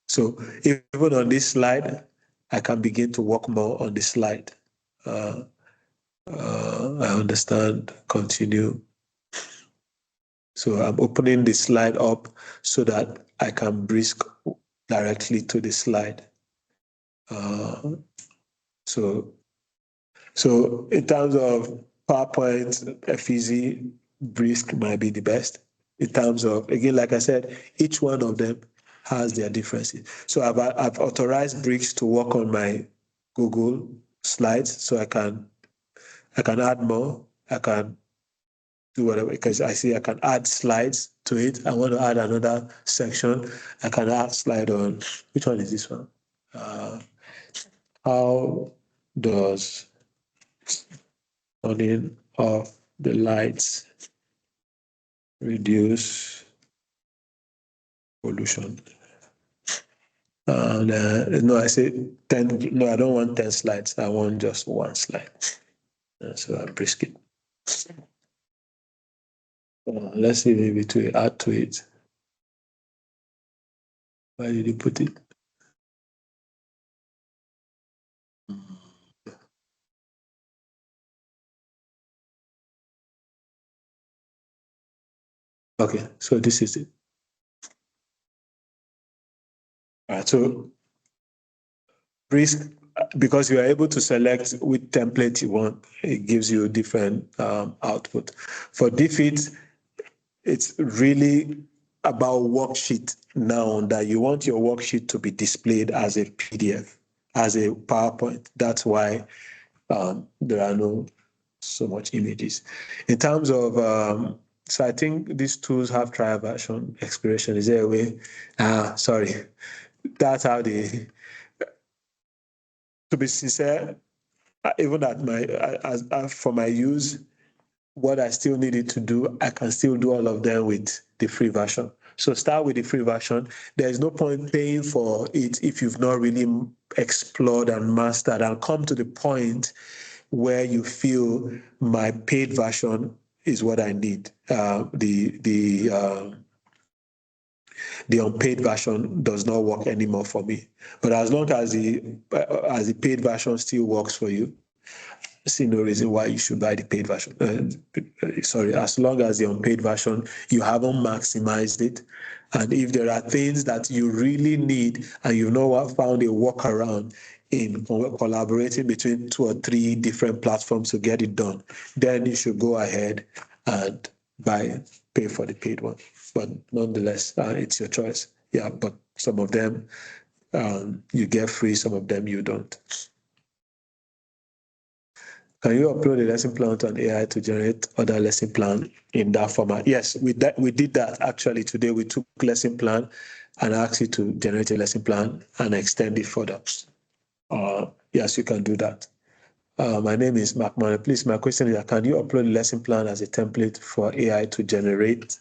So even on this slide, I can begin to work more on the slide. I understand, continue. So I'm opening the slide up so that I can brisk directly to the slide. So in terms of PowerPoint, FEZ, brisk might be the best. In terms of, again, like I said, each one of them has their differences. So I've authorized bricks to work on my Google slides, so I can add more. I can do whatever, because I see I can add slides to it. I want to add another section. I can add slide on, which one is this one? How does turning off the lights reduce pollution? And no, I say 10. No, I don't want 10 slides. I want just one slide. So I brisk it. Let's see, maybe to add to it. Where did you put it? Okay, so this is it. All right, so brisk, because you are able to select which template you want, it gives you different output. For Defeat, it's really about worksheet now, that you want your worksheet to be displayed as a PDF, as a PowerPoint. That's why there are no so much images. In terms of, so I think these tools have trial version expiration. Is there a way? Sorry. That's how they, to be sincere, even at for my use, what I still needed to do, I can still do all of them with the free version. So start with the free version. There's no point paying for it if you've not really explored and mastered and come to the point where you feel my paid version is what I need. The unpaid version does not work anymore for me. But as long as the paid version still works for you, I see no reason why you should buy the paid version. As long as the unpaid version, you haven't maximized it. And if there are things that you really need and you've not found a workaround in collaborating between 2 or 3 different platforms to get it done, then you should go ahead and pay for the paid one. But nonetheless, it's your choice. Yeah, but some of them you get free, some of them you don't. Can you upload a lesson plan to an AI to generate other lesson plan in that format? Yes, we did that actually today. We took lesson plan and asked you to generate a lesson plan and extend it further. Yes, you can do that. My name is Mark Mann. Please, my question is, can you upload a lesson plan as a template for AI to generate?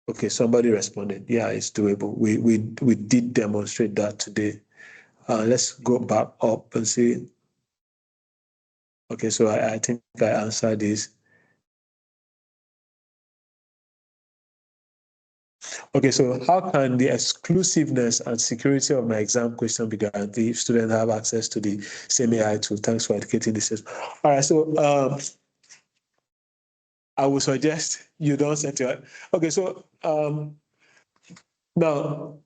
Okay, somebody responded. Yeah, it's doable. We did demonstrate that today. Let's go back up and see. Okay, so I think I answered this. Okay, so how can the exclusiveness and security of my exam question be guaranteed if students have access to the same AI tool? Thanks for educating this. All right, so I would suggest you don't set your. Okay, so now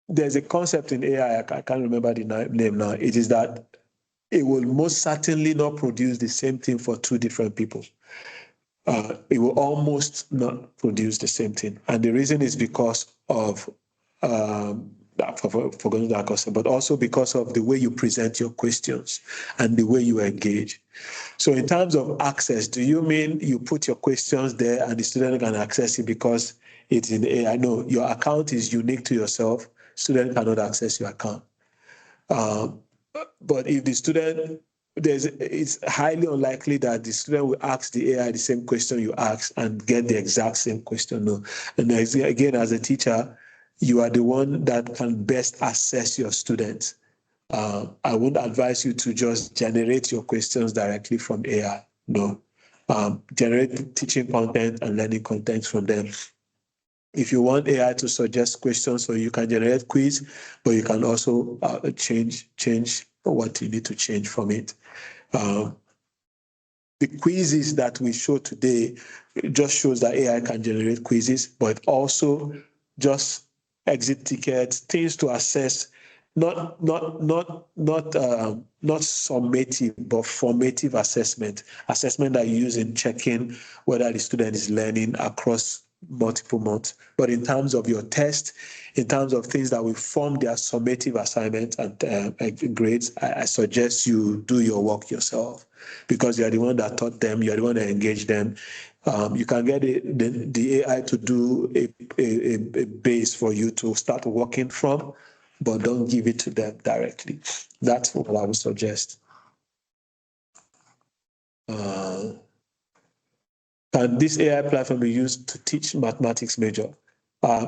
there's a concept in AI. I can't remember the name now. It is that it will most certainly not produce the same thing for two different people. It will almost not produce the same thing. And the reason is because of, forgotten that concept, but also because of the way you present your questions and the way you engage. So in terms of access, do you mean you put your questions there and the student can access it because it's in the AI? No, your account is unique to yourself. Student cannot access your account. But if the student, it's highly unlikely that the student will ask the AI the same question you ask and get the exact same question. No. And again, as a teacher, you are the one that can best assess your students. I wouldn't advise you to just generate your questions directly from AI. No. Generate teaching content and learning content from them. If you want AI to suggest questions, so you can generate quiz, but you can also change what you need to change from it. The quizzes that we show today just shows that AI can generate quizzes, but also just exit tickets, things to assess, not summative, but formative assessment that you use in checking whether the student is learning across multiple months. But in terms of your test, in terms of things that will form their summative assignment and grades, I suggest you do your work yourself because you're the one that taught them, you're the one that engaged them. You can get the AI to do a base for you to start working from, but don't give it to them directly. That's what I would suggest. Can this AI platform be used to teach mathematics major?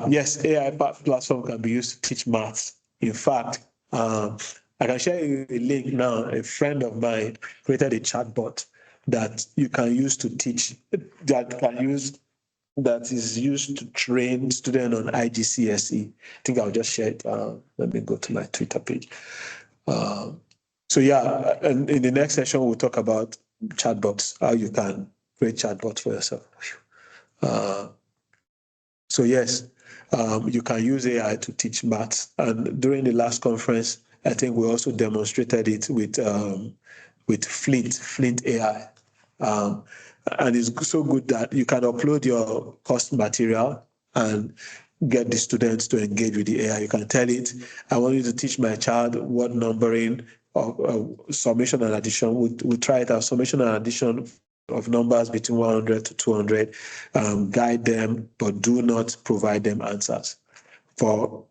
Yes, AI platform can be used to teach maths. In fact, I can share you a link now. A friend of mine created a chatbot that you can use to teach, that is used to train students on IGCSE. I think I'll just share it. Let me go to my Twitter page. So yeah, and in the next session, we'll talk about chatbots, how you can create chatbots for yourself. So yes, you can use AI to teach maths. And during the last conference, I think we also demonstrated it with Flint AI. And it's so good that you can upload your course material and get the students to engage with the AI. You can tell it, I want you to teach my child word numbering or summation and addition. We'll try it out, summation and addition of numbers between 100 to 200, guide them, but do not provide them answers. For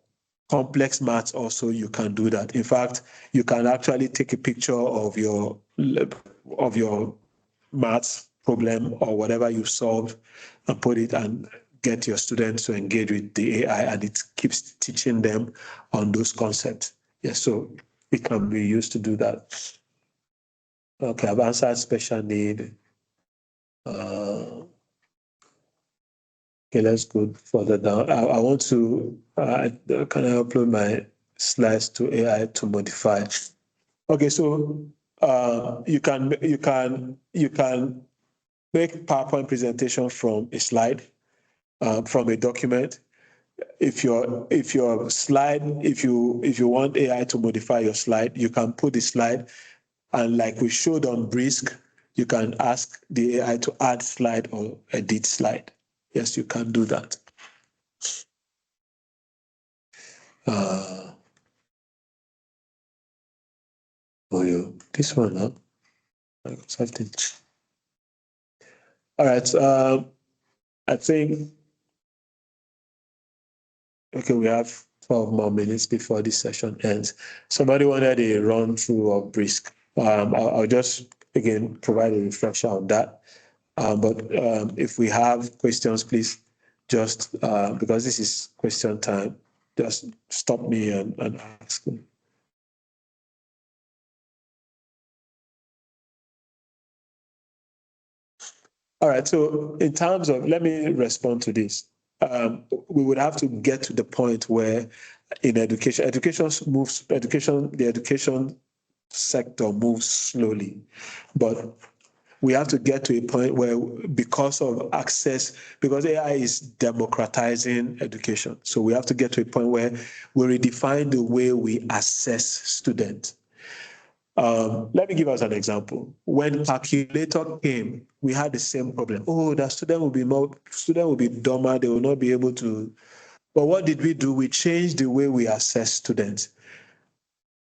complex maths also, you can do that. In fact, you can actually take a picture of your maths problem or whatever you solve and put it and get your students to engage with the AI, and it keeps teaching them on those concepts. Yes, so it can be used to do that. Okay, I've answered special need. Okay, let's go further down. I want to, can I upload my slides to AI to modify? Okay, so you can make PowerPoint presentation from a slide, from a document. If your slide, if you want AI to modify your slide, you can put the slide, and like we showed on Brisk, you can ask the AI to add slide or edit slide. Yes, you can do that. This one, huh? I got something. All right. I think, okay, we have 12 more minutes before this session ends. Somebody wanted a run through of Brisk. I'll just, again, provide a refresher on that. But if we have questions, please just, because this is question time, just stop me and ask me. All right, so in terms of, let me respond to this. we would have to get to the point where in education, the education sector moves slowly, but we have to get to a point where, because of access, because AI is democratizing education, so we have to get to a point where we redefine the way we assess students. Let me give us an example. When calculator came, we had the same problem. Oh, the student will be dumber, they will not be able to. But what did we do? We changed the way we assess students.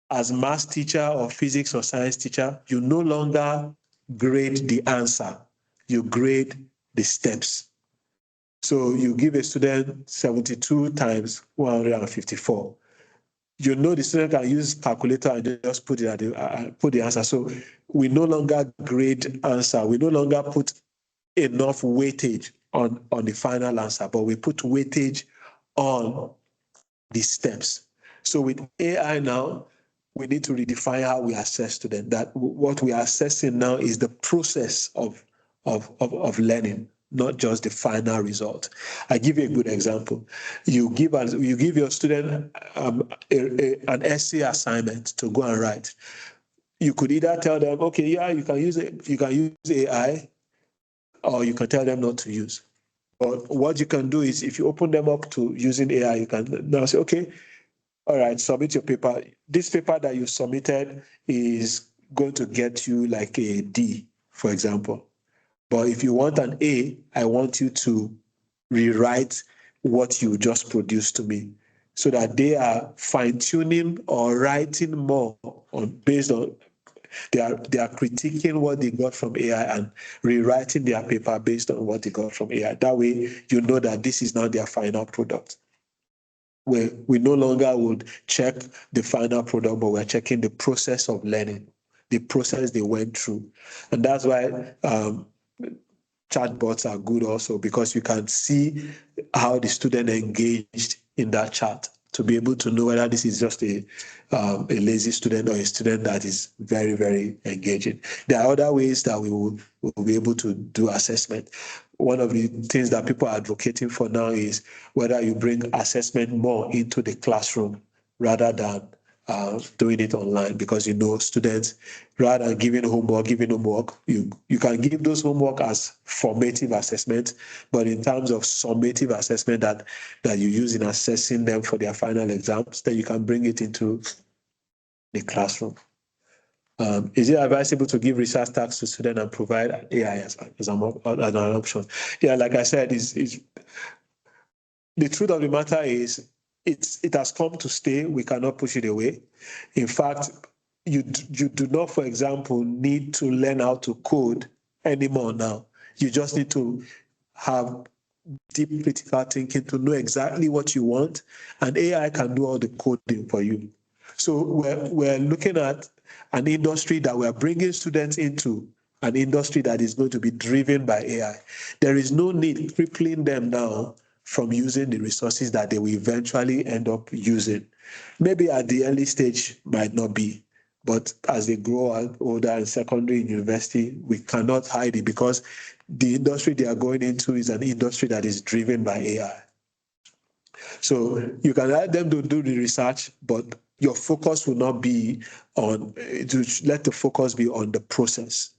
As math teacher or physics or science teacher, you no longer grade the answer, you grade the steps. So you give a student 72 times 154. You know the student can use calculator and just put the answer. So we no longer grade answer. We no longer put enough weightage on the final answer, but we put weightage on the steps. So with AI now, we need to redefine how we assess students. That what we are assessing now is the process of learning, not just the final result. I give you a good example. You give your student an essay assignment to go and write. You could either tell them, okay, yeah, you can use AI, or you can tell them not to use. But what you can do is, if you open them up to using AI, you can now say, okay, all right, submit your paper. This paper that you submitted is going to get you like a D, for example. But if you want an A, I want you to rewrite what you just produced to me, so that they are fine-tuning or writing more based on they are critiquing what they got from AI and rewriting their paper based on what they got from AI. That way, you know that this is now their final product. Where we no longer would check the final product, but we're checking the process of learning, the process they went through. And that's why chatbots are good also, because you can see how the student engaged in that chat to be able to know whether this is just a lazy student or a student that is very, very engaging. There are other ways that we will be able to do assessment. One of the things that people are advocating for now is whether you bring assessment more into the classroom rather than doing it online, because students, rather than giving homework, you can give those homework as formative assessment, but in terms of summative assessment that you use in assessing them for their final exams, then you can bring it into the classroom. Is it advisable to give research tasks to students and provide AI as an option? Yeah, like I said, is the truth of the matter is it has come to stay. We cannot push it away. In fact, you do not, for example, need to learn how to code anymore now. You just need to have deep critical thinking to know exactly what you want, and AI can do all the coding for you. So we're looking at an industry that we're bringing students into, an industry that is going to be driven by AI. There is no need crippling them now from using the resources that they will eventually end up using. Maybe at the early stage might not be, but as they grow older in secondary and university, we cannot hide it, because the industry they are going into is an industry that is driven by AI. So you can let them do the research, but your focus will not be on, let the focus be on the process.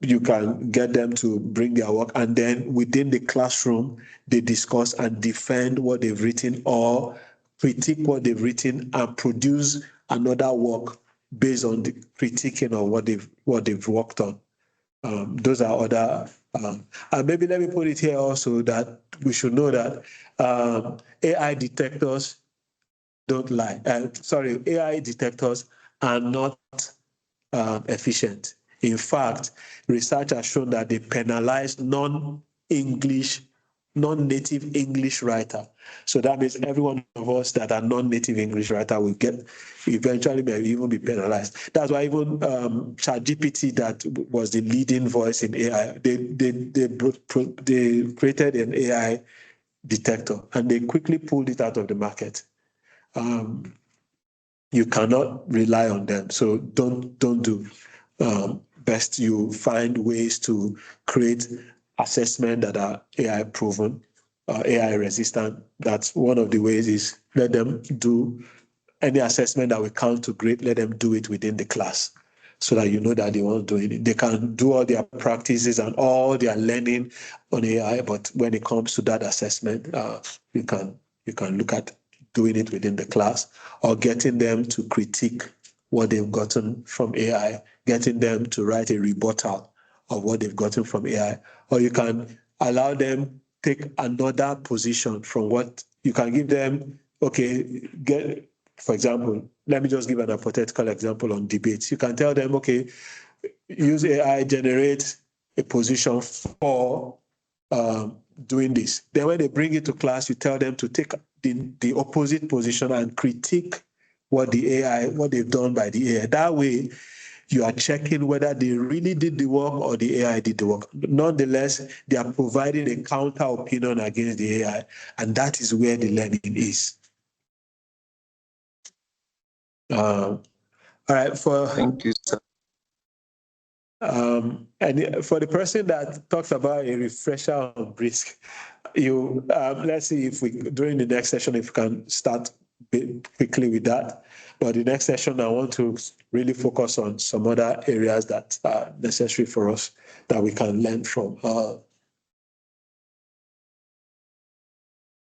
You can get them to bring their work, and then within the classroom, they discuss and defend what they've written or critique what they've written and produce another work based on the critiquing of what they've worked on. Those are other, and maybe let me put it here also that we should know that AI detectors don't lie. AI detectors are not efficient. In fact, research has shown that they penalize non-native English writer. So that means every one of us that are non-native English writer will eventually may even be penalized. That's why even ChatGPT, that was the leading voice in AI, they created an AI detector and they quickly pulled it out of the market. You cannot rely on them, so don't do. Best you find ways to create assessment that are AI proven, AI resistant. That's one of the ways is let them do any assessment that we count to grade, let them do it within the class so that you know that they want to do it. They can do all their practices and all their learning on AI, but when it comes to that assessment, you can look at doing it within the class or getting them to critique what they've gotten from AI, getting them to write a rebuttal of what they've gotten from AI, or you can allow them take another position from what you can give them. Okay, for example, let me just give an hypothetical example on debates. You can tell them, okay, use AI, generate a position for doing this. Then when they bring it to class, you tell them to take the opposite position and critique what they've done by the AI. That way, you are checking whether they really did the work or the AI did the work. Nonetheless, they are providing a counter opinion against the AI, and that is where the learning is. All right, Thank you, sir. and for the person that talks about a refresher on Brisk, let's see if we during the next session if we can start quickly with that. But the next session, I want to really focus on some other areas that are necessary for us that we can learn from.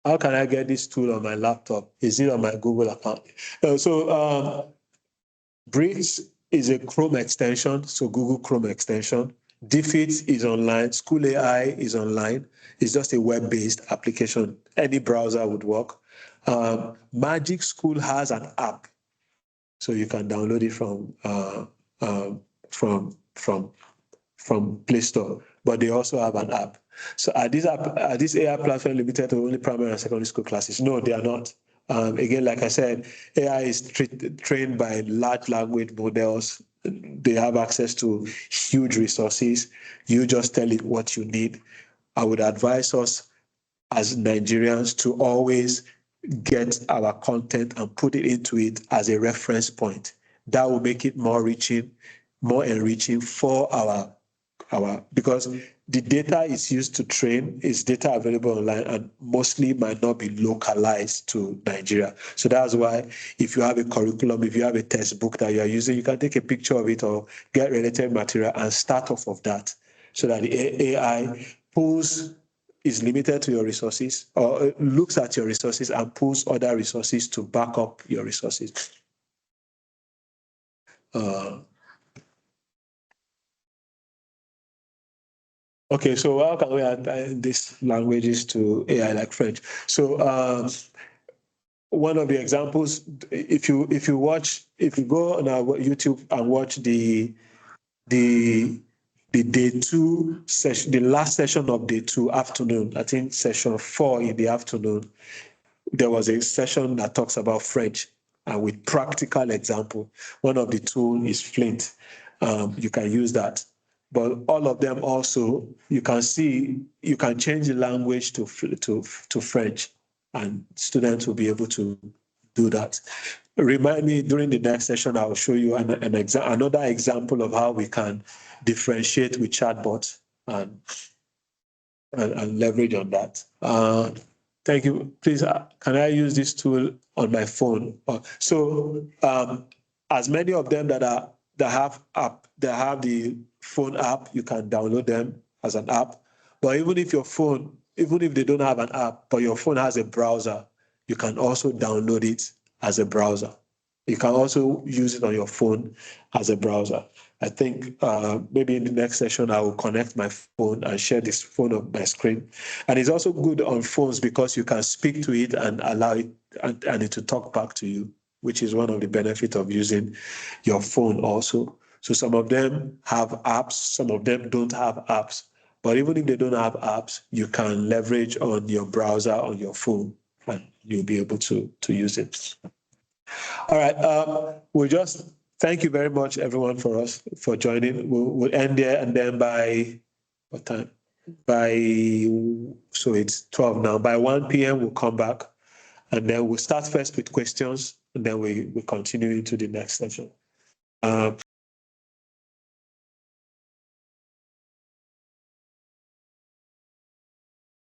How can I get this tool on my laptop? Is it on my Google account? Brisk is a Chrome extension, so Google Chrome extension. DFIT is online. School AI is online. It's just a web-based application. Any browser would work. Magic School has an app, so you can download it from Play Store. But they also have an app. So are these AI platforms limited to only primary and secondary school classes? No, they are not. Again, like I said, AI is trained by large language models. They have access to huge resources. You just tell it what you need. I would advise us as Nigerians to always get our content and put it into it as a reference point. That will make it more enriching for our because the data is used to train is data available online and mostly might not be localized to Nigeria. So that's why if you have a curriculum, if you have a textbook that you are using, you can take a picture of it or get related material and start off of that so that the AI is limited to your resources or looks at your resources and pulls other resources to back up your resources. Okay, so how can we add these languages to AI like French? So one of the examples, if you go on our YouTube and watch the day 2 session, the last session of day 2 afternoon, I think session 4 in the afternoon, there was a session that talks about French and with practical example. One of the tools is Flint. You can use that. But all of them also, you can change the language to French, and students will be able to do that. Remind me during the next session, I will show you another example of how we can differentiate with chatbots and leverage on that. Thank you. Please, can I use this tool on my phone? As many of them that have the phone app, you can download them as an app. But even if they don't have an app, but your phone has a browser, you can also download it as a browser. You can also use it on your phone as a browser. I think maybe in the next session, I will connect my phone and share this phone on my screen. And it's also good on phones because you can speak to it and allow it and it to talk back to you, which is one of the benefits of using your phone also. So some of them have apps, some of them don't have apps. But even if they don't have apps, you can leverage on your browser on your phone and you'll be able to use it. All right. We'll just thank you very much, everyone, for joining. We'll end there, and then by what time? So it's 12 now. By 1 p.m. we'll come back, and then we'll start first with questions, and then we continue into the next session.